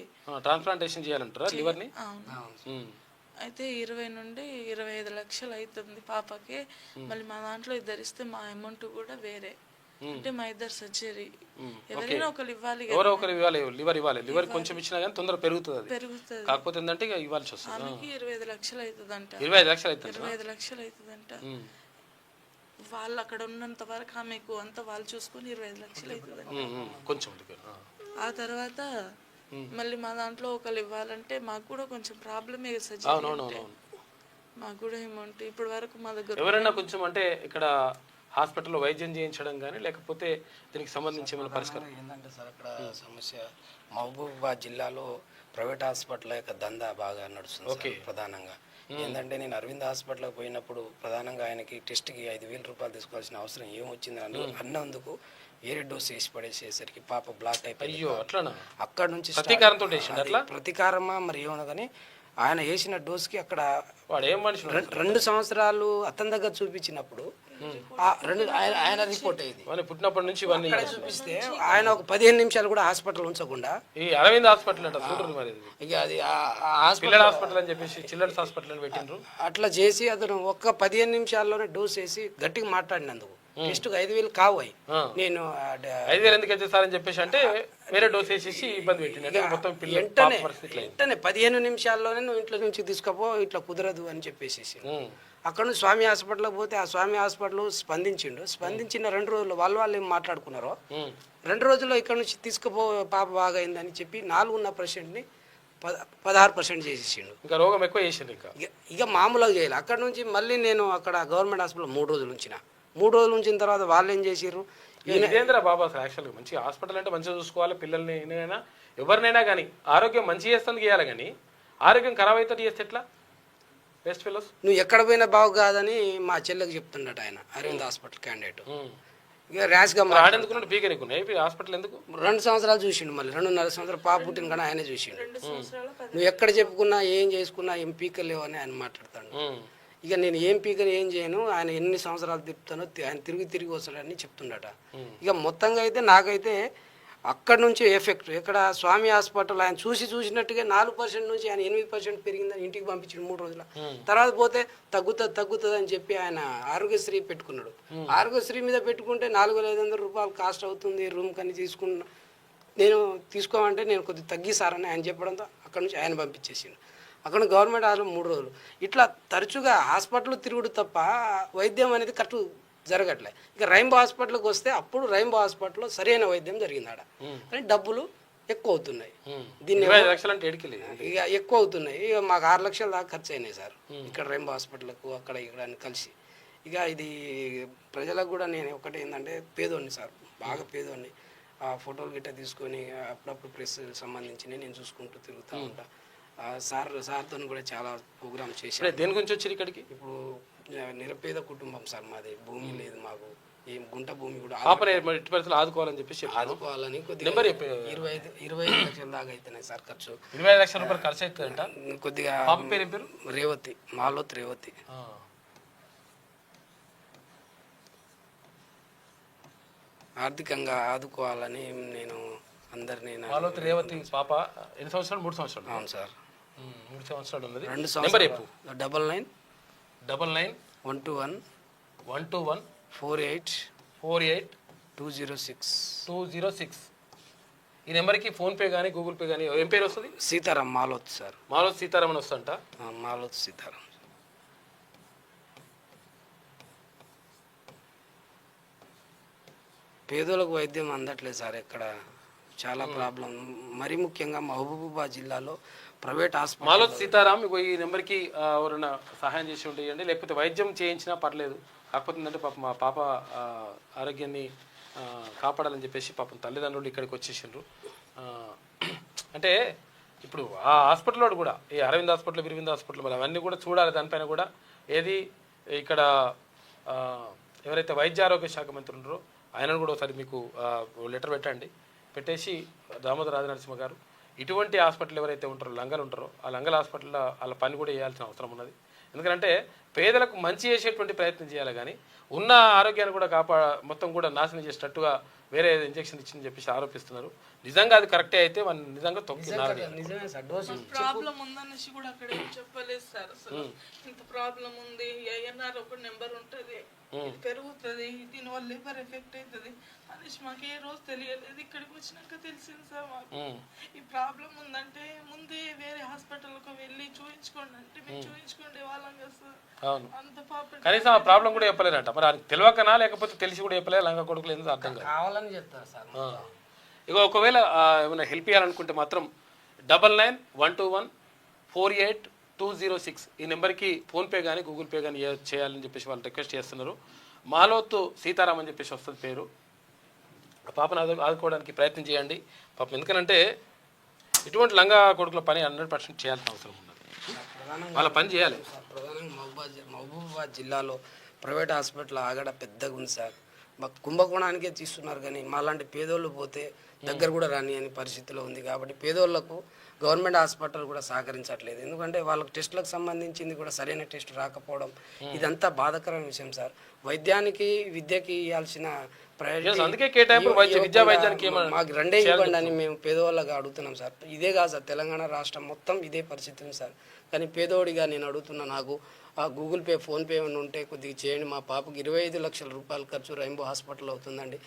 ట్రాన్స్ప్లాంటేషన్ చేయాలంటారా లివర్ ని? అవును. అయితే 20 నుండి 25 లక్షలు అవుతుంది పాపకి. మళ్ళీ మా దాంట్లో ఇద్దరిస్తే మా అమౌంట్ కూడా వేరే, అంటే మా ఇద్దరు సర్జరీ ఎవరైనా ఒకరు ఇవ్వాలి, ఎవరో ఒకరు ఇవ్వాలి, లివర్ ఇవ్వాలి. లివర్ కొంచెం ఇచ్చినా కానీ తొందరగా పెరుగుతుంది. కాకపోతే ఏంటంటే ఇక ఇవ్వాల్సి వస్తుంది. ఆమెకి 25 లక్షలు అవుతుందంట. 25 లక్షలు అవుతుందంట. వాళ్ళు అక్కడ ఉన్నంత వరకు ఆమెకు అంతా వాళ్ళు చూసుకొని 25 లక్షలు అవుతుందంట కొంచెం. ఆ తర్వాత మళ్ళీ మా దాంట్లో ఒకరు ఇవ్వాలంటే మాకు కూడా కొంచెం ప్రాబ్లమే సర్జరీ, మాకు కూడా అమౌంట్ ఇప్పటి వరకు మా దగ్గర ఎవరైనా కొంచెం అంటే ఇక్కడ హాస్పిటల్లో వైద్యం చేయించడం కానీ లేకపోతే దీనికి సంబంధించి ఏమైనా పరిష్కారం ఏంటంటే సార్ అక్కడ సమస్య మహబూబాబాద్ జిల్లాలో ప్రైవేట్ హాస్పిటల్ యొక్క దందా బాగా నడుస్తుంది ప్రధానంగా. ఏంటంటే నేను అరవింద్ హాస్పిటల్కి పోయినప్పుడు ప్రధానంగా ఆయనకి టెస్ట్కి 5,000 రూపాయలు తీసుకోవాల్సిన అవసరం ఏమొచ్చింది అన్నందుకు వేరే డోస్ వేసి పడేసేసరికి పాప బ్లాక్ అయిపోయింది. అక్కడ నుంచి ప్రతీకారమా మరి ఏమన్నా కానీ ఆయన వేసిన డోస్కి అక్కడ 2 సంవత్సరాలు అతని దగ్గర చూపించినప్పుడు ఆయన రిపోర్ట్ అయ్యింది. పుట్టినప్పటి నుంచి చూపిస్తే ఆయన ఒక 15 నిమిషాలు కూడా హాస్పిటల్ ఉంచకుండా అరవింద్ హాస్పిటల్ ఇక అది హాస్పిటల్ అని చెప్పేసి చిల్డ్రన్స్ హాస్పిటల్ పెట్టిండ్రు. అట్లా చేసి అతను ఒక్క 15 నిమిషాల్లోనే డోస్ వేసి గట్టిగా మాట్లాడినందుకు టెస్ట్ 5,000 కావు. నేను 5,000 ఎందుకు వచ్చేసారని చెప్పేసి అంటే వేరే డోస్ వేసేసి ఇబ్బంది పెట్టింది. వెంటనే 15 నిమిషాల్లోనే నువ్వు ఇంట్లో నుంచి తీసుకుపో, ఇట్లా కుదరదు అని చెప్పేసి అక్కడ నుంచి స్వామి హాస్పిటల్కి పోతే ఆ స్వామి హాస్పిటల్ స్పందించిన 2 రోజులు వాళ్ళు ఏం మాట్లాడుకున్నారో 2 రోజుల్లో ఇక్కడ నుంచి తీసుకుపో పాప బాగా అయిందని చెప్పి 4 ఉన్న పేషెంట్ని 16% చేసేసిండు. ఇంకా రోగం ఎక్కువ చేసిండు. ఇక మామూలుగా చేయాలి. అక్కడ నుంచి మళ్ళీ నేను అక్కడ గవర్నమెంట్ హాస్పిటల్ 3 రోజులు ఉంచిన. 3 రోజులు ఉంచిన తర్వాత వాళ్ళు ఏం చేసారు, ఇదేంద్ర బాబా అసలు యాక్చువల్గా మంచి హాస్పిటల్ అంటే మంచిగా చూసుకోవాలి, పిల్లల్ని ఎవరినైనా కానీ ఆరోగ్యం మంచి చేస్తుంది చేయాలి, కానీ ఆరోగ్యం ఖరాబ్ అవుతుంది చేస్తే ఎట్లా? బెస్ట్ ఫెలోస్ నువ్వు ఎక్కడ పోయినా బాగు కాదని మా చెల్లెకి చెప్తున్నాడు ఆయన, అరవింద్ హాస్పిటల్ క్యాండిడేట్. ఇక ర్యాష్గా హాస్పిటల్ ఎందుకు 2 సంవత్సరాలు చూసిండు, మళ్ళీ 2.5 సంవత్సరాలు పాప పుట్టిన కానీ ఆయనే చూసిండు. నువ్వు ఎక్కడ చెప్పుకున్నా ఏం చేసుకున్నా ఏం పీకలేవు అని ఆయన మాట్లాడతాడు. ఇక నేను ఏం పీకని ఏం చేయను, ఆయన ఎన్ని సంవత్సరాలు తిప్పుతానో ఆయన తిరిగి వస్తాడని చెప్తుండట. ఇక మొత్తంగా అయితే నాకైతే అక్కడ నుంచి ఎఫెక్ట్ ఇక్కడ స్వామి హాస్పిటల్ ఆయన చూసినట్టుగా 4% నుంచి ఆయన 8% పెరిగిందని ఇంటికి పంపించాడు 3 రోజుల తర్వాత పోతే తగ్గుతుంది అని చెప్పి ఆయన ఆరోగ్యశ్రీ పెట్టుకున్నాడు. ఆరోగ్యశ్రీ మీద పెట్టుకుంటే 4,500 రూపాయలు కాస్ట్ అవుతుంది రూమ్ కని తీసుకున్నా. నేను తీసుకోమంటే నేను కొద్దిగా తగ్గిస్తారని ఆయన చెప్పడంతో అక్కడ నుంచి ఆయన పంపించేసిండు. అక్కడ గవర్నమెంట్ హాస్పిటల్ 3 రోజులు. ఇట్లా తరచుగా హాస్పిటల్ తిరుగుడు తప్ప వైద్యం అనేది కరెక్ట్ జరగట్లే. ఇక రైంబో హాస్పిటల్కి వస్తే అప్పుడు రైంబో హాస్పిటల్లో సరైన వైద్యం జరిగింది ఆడ, కానీ డబ్బులు ఎక్కువ అవుతున్నాయి. దీన్ని ఇక ఎక్కువ అవుతున్నాయి. ఇక మాకు 6 లక్షల దాకా ఖర్చు అయినాయి సార్ ఇక్కడ రైంబో హాస్పిటల్కు అక్కడ ఇక్కడ అని కలిసి. ఇక ఇది ప్రజలకు కూడా నేను ఒకటి ఏంటంటే పేదోడిని సార్, బాగా పేదోడిని. ఆ ఫోటోలు గిట్ట తీసుకొని అప్పుడప్పుడు ప్రెస్ సంబంధించి నేను చూసుకుంటూ తిరుగుతూ ఉంటా. సార్తో కూడా చాలా ప్రోగ్రామ్ చేసి. దేని గురించి వచ్చారు ఇక్కడికి? ఇప్పుడు నిరుపేద కుటుంబం సార్ మాది, భూమి లేదు మాకు, ఏం గుంట భూమి కూడా ఆదుకోవాలని చెప్పేసి ఆదుకోవాలని కొద్దిగా 25 లక్షల దాకా అవుతున్నాయి సార్ ఖర్చు. 25 లక్షల రూపాయలు ఖర్చు అవుతుందంట. కొద్దిగా పేరు రేవతి, మాలోత్ రేవతి. ఆర్థికంగా ఆదుకోవాలని నేను అందరినీ. మాలోత్ రేవతి పాప ఎన్ని సంవత్సరాలు? 3 సంవత్సరాలు. అవును సార్, 3 సంవత్సరాలు ఉన్నది. 2 సంవత్సరాలు. 99 121 121 48 48 206. ఈ నెంబర్కి ఫోన్పే కానీ గూగుల్ పే కానీ. ఏం పేరు వస్తుంది? సీతారాం మాలోత్ సార్. మాలోత్ సీతారాం అని వస్తుంట. మాలోత్ సీతారాం. పేదలకు వైద్యం అందట్లేదు సార్ ఎక్కడ, చాలా ప్రాబ్లం. మరీ ముఖ్యంగా మహబూబాబాద్ జిల్లాలో ప్రైవేట్ హాస్పిటల్. మాలోత్ సీతారాం ఈ నెంబర్కి ఎవరైనా సహాయం చేసి ఉండేయండి, లేకపోతే వైద్యం చేయించినా పర్లేదు. కాకపోతే ఏంటంటే పాపం మా పాప ఆరోగ్యాన్ని కాపాడాలని చెప్పేసి పాపం తల్లిదండ్రులు ఇక్కడికి వచ్చేసిండ్రు. అంటే ఇప్పుడు ఆ హాస్పిటల్లో కూడా ఈ అరవింద్ హాస్పిటల్, విరవింద్ హాస్పిటల్ మరి అవన్నీ కూడా చూడాలి. దానిపైన కూడా ఏది ఇక్కడ ఎవరైతే వైద్య ఆరోగ్య శాఖ మంత్రి ఉన్నారో ఆయనను కూడా ఒకసారి మీకు లెటర్ పెట్టండి. పెట్టేసి దామోదర రాజనరసింహ గారు ఇటువంటి హాస్పిటల్ ఎవరైతే ఉంటారో లంగలు ఉంటారో ఆ లంగల హాస్పిటల్లో వాళ్ళ పని కూడా చేయాల్సిన అవసరం ఉన్నది. ఎందుకంటే పేదలకు మంచి చేసేటువంటి ప్రయత్నం చేయాలి, కానీ ఉన్న ఆరోగ్యాన్ని కూడా మొత్తం కూడా నాశనం చేసేటట్టుగా వేరే ఇంజక్షన్ ఇచ్చిందని చెప్పేసి ఆరోపిస్తున్నారు. నిజంగా అది కరెక్టే అయితే మనం నిజంగా ప్రాబ్లం ఉందనేసి కూడా అక్కడ ఏం చెప్పలేదు సార్. అసలు ఇంత ప్రాబ్లం ఉంది, ఐఎన్ఆర్ ఒక నెంబర్ ఉంటుంది, పెరుగుతుంది, దీనివల్ల లివర్ ఎఫెక్ట్ అవుతుంది అనేసి మాకు ఏ రోజు తెలియలేదు. ఇక్కడికి వచ్చినాక తెలిసింది సార్ మాకు ఈ ప్రాబ్లం ఉందంటే. ముందే వేరే హాస్పిటల్కి వెళ్ళి చూపించుకోండి అంటే మేము చూపించుకోండి వాళ్ళం కదా సార్. అంత కనీసం ఆ ప్రాబ్లం కూడా చెప్పలేదంట. మరి అది తెలియకనా లేకపోతే తెలిసి కూడా చెప్పలేదు లంగా కొడుకులు ఎందుకు అర్థం కావాలని చెప్తారు సార్. ఇక ఒకవేళ ఏమైనా హెల్ప్ చేయాలనుకుంటే మాత్రం 9912148206 ఈ నెంబర్కి ఫోన్పే కానీ గూగుల్ పే కానీ చేయాలని చెప్పేసి వాళ్ళు రిక్వెస్ట్ చేస్తున్నారు. మాలోత్ సీతారాం అని చెప్పేసి వస్తుంది పేరు. ఆ పాపను ఆదుకోవడానికి ప్రయత్నం చేయండి పాపం. ఎందుకనంటే ఇటువంటి లంగా కొడుకుల పని 100% చేయాల్సిన అవసరం ఉన్నది. వాళ్ళ పని చేయాలి. ప్రధానంగా మహబూబాబాద్ జిల్లాలో ప్రైవేట్ హాస్పిటల్ ఆగడ పెద్దగా ఉంది సార్. మాకు కుంభకోణానికే తీస్తున్నారు, కానీ మాలాంటి పేదోళ్ళు పోతే దగ్గర కూడా రాని అని పరిస్థితిలో ఉంది. కాబట్టి పేదోళ్లకు గవర్నమెంట్ హాస్పిటల్ కూడా సహకరించట్లేదు. ఎందుకంటే వాళ్ళకి టెస్టులకు సంబంధించింది కూడా సరైన టెస్ట్ రాకపోవడం ఇదంతా బాధాకరమైన విషయం సార్. వైద్యానికి విద్యకి ఇవ్వాల్సిన మాకు రెండే ఇవ్వండి అని మేము పేదవాళ్ళగా అడుగుతున్నాం సార్. ఇదే కాదు సార్, తెలంగాణ రాష్ట్రం మొత్తం ఇదే పరిస్థితి ఉంది సార్. కానీ పేదోడిగా నేను అడుగుతున్నా, నాకు ఆ గూగుల్ పే ఫోన్పే ఏమైనా ఉంటే కొద్దిగా చేయండి. మా పాపకి 25 లక్షల రూపాయల ఖర్చు రైంబో హాస్పిటల్ అవుతుందండి.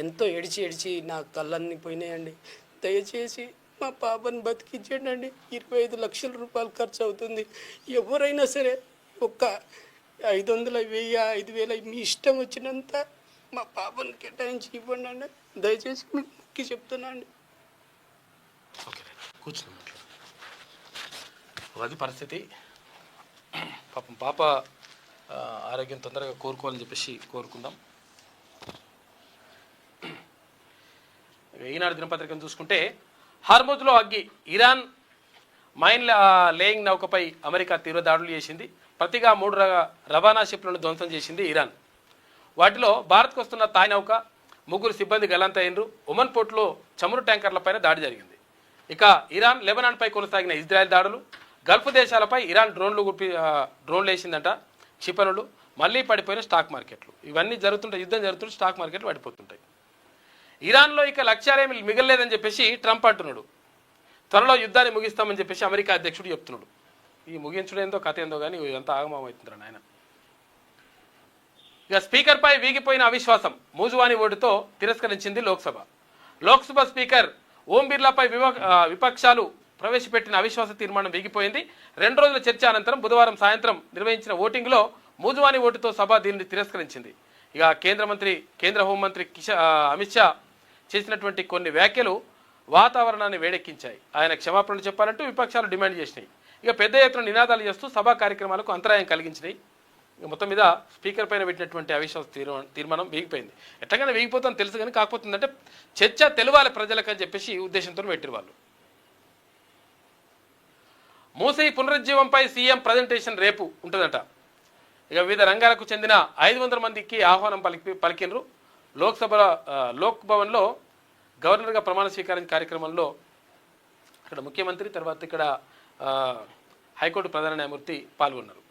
ఎంతో ఏడిచి నా కళ్ళన్నీ పోయినాయండి. దయచేసి మా పాపని బతికించండి. 25 లక్షల రూపాయలు ఖర్చు అవుతుంది. ఎవరైనా సరే ఒక్క 500, 1000, 5000 మీ ఇష్టం వచ్చినంత మా పాపని కేటాయించి ఇవ్వండి అండి. దయచేసి మీకు ముక్కి చెప్తున్నా అండి. అది పరిస్థితి. పాపం పాప ఆరోగ్యం తొందరగా కోరుకోవాలని చెప్పేసి కోరుకుందాం. ఈనాడు దినపత్రికను చూసుకుంటే హార్మోజ్లో అగ్గి, ఇరాన్ మైన్ లేయింగ్ నౌకపై అమెరికా తీవ్ర దాడులు చేసింది. ప్రతిగా 3 రవాణా షిప్లను ధ్వంసం చేసింది ఇరాన్. వాటిలో భారత్కు వస్తున్న థాయ్ నౌక 3 సిబ్బంది గల్లంతయ్యారు. ఒమన్ పోర్టులో చమురు ట్యాంకర్లపైన దాడి జరిగింది. ఇక ఇరాన్ లెబనాన్పై కొనసాగిన ఇజ్రాయెల్ దాడులు, గల్ఫ్ దేశాలపై ఇరాన్ డ్రోన్లు వేసిందంట. క్షిపణులు, మళ్ళీ పడిపోయిన స్టాక్ మార్కెట్లు. ఇవన్నీ జరుగుతుంటాయి, యుద్ధం జరుగుతుంటే స్టాక్ మార్కెట్లు పడిపోతుంటాయి. ఇరాన్లో ఇక లక్ష్యాలేమి మిగలలేదని చెప్పేసి ట్రంప్ అంటున్నాడు. త్వరలో యుద్ధాన్ని ముగిస్తామని చెప్పేసి అమెరికా అధ్యక్షుడు చెప్తున్నాడు. ఈ ముగించడం ఏందో కథ ఏందో కానీ ఇదంతా ఆగమవుతుంటారు ఆయన. ఇక స్పీకర్పై వీగిపోయిన అవిశ్వాసం మూజువాని ఓటుతో తిరస్కరించింది లోక్సభ స్పీకర్ ఓం బిర్లాపై విపక్షాలు ప్రవేశపెట్టిన అవిశ్వాస తీర్మానం వీగిపోయింది. 2 రోజుల చర్చ అనంతరం బుధవారం సాయంత్రం నిర్వహించిన ఓటింగ్లో మూజువాని ఓటుతో సభ దీనిని తిరస్కరించింది. ఇక కేంద్ర హోంమంత్రి అమిత్ షా చేసినటువంటి కొన్ని వ్యాఖ్యలు వాతావరణాన్ని వేడెక్కించాయి. ఆయన క్షమాపణలు చెప్పాలంటూ విపక్షాలు డిమాండ్ చేసినాయి. ఇక పెద్ద ఎత్తున నినాదాలు చేస్తూ సభా కార్యక్రమాలకు అంతరాయం కలిగించినాయి. మొత్తం మీద స్పీకర్ పైన పెట్టినటువంటి అవిశ్వాస తీర్మానం వీగిపోయింది. ఎట్లాగైనా వీగిపోతుందని తెలుసు కానీ కాకపోతుందంటే చర్చ తెలవాలి ప్రజలకు అని చెప్పేసి ఉద్దేశంతో పెట్టిన వాళ్ళు. మూసీ పునరుజ్జీవంపై సీఎం ప్రజెంటేషన్ రేపు ఉంటుందట. ఇక వివిధ రంగాలకు చెందిన 500 మందికి ఆహ్వానం పలికినరు. లోక్ భవన్లో గవర్నర్గా ప్రమాణ స్వీకారం కార్యక్రమంలో అక్కడ ముఖ్యమంత్రి తర్వాత ఇక్కడ హైకోర్టు ప్రధాన న్యాయమూర్తి పాల్గొన్నారు.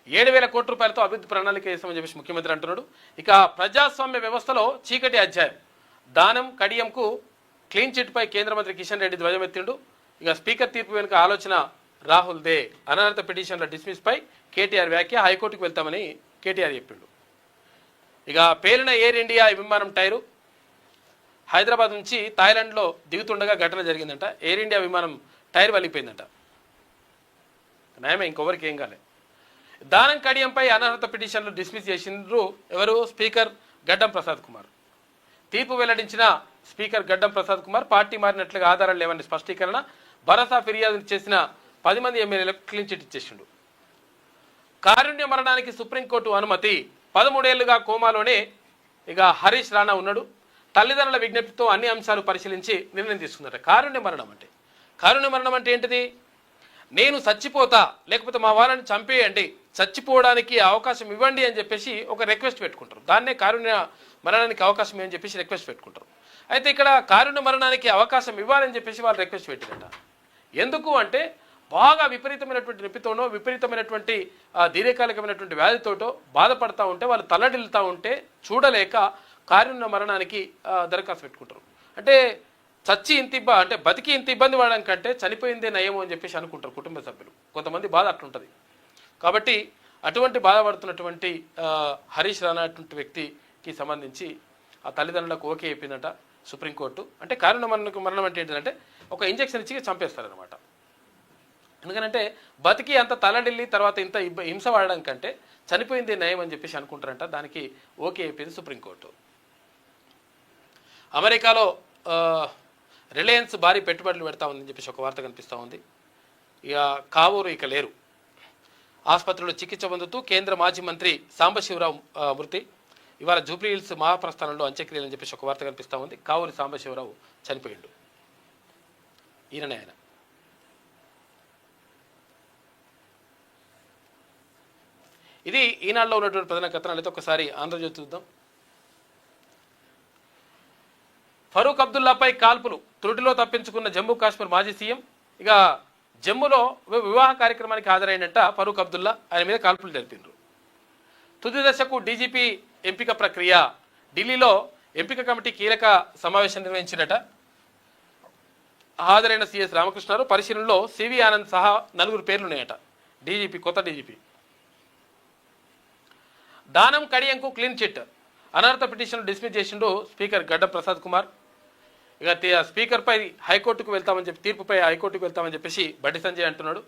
₹7,000 కోట్లతో అభివృద్ధి ప్రణాళిక చేస్తామని చెప్పేసి ముఖ్యమంత్రి అంటున్నాడు. ఇక ప్రజాస్వామ్య వ్యవస్థలో చీకటి అధ్యాయం దానం కడియంకు క్లీన్ చిట్పై కేంద్ర మంత్రి కిషన్ రెడ్డి ధ్వజమెత్తిండు. ఇక స్పీకర్ తీర్పు వెనుక ఆలోచన రాహుల్ దే అనర్హత పిటిషన్ల డిస్మిస్పై కేటీఆర్ వ్యాఖ్య హైకోర్టుకు వెళ్తామని కేటీఆర్ చెప్పిండు. ఇక పేలిన ఎయిర్ ఇండియా విమానం టైరు హైదరాబాద్ నుంచి థాయిలాండ్లో దిగుతుండగా ఘటన జరిగిందంట. ఎయిర్ ఇండియా విమానం టైర్ వలిగిపోయిందంట. నయమే, ఇంకొవరికి ఏం కాలే. దానం కడియంపై అనర్హత పిటిషన్లు డిస్మిస్ చేసిండ్రు ఎవరు? స్పీకర్ గడ్డం ప్రసాద్ కుమార్. తీర్పు వెల్లడించిన స్పీకర్ గడ్డం ప్రసాద్ కుమార్ పార్టీ మారినట్లుగా ఆధారాలు లేవని స్పష్టీకరణ. భరోసా ఫిర్యాదు చేసిన 10 మంది ఎమ్మెల్యేలకు క్లీన్ చిట్ ఇచ్చేసిండు. కారుణ్య మరణానికి సుప్రీంకోర్టు అనుమతి. 13 ఏళ్లుగా కోమాలోనే ఇక హరీష్ రాణా ఉన్నాడు. తల్లిదండ్రుల విజ్ఞప్తితో అన్ని అంశాలు పరిశీలించి నిర్ణయం తీసుకున్నారు. కారుణ్య మరణం అంటే ఏంటిది? నేను చచ్చిపోతా లేకపోతే మా వాళ్ళని చంపేయండి, చచ్చిపోవడానికి అవకాశం ఇవ్వండి అని చెప్పేసి ఒక రిక్వెస్ట్ పెట్టుకుంటారు. దాన్నే కారుణ్య మరణానికి అవకాశం ఇవ్వని చెప్పేసి రిక్వెస్ట్ పెట్టుకుంటారు. అయితే ఇక్కడ కారుణ్య మరణానికి అవకాశం ఇవ్వాలని చెప్పేసి వాళ్ళు రిక్వెస్ట్ పెట్టినట. ఎందుకు అంటే బాగా విపరీతమైనటువంటి నొప్పితోనో విపరీతమైనటువంటి దీర్ఘకాలికమైనటువంటి వ్యాధితోటో బాధపడతా ఉంటే వాళ్ళు తల్లడిల్లుతూ ఉంటే చూడలేక కారుణ్య మరణానికి దరఖాస్తు పెట్టుకుంటారు. అంటే చచ్చి అంటే బతికి ఇంత ఇబ్బంది పడడం కంటే చనిపోయిందే నయము అని చెప్పేసి అనుకుంటారు కుటుంబ సభ్యులు. కొంతమంది బాధ అట్లుంటుంది. కాబట్టి అటువంటి బాధపడుతున్నటువంటి హరీష్ రాణా అటువంటి వ్యక్తికి సంబంధించి ఆ తల్లిదండ్రులకు ఓకే చెప్పిందట సుప్రీంకోర్టు. అంటే కారుణ్య మరణం అంటే ఏంటంటే ఒక ఇంజక్షన్ ఇచ్చి చంపేస్తారనమాట. ఎందుకంటే బతికి అంత తలడిల్లి తర్వాత ఇంత హింస పడడం కంటే చనిపోయింది నయం అని చెప్పేసి అనుకుంటారంట. దానికి ఓకే అయిపోయింది సుప్రీంకోర్టు. అమెరికాలో రిలయన్స్ భారీ పెట్టుబడులు పెడతా ఉందని చెప్పేసి ఒక వార్త కనిపిస్తూ ఉంది. ఇక కావూరు ఇక లేరు. ఆసుపత్రిలో చికిత్స పొందుతూ కేంద్ర మాజీ మంత్రి సాంబశివరావు మృతి. ఇవాళ జూబ్లీ హిల్స్ మహాప్రస్థానంలో అంత్యక్రియలు అని చెప్పేసి ఒక వార్త కనిపిస్తూ ఉంది. కావూరి సాంబశివరావు చనిపోయిండు. ఈయననే ఆయన. ఇది ఈనాడులో ఉన్నటువంటి ప్రధాన కథనాలు. అయితే ఒకసారి ఆంధ్రజ్యోతి చూద్దాం. ఫరూక్ అబ్దుల్లాపై కాల్పులు త్రుటిలో తప్పించుకున్న జమ్మూ కాశ్మీర్ మాజీ సీఎం. ఇక జమ్మూలో వివాహ కార్యక్రమానికి హాజరైనట్ట ఫరూక్ అబ్దుల్లా. ఆయన మీద కాల్పులు జరిపిండ్రు. తుది దశకు డీజీపీ ఎంపిక ప్రక్రియ. ఢిల్లీలో ఎంపిక కమిటీ కీలక సమావేశం నిర్వహించినట. హాజరైన సిఎస్ రామకృష్ణారావు. పరిశీలనలో సివి ఆనంద్ సహా 4 పేర్లున్నాయట. డీజీపీ కొత్త డీజీపీ. దానం కడియంకు క్లీన్ చిట్. అనర్హత పిటిషన్ డిస్మిస్ చేసిండు స్పీకర్ గడ్డం ప్రసాద్ కుమార్. ఇక స్పీకర్పై హైకోర్టుకు వెళ్తామని చెప్పి తీర్పుపై హైకోర్టుకు వెళ్తామని చెప్పేసి బండి సంజయ్ అంటున్నాడు.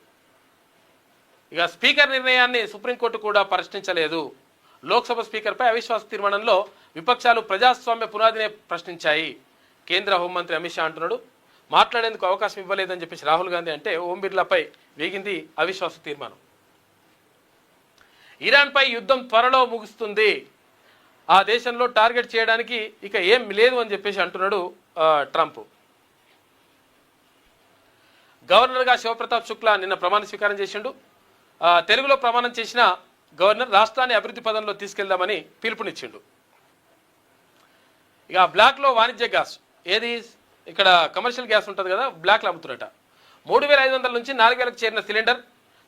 ఇక స్పీకర్ నిర్ణయాన్ని సుప్రీంకోర్టు కూడా ప్రశ్నించలేదు. లోక్సభ స్పీకర్పై అవిశ్వాస తీర్మానంలో విపక్షాలు ప్రజాస్వామ్య పునాదినే ప్రశ్నించాయి. కేంద్ర హోంమంత్రి అమిత్ షా అంటున్నాడు. మాట్లాడేందుకు అవకాశం ఇవ్వలేదని చెప్పేసి రాహుల్ గాంధీ అంటే ఓం బిర్లాపై వేగింది అవిశ్వాస తీర్మానం. ఇరాన్పై యుద్ధం త్వరలో ముగుస్తుంది. ఆ దేశంలో టార్గెట్ చేయడానికి ఇక ఏం లేదు అని చెప్పేసి అంటున్నాడు ట్రంప్. గవర్నర్గా శివప్రతాప్ శుక్లా నిన్న ప్రమాణ స్వీకారం చేసిండు. తెలుగులో ప్రమాణం చేసిన గవర్నర్ రాష్ట్రాన్ని అభివృద్ధి పదంలో తీసుకెళ్దామని పిలుపునిచ్చిండు. ఇక బ్లాక్లో వాణిజ్య గ్యాస్ ఏది ఇక్కడ కమర్షియల్ గ్యాస్ ఉంటుంది కదా, బ్లాక్లో అమ్ముతున్నట. 3,500 నుంచి 4,000కు చేరిన సిలిండర్.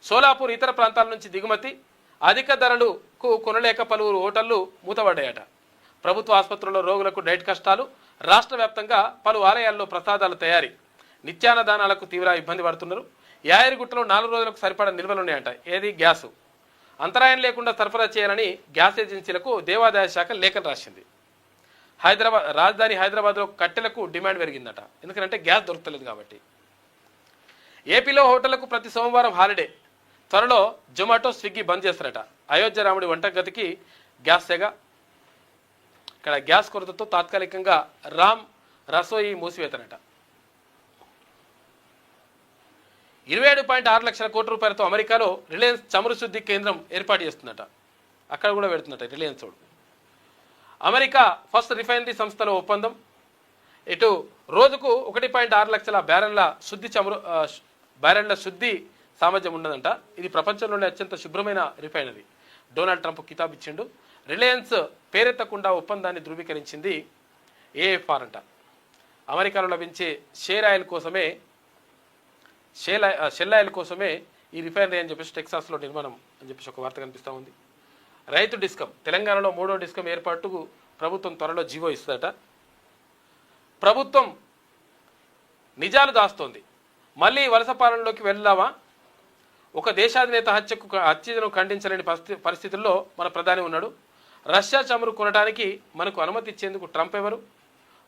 సోలాపూర్ ఇతర ప్రాంతాల నుంచి దిగుమతి. అధిక ధరలకు కొనలేక పలువురు హోటళ్లు మూతపడ్డాయట. ప్రభుత్వ ఆసుపత్రుల్లో రోగులకు డైట్ కష్టాలు, రాష్ట్ర వ్యాప్తంగా పలు ఆలయాల్లో ప్రసాదాల తయారీ, నిత్యాన్నదానాలకు తీవ్ర ఇబ్బంది పడుతున్నారు. యాయరిగుట్టలో 4 రోజులకు సరిపడా నిల్వలున్నాయంట. ఏది గ్యాసు అంతరాయం లేకుండా సరఫరా చేయాలని గ్యాస్ ఏజెన్సీలకు దేవాదాయ శాఖ లేఖను రాసింది. రాజధాని హైదరాబాద్లో కట్టెలకు డిమాండ్ పెరిగిందట. ఎందుకంటే గ్యాస్ దొరకలేదు కాబట్టి. ఏపీలో హోటళ్లకు ప్రతి సోమవారం హాలిడే. త్వరలో జొమాటో, స్విగ్గీ బంద్ చేస్తారట. అయోధ్య రాముడి వంటగదికి గ్యాస్ సెగ. ఇక్కడ గ్యాస్ కొరతతో తాత్కాలికంగా రామ్ రసోయి మూసివేతనట. 27.6 లక్షల కోట్ల రూపాయలతో అమెరికాలో రిలయన్స్ చమురు శుద్ధి కేంద్రం ఏర్పాటు చేస్తుందట. అక్కడ కూడా పెడుతుందట రిలయన్స్ వాడు. అమెరికా ఫస్ట్ రిఫైనరీ సంస్థలో ఒప్పందం. ఇటు రోజుకు 1.6 లక్షల బ్యారెన్ల శుద్ధి సామర్థ్యం ఉన్నదంట. ఇది ప్రపంచంలోనే అత్యంత శుభ్రమైన రిఫైనరీ. డొనాల్డ్ ట్రంప్ కితాబ్ ఇచ్చిండు. రిలయన్స్ పేరెత్తకుండా ఒప్పందాన్ని ధృవీకరించింది ఏఎఫ్ఆర్ అంట. అమెరికాలో లభించే షెల్ ఆయిల్ కోసమే ఈ రిఫైనరీ అని చెప్పేసి టెక్సాస్లో నిర్మాణం అని చెప్పేసి ఒక వార్త కనిపిస్తూ ఉంది. రైతు డిస్కమ్ తెలంగాణలో 3వ డిస్కమ్ ఏర్పాటుకు ప్రభుత్వం త్వరలో జీవో ఇస్తుందట. ప్రభుత్వం నిజాలు దాస్తోంది. మళ్ళీ వలస పాలనలోకి వెళ్దామా? ఒక దేశాధినేత హత్యను ఖండించలేని పరిస్థితుల్లో మన ప్రధాని ఉన్నాడు. రష్యా చమురు కొనడానికి మనకు అనుమతి ఇచ్చేందుకు ట్రంప్ ఎవరు?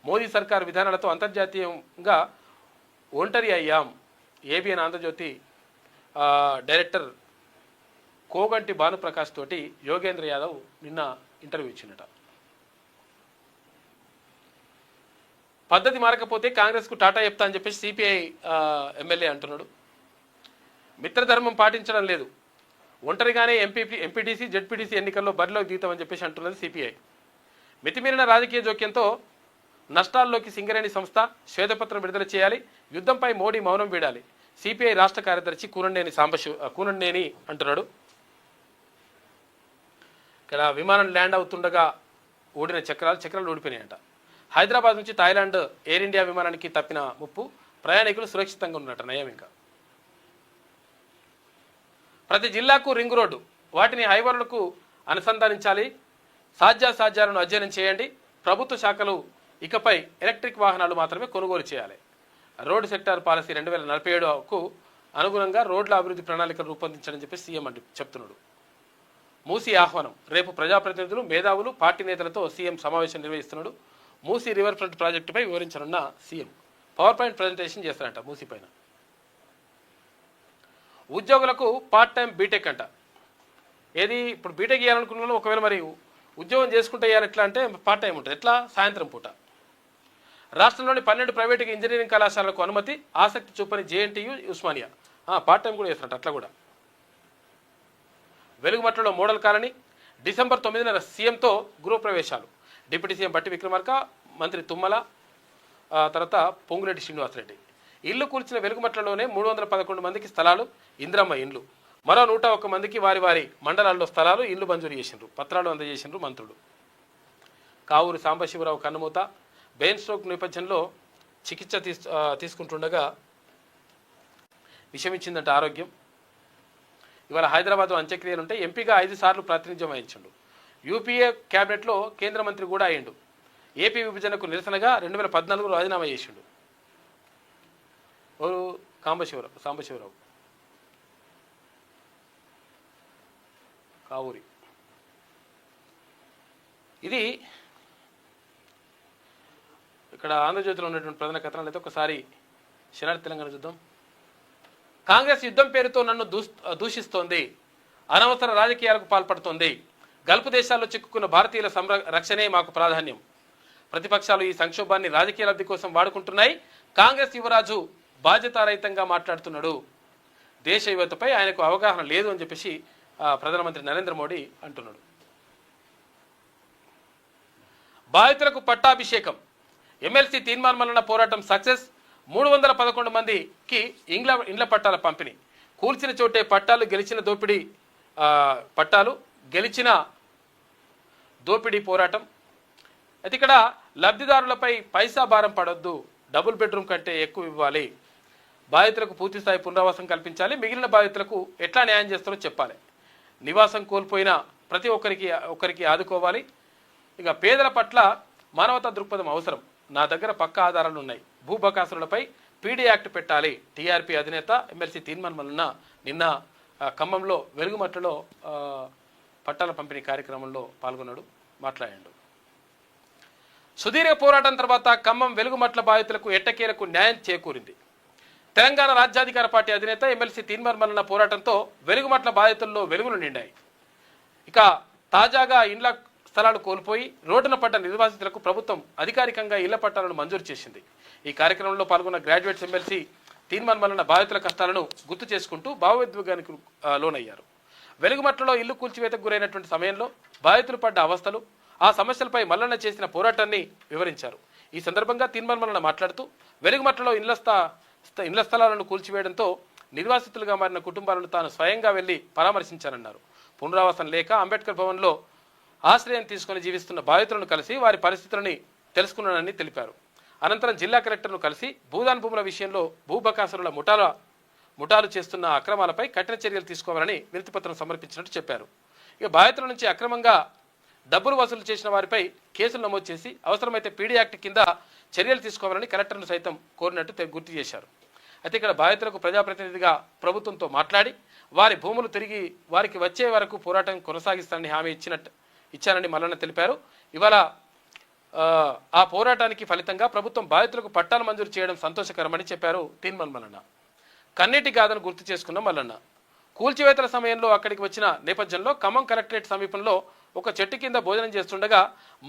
మోదీ సర్కార్ విధానాలతో అంతర్జాతీయంగా ఒంటరి అయ్యాం. ఏబిఎన్ ఆంధ్రజ్యోతి డైరెక్టర్ కోగంటి భానుప్రకాష్ తోటి యోగేంద్ర యాదవ్ నిన్న ఇంటర్వ్యూ ఇచ్చినట. పద్ధతి మారకపోతే కాంగ్రెస్కు టాటా చెప్తా అని చెప్పేసి సిపిఐ ఎమ్మెల్యే అంటున్నాడు. మిత్రధర్మం పాటించడం లేదు, ఒంటరిగానే ఎంపీటీసీ జెడ్పీటీసీ ఎన్నికల్లో బరిలోకి దిగుతామని చెప్పేసి అంటున్నది సిపిఐ. మితిమీరిన రాజకీయ జోక్యంతో నష్టాల్లోకి సింగరేణి సంస్థ శ్వేతపత్రం విడుదల చేయాలి, యుద్ధంపై మోడీ మౌనం వీడాలి. సిపిఐ రాష్ట్ర కార్యదర్శి కూనంనేని అంటున్నాడు. ఇక్కడ విమానం ల్యాండ్ అవుతుండగా ఓడిన చక్రాలు ఊడిపోయినాయంట. హైదరాబాద్ నుంచి థాయిలాండ్ ఎయిర్ ఇండియా విమానానికి తప్పిన ముప్పు, ప్రయాణికులు సురక్షితంగా ఉన్నట్టు నయం. ఇంకా ప్రతి జిల్లాకు రింగ్ రోడ్డు, వాటిని హైవేలకు అనుసంధానించాలి. సాధ్యాసాధ్యాలను అధ్యయనం చేయండి. ప్రభుత్వ శాఖలు ఇకపై ఎలక్ట్రిక్ వాహనాలు మాత్రమే కొనుగోలు చేయాలి. రోడ్డు సెక్టార్ పాలసీ 2047కు అనుగుణంగా రోడ్ల అభివృద్ధి ప్రణాళికలు రూపొందించాలని చెప్పి సీఎం చెప్తున్నాడు. మూసీ ఆహ్వానం. రేపు ప్రజాప్రతినిధులు, మేధావులు, పార్టీ నేతలతో సీఎం సమావేశం నిర్వహిస్తున్నాడు. మూసీ రివర్ ఫ్రంట్ ప్రాజెక్టుపై వివరించనున్న సీఎం పవర్ పాయింట్ ప్రజెంటేషన్ చేస్తారంట మూసీ పైన. ఉద్యోగులకు పార్ట్ టైం బీటెక్ అంట. ఏది ఇప్పుడు బీటెక్ చేయాలనుకున్న ఒకవేళ మరి ఉద్యోగం చేసుకుంటే చేయాలి ఎట్లా అంటే పార్ట్ టైం ఉంటుంది. ఎట్లా? సాయంత్రం పూట. రాష్ట్రంలోని 12 ప్రైవేటు ఇంజనీరింగ్ కళాశాలకు అనుమతి, ఆసక్తి చూపని జేఎన్టీయు, ఉస్మానియా పార్ట్ టైం కూడా చేస్తున్నట్టు. అట్లా కూడా వెలుగుమట్లలో మోడల్ కాలనీ. డిసెంబర్ 9న సీఎంతో గృహప్రవేశాలు. డిప్యూటీ సీఎం బట్టి విక్రమార్క, మంత్రి తుమ్మల, తర్వాత పొంగులేటి శ్రీనివాసరెడ్డి. ఇల్లు కూల్చిన వెలుగుమట్లలోనే 311 మందికి స్థలాలు, ఇంద్రమ్మ ఇండ్లు. మరో 101 మందికి వారి వారి మండలాల్లో స్థలాలు, ఇల్లు మంజూరు చేసిండ్రు, పత్రాలు అందజేసిండ్రు మంత్రులు. కావూరి సాంబశివరావు కన్నుమూత. బెయిన్ స్ట్రోక్ నేపథ్యంలో చికిత్స తీసుకుంటుండగా విషమిచ్చిందంట ఆరోగ్యం. ఇవాళ హైదరాబాద్లో అంత్యక్రియలు ఉంటాయి. ఎంపీగా 5 సార్లు ప్రాతినిధ్యం వహించిండు. యూపీఏ క్యాబినెట్లో కేంద్ర మంత్రి కూడా అయ్యిండు. ఏపీ విభజనకు నిరసనగా 2014లో రాజీనామా చేసిండు. సాంబశివరావు కావూరి. ఇది ఇక్కడ ఆంధ్రజ్యోతిలో ఉన్నటువంటి ప్రధాన కథనాలు అయితే ఒకసారి శనార్థి తెలంగాణ చూద్దాం. కాంగ్రెస్ యుద్ధం పేరుతో నన్ను దూషిస్తోంది, అనవసర రాజకీయాలకు పాల్పడుతోంది. గల్ఫ్ దేశాల్లో చిక్కుకున్న భారతీయుల రక్షణే మాకు ప్రాధాన్యం. ప్రతిపక్షాలు ఈ సంక్షోభాన్ని రాజకీయ లబ్ధి కోసం వాడుకుంటున్నాయి. కాంగ్రెస్ యువరాజు బాధ్యతారహితంగా మాట్లాడుతున్నాడు. దేశ యువతపై ఆయనకు అవగాహన లేదు అని చెప్పేసి ప్రధానమంత్రి నరేంద్ర మోడీ అంటున్నాడు. బాధితులకు పట్టాభిషేకం. ఎమ్మెల్సీ తీర్మానం పోరాటం సక్సెస్. 311 మందికి ఇండ్ల పట్టాల పంపిణీ. కూల్చిన చోటే పట్టాలు, గెలిచిన దోపిడీ పోరాటం. అయితే ఇక్కడ లబ్ధిదారులపై పైసా భారం పడొద్దు, డబుల్ బెడ్రూమ్ కంటే ఎక్కువ ఇవ్వాలి, బాధితులకు పూర్తిస్థాయి పునరావాసం కల్పించాలి, మిగిలిన బాధితులకు ఎట్లా న్యాయం చేస్తారో చెప్పాలి. నివాసం కోల్పోయిన ప్రతి ఒక్కరికి ఆదుకోవాలి. ఇక పేదల పట్ల మానవతా దృక్పథం అవసరం. నా దగ్గర పక్కా ఆధారాలు ఉన్నాయి. భూబకాసురులపై పీడీ యాక్ట్ పెట్టాలి. టీఆర్పీ అధినేత ఎమ్మెల్సీ తీర్మాన్ మల్లన్న నిన్న ఖమ్మంలో వెలుగుమట్లలో పట్టాల పంపిణీ కార్యక్రమంలో పాల్గొన్నాడు, మాట్లాడాడు. సుదీర్ఘ పోరాటం తర్వాత ఖమ్మం వెలుగుమట్ల బాధితులకు ఎట్టకేలకు న్యాయం చేకూరింది. తెలంగాణ రాజ్యాధికార పార్టీ అధినేత ఎమ్మెల్సీ తీర్మాన్ మల్లన్న పోరాటంతో వెలుగుమట్ల బాధితుల్లో వెలుగులు నిండాయి. ఇక తాజాగా ఇండ్ల స్థలాలు కోల్పోయి రోడ్డున పడ్డ నిర్వాసితులకు ప్రభుత్వం అధికారికంగా ఇళ్ల పట్టాలను మంజూరు చేసింది. ఈ కార్యక్రమంలో పాల్గొన్న గ్రాడ్యుయేట్స్ ఎమ్మెల్సీ తీర్మాన్ మల్లన్న బాధితుల కష్టాలను గుర్తు చేసుకుంటూ భావోద్వేగానికి లోనయ్యారు. వెలుగుమట్లలో ఇల్లు కూల్చివేతకు గురైనటువంటి సమయంలో బాధితులు పడ్డ అవస్థలు, ఆ సమస్యలపై మల్లన్న చేసిన పోరాటాన్ని వివరించారు. ఈ సందర్భంగా తీర్మాన్ మల్లన్న మాట్లాడుతూ వెలుగుమట్లలో ఇండ్ల స్థలాలను కూల్చివేయడంతో నిర్వాసితులుగా మారిన కుటుంబాలను తాను స్వయంగా వెళ్లి పరామర్శించానన్నారు. పునరావాసం లేక అంబేద్కర్ భవన్లో ఆశ్రయం తీసుకుని జీవిస్తున్న బాధితులను కలిసి వారి పరిస్థితులని తెలుసుకున్నానని తెలిపారు. అనంతరం జిల్లా కలెక్టర్ను కలిసి భూదాన్ భూముల విషయంలో భూబకాసురుల ముఠాలు చేస్తున్న అక్రమాలపై కఠిన చర్యలు తీసుకోవాలని వినతిపత్రం సమర్పించినట్టు చెప్పారు. ఇక బాధితుల నుంచి అక్రమంగా డబ్బులు వసూలు చేసిన వారిపై కేసులు నమోదు చేసి అవసరమైతే పీడీ యాక్ట్ కింద చర్యలు తీసుకోవాలని కలెక్టర్ను సైతం కోరినట్టు గుర్తు చేశారు. అయితే ఇక్కడ బాధితులకు ప్రజాప్రతినిధిగా ప్రభుత్వంతో మాట్లాడి వారి భూములు తిరిగి వారికి వచ్చే వరకు పోరాటం కొనసాగిస్తానని హామీ ఇచ్చానని మల్లన్న తెలిపారు. ఇవాళ ఆ పోరాటానికి ఫలితంగా ప్రభుత్వం బాధితులకు పట్టాలు మంజూరు చేయడం సంతోషకరమని చెప్పారు తీర్మాన్ మల్లన్న. కన్నీటి గాథను గుర్తు చేసుకున్న మల్లన్న కూల్చివేతల సమయంలో అక్కడికి వచ్చిన నేపథ్యంలో ఖమ్మం కలెక్టరేట్ సమీపంలో ఒక చెట్టు కింద భోజనం చేస్తుండగా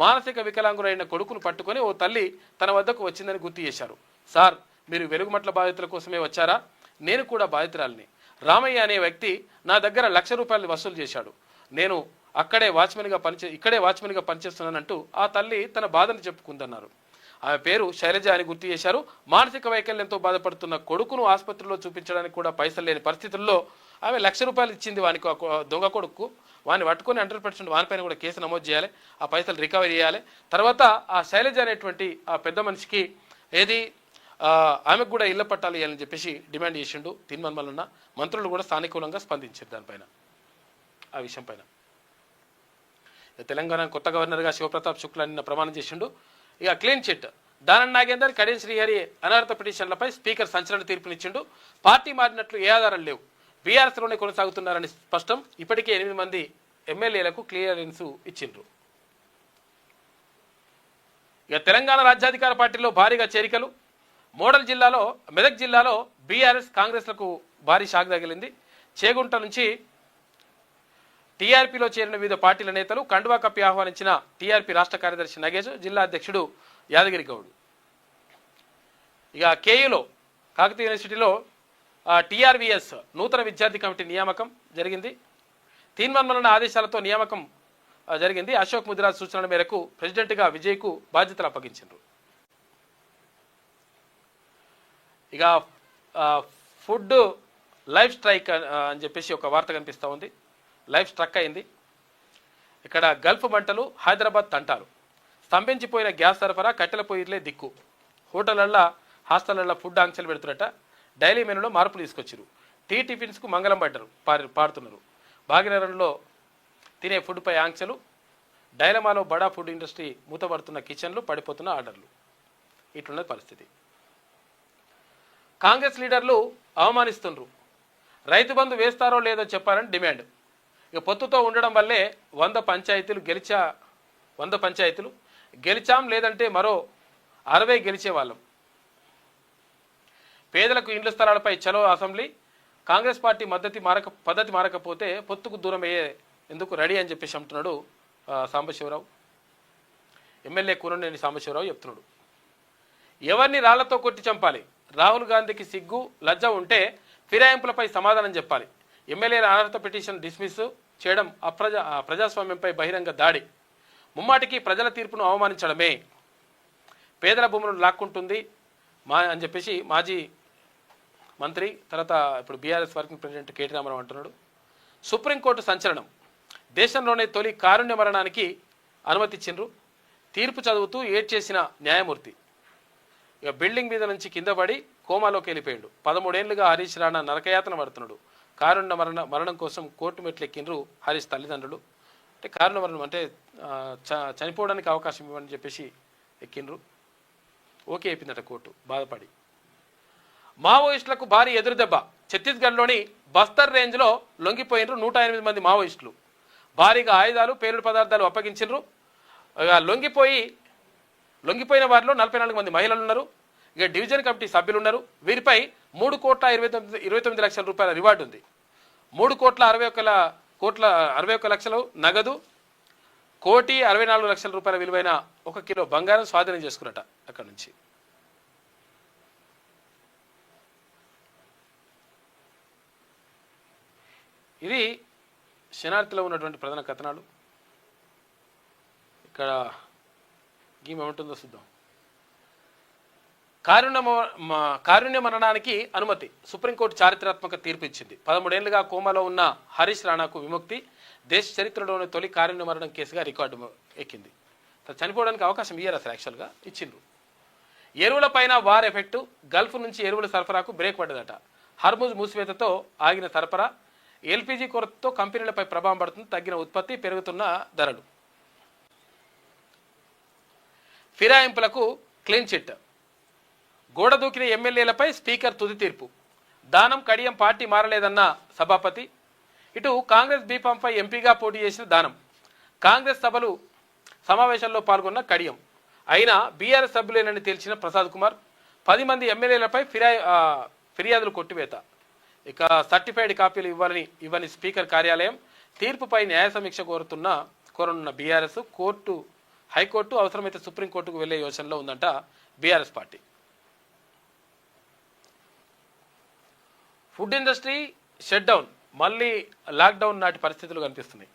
మానసిక వికలాంగులైన కొడుకును పట్టుకొని ఓ తల్లి తన వద్దకు వచ్చిందని గుర్తు చేశారు. సార్, మీరు వెలుగుమట్ల బాధితుల కోసమే వచ్చారా? నేను కూడా బాధితురాలిని. రామయ్య అనే వ్యక్తి నా దగ్గర ₹1,00,000 వసూలు చేశాడు. నేను ఇక్కడే వాచ్మెన్గా పనిచేస్తున్నానంటూ ఆ తల్లి తన బాధను చెప్పుకుందన్నారు. ఆమె పేరు శైలజ అని గుర్తు చేశారు. మానసిక వైకల్యంతో బాధపడుతున్న కొడుకును ఆసుపత్రిలో చూపించడానికి కూడా పైసలు లేని పరిస్థితుల్లో ఆమె ₹1,00,000 ఇచ్చింది వానికి, దొంగ కొడుకు. వాడిని పట్టుకొని 100% వానిపైన కూడా కేసు నమోదు చేయాలి, ఆ పైసలు రికవరీ చేయాలి. తర్వాత ఆ శైలజ అనేటువంటి ఆ పెద్ద మనిషికి ఆమెకు కూడా ఇళ్ల పట్టాలు ఇవ్వాలని చెప్పేసి డిమాండ్ చేసిండు తీర్మాన్ మల్లన్న. మంత్రులు కూడా సానుకూలంగా స్పందించారు దానిపైన, ఆ విషయం పైన. తెలంగాణ కొత్త గవర్నర్గా శివప్రతాప్ శుక్లా నిన్న ప్రమాణం చేసిండు. ఇక క్లీన్ చిట్ దానం నాగేందర్, కడియం శ్రీహరి అనర్హత పిటిషన్లపై స్పీకర్ సంచలన తీర్పునిచ్చిండు. పార్టీ మారినట్లు ఏ ఆధారాలు లేవు, బీఆర్ఎస్లోనే కొనసాగుతున్నారని స్పష్టం. ఇప్పటికే 8 మంది ఎమ్మెల్యేలకు క్లియరెన్స్ ఇచ్చిండ్రు. ఇక తెలంగాణ రాజ్యాధికార పార్టీలో భారీగా చేరికలు. మెదక్ జిల్లాలో బీఆర్ఎస్ కాంగ్రెస్లకు భారీ షాక్ తగిలింది. చేగుంట నుంచి టీఆర్పీలో చేరిన వివిధ పార్టీల నేతలు, కండువా కప్పి ఆహ్వానించిన టీఆర్పీ రాష్ట్ర కార్యదర్శి నగేష్, జిల్లా అధ్యక్షుడు యాదగిరి గౌడ్. ఇక కేయూలో కాకతీయ యూనివర్సిటీలో టీఆర్వీఎస్ నూతన విద్యార్థి కమిటీ నియామకం జరిగింది. తీర్మాన్ మల్లన్న ఆదేశాలతో నియామకం జరిగింది. అశోక్ ముదిరాజ్ సూచనల మేరకు ప్రెసిడెంట్గా విజయ్కు బాధ్యతలు అప్పగించారు. ఇక ఫుడ్ లైఫ్ స్ట్రైక్ అని చెప్పేసి ఒక వార్త కనిపిస్తూ ఉంది. లైఫ్ స్ట్రక్ అయింది. ఇక్కడ గల్ఫ్ మంటలు, హైదరాబాద్ తంటాలు, స్తంభించిపోయిన గ్యాస్ సరఫరా, కట్టెల పొయ్యిలే దిక్కు. హోటళ్లల్లో హాస్టళ్లలో ఫుడ్ ఆంక్షలు పెడుతున్నట్ట. డైలీ మెనూలో మార్పులు తీసుకొచ్చారు. టిఫిన్స్కు మంగళం పాడుతున్నారు. భాగ్యనగరంలో తినే ఫుడ్పై ఆంక్షలు. డైలమాలో బడా ఫుడ్ ఇండస్ట్రీ మూతపడుతున్న కిచెన్లు, పడిపోతున్న ఆర్డర్లు. ఇట్లున్నది పరిస్థితి. కాంగ్రెస్ లీడర్లు అవమానిస్తుండ్రు. రైతు బంధు వేస్తారో లేదో చెప్పారని డిమాండ్. ఇక పొత్తుతో ఉండడం వల్లే 100 పంచాయతీలు గెలిచాం, లేదంటే మరో 60 గెలిచేవాళ్ళం. పేదలకు ఇండ్ల స్థలాలపై చలో అసెంబ్లీ. కాంగ్రెస్ పార్టీ పద్ధతి మారకపోతే పొత్తుకు దూరం అయ్యే ఎందుకు రెడీ అని చెప్పేసి అంటున్నాడు సాంబశివరావు. ఎమ్మెల్యే కూరనేని సాంబశివరావు చెప్తున్నాడు. ఎవరిని రాళ్లతో కొట్టి చంపాలి? రాహుల్ గాంధీకి సిగ్గు లజ్జ ఉంటే ఫిరాయింపులపై సమాధానం చెప్పాలి. ఎమ్మెల్యేల అనర్హత పిటిషన్ డిస్మిస్ చేయడం ప్రజాస్వామ్యంపై బహిరంగ దాడి. ముమ్మాటికి ప్రజల తీర్పును అవమానించడమే. పేదల భూములను లాక్కుంటుంది అని చెప్పేసి మాజీ మంత్రి, తర్వాత ఇప్పుడు BRS working president K T Rama Rao అంటున్నాడు. సుప్రీంకోర్టు సంచలనం. దేశంలోనే తొలి కారుణ్య మరణానికి అనుమతిచ్చిండ్రు. తీర్పు చదువుతూ ఏడ్చేసిన న్యాయమూర్తి. ఇక బిల్డింగ్ మీద నుంచి కింద పడి కోమాలోకి వెళ్ళిపోయాడు. 13 ఏళ్లుగా హరీష్ రాణా నరకయాతన పడుతున్నాడు. కారుణ్య మరణం కోసం కోర్టు మెట్లు ఎక్కిండ్రు హరీష్ తల్లిదండ్రులు. అంటే కారుణ్య మరణం అంటే చనిపోవడానికి అవకాశం ఇవ్వని చెప్పేసి ఎక్కిండ్రు. ఓకే అయిపోయిందట కోర్టు బాధపడి. మావోయిస్టులకు భారీ ఎదురుదెబ్బ. ఛత్తీస్గఢ్లోని బస్తర్ రేంజ్లో లొంగిపోయినరు 108 మంది మావోయిస్టులు. భారీగా ఆయుధాలు పేలుడు పదార్థాలు అప్పగించారు. లొంగిపోయిన వారిలో 44 మంది మహిళలు ఉన్నారు. ఇక డివిజన్ కమిటీ సభ్యులు ఉన్నారు. వీరిపై 3,29,00,000 రూపాయల రివార్డు ఉంది. 3,61,61,00,000 నగదు, 1,64,00,000 రూపాయల విలువైన 1 కిలో బంగారం స్వాధీనం చేసుకున్నట అక్కడ నుంచి. ఇది శనార్థిలో ఉన్నటువంటి ప్రధాన కథనాలు. ఇక్కడ ఏముంటుందో చూద్దాం. కారుణ్య మరణానికి అనుమతి. సుప్రీంకోర్టు చారిత్రాత్మక తీర్పు ఇచ్చింది. 13 ఏళ్లుగా కోమాలో ఉన్న హరీష్ రాణాకు విముక్తి. దేశ చరిత్రలోని తొలి కారుణ్య మరణం కేసుగా రికార్డు ఎక్కింది. చనిపోవడానికి అవకాశం ఇయ్యారు అసలు యాక్చువల్గా ఇచ్చిండ్రు. ఎరువుల పైన వార్ ఎఫెక్టు. గల్ఫ్ నుంచి ఎరువుల సరఫరాకు బ్రేక్ పడ్డదట. హర్ముజ్ మూసివేతతో ఆగిన సరఫరా. ఎల్పీజీ కొరతతో కంపెనీలపై ప్రభావం పడుతుంది. తగ్గిన ఉత్పత్తి, పెరుగుతున్న ధరలు. ఫిరాయింపులకు క్లీన్ చిట్. గోడ దూకిన ఎమ్మెల్యేలపై స్పీకర్ తుది తీర్పు. దానం కడియం పార్టీ మారలేదన్న సభాపతి. ఇటు కాంగ్రెస్ బీఫాంపై ఎంపీగా పోటీ చేసిన దానం. కాంగ్రెస్ సమావేశాల్లో పాల్గొన్న కడియం. అయినా బీఆర్ఎస్ సభ్యులేనని తేల్చిన ప్రసాద్ కుమార్. 10 మంది ఎమ్మెల్యేలపై ఫిర్యాదులు కొట్టివేత. ఇక సర్టిఫైడ్ కాపీలు ఇవ్వని స్పీకర్ కార్యాలయం. తీర్పుపై న్యాయ సమీక్ష కోరనున్న బీఆర్ఎస్. హైకోర్టు అవసరమైతే సుప్రీంకోర్టుకు వెళ్లే యోచనలో ఉందంట BRS party. Food industry shut down. మళ్ళీ లాక్డౌన్ నాటి పరిస్థితులు కనిపిస్తున్నాయి.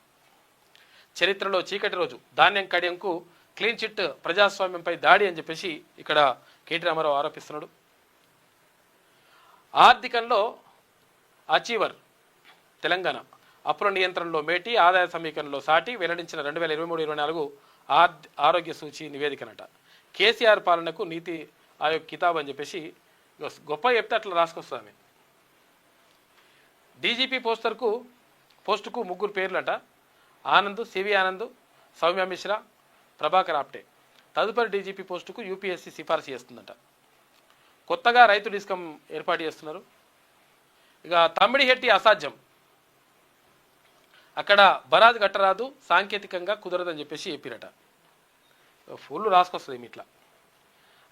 చరిత్రలో చీకటి రోజు. ధాన్యం కడియంకు క్లీన్ చిట్. ప్రజాస్వామ్యంపై దాడి అని చెప్పేసి ఇక్కడ కేటీ రామారావు ఆరోపిస్తున్నాడు. ఆర్థికంలో అచీవర్ తెలంగాణ. అప్పుల నియంత్రణలో మేటి, ఆదాయ సమీకరణలో సాటి వెల్లడించిన 2023-24 ఆరోగ్య సూచి నివేదికనట. కేసీఆర్ పాలనకు నీతి ఆయోగ్ కితాబ్ అని చెప్పేసి గొప్ప చెప్తే అట్లా రాసుకొస్తామే. డీజీపీ పోస్టుకు 3 పేర్లట. ఆనంద్, సివి ఆనంద్, సౌమ్య మిశ్రా, ప్రభాకర్ ఆప్టే. తదుపరి డీజీపీ పోస్టుకు యూపీఎస్సీ సిఫార్సు చేస్తుందట. కొత్తగా రైతు డిస్కం ఏర్పాటు చేస్తున్నారు. ఇక తమ్మిడిహెట్టి అసాధ్యం. అక్కడ బరాజ్ కట్టరాదు, సాంకేతికంగా కుదరదని చెప్పేసి చెప్పిరట. ఫుల్ రాసుకొస్తుంది ఇట్లా.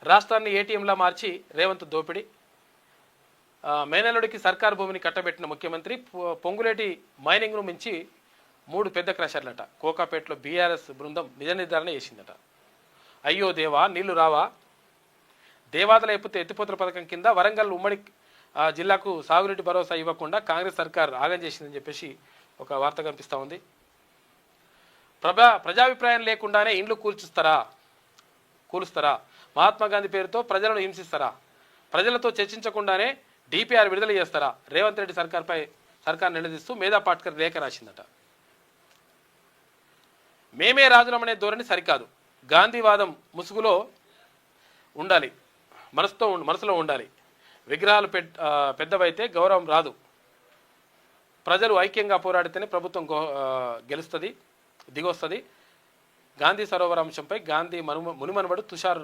రాష్ట్రాన్ని ఏటీఎంలా మార్చి రేవంత్ దోపిడీ. మేనల్లుడికి సర్కారు భూమిని కట్టబెట్టిన ముఖ్యమంత్రి. పొంగులేటి మైనింగ్ను మించి 3 పెద్ద క్రషర్లట. కోకాపేటలో బీఆర్ఎస్ బృందం నిజ నిర్ధారణ చేసిందట. అయ్యో దేవా, నీళ్లు రావా. దేవాదల ఎత్తిపోతల పథకం కింద వరంగల్ ఉమ్మడి జిల్లాకు సాగునీటి భరోసా ఇవ్వకుండా కాంగ్రెస్ సర్కార్ ఆగం చేసిందని చెప్పేసి ఒక వార్త కనిపిస్తూ ఉంది. ప్రజాభిప్రాయం లేకుండానే ఇండ్లు కూలుస్తారా? మహాత్మాగాంధీ పేరుతో ప్రజలను హింసిస్తారా? ప్రజలతో చర్చించకుండానే డిపిఆర్ విడుదల చేస్తారా? రేవంత్ రెడ్డి సర్కార్ నిలదీస్తూ మేధా పాట్కర్ లేఖ రాసిందట. మేమే రాజులమనే ధోరణి సరికాదు. గాంధీవాదం ముసుగులో ఉండాలి, మనసులో ఉండాలి. విగ్రహాలు పెద్దవైతే గౌరవం రాదు. ప్రజలు ఐక్యంగా పోరాడితేనే ప్రభుత్వం దిగొస్తుంది. గాంధీ సరోవర అంశంపై గాంధీ మునిమనుబడు తుషార్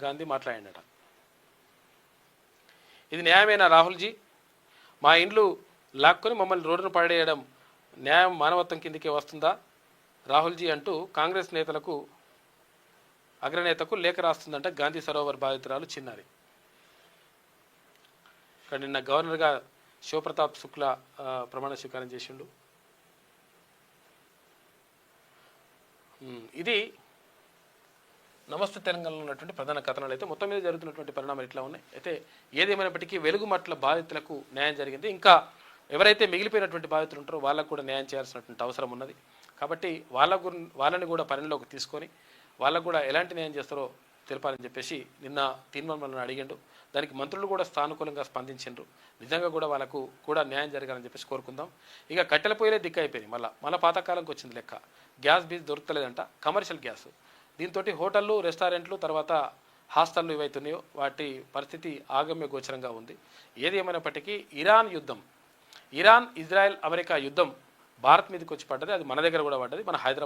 గాంధీ మాట్లాడినట. ఇది న్యాయమేనా రాహుల్జీ? మా ఇండ్లు లాక్కొని మమ్మల్ని రోడ్డును పడేయడం న్యాయం, మానవత్వం కిందికే వస్తుందా రాహుల్జీ అంటూ కాంగ్రెస్ అగ్రనేతకు లేఖ రాస్తుందంట గాంధీ సరోవర్ బాధితురాలు చిన్నారి. ఇక్కడ నిన్న గవర్నర్గా శివప్రతాప్ శుక్లా ప్రమాణ స్వీకారం చేసిండు. ఇది నమస్తే తెలంగాణలో ఉన్నటువంటి ప్రధాన కథనాలు. అయితే మొత్తం మీద జరుగుతున్నటువంటి పరిణామాలు ఇట్లా ఉన్నాయి. అయితే ఏదేమైనప్పటికీ వెలుగుమట్ల బాధితులకు న్యాయం జరిగింది. ఇంకా ఎవరైతే మిగిలిపోయినటువంటి బాధితులు ఉంటారో వాళ్ళకు కూడా న్యాయం చేయాల్సినటువంటి అవసరం ఉన్నది. కాబట్టి వాళ్ళని కూడా పరిణలోకి తీసుకొని వాళ్ళకు కూడా ఎలాంటి న్యాయం చేస్తారో తెలపాలని చెప్పేసి నిన్న తీర్మానం అడిగిండు. దానికి మంత్రులు కూడా సానుకూలంగా స్పందించిండ్రు. నిజంగా కూడా వాళ్ళకు కూడా న్యాయం జరగాలని చెప్పేసి కోరుకుందాం. ఇక కట్టెల పొయ్యిలే దిక్కు అయిపోయింది. మళ్ళీ పాతకాలంకి వచ్చింది లెక్క. గ్యాస్ బీజ్ దొరకలేదంట, కమర్షియల్ గ్యాస్. దీంతో హోటళ్ళు, రెస్టారెంట్లు, తర్వాత హాస్టళ్ళు ఏవైతున్నాయో వాటి పరిస్థితి ఆగమ్య గోచరంగా ఉంది. ఏది ఏమైనప్పటికీ ఇరాన్ ఇరాన్ ఇజ్రాయెల్ అమెరికా యుద్ధం భారత్ మీదకి వచ్చి పడ్డది, అది మన దగ్గర కూడా పడ్డది, మన హైదరాబాద్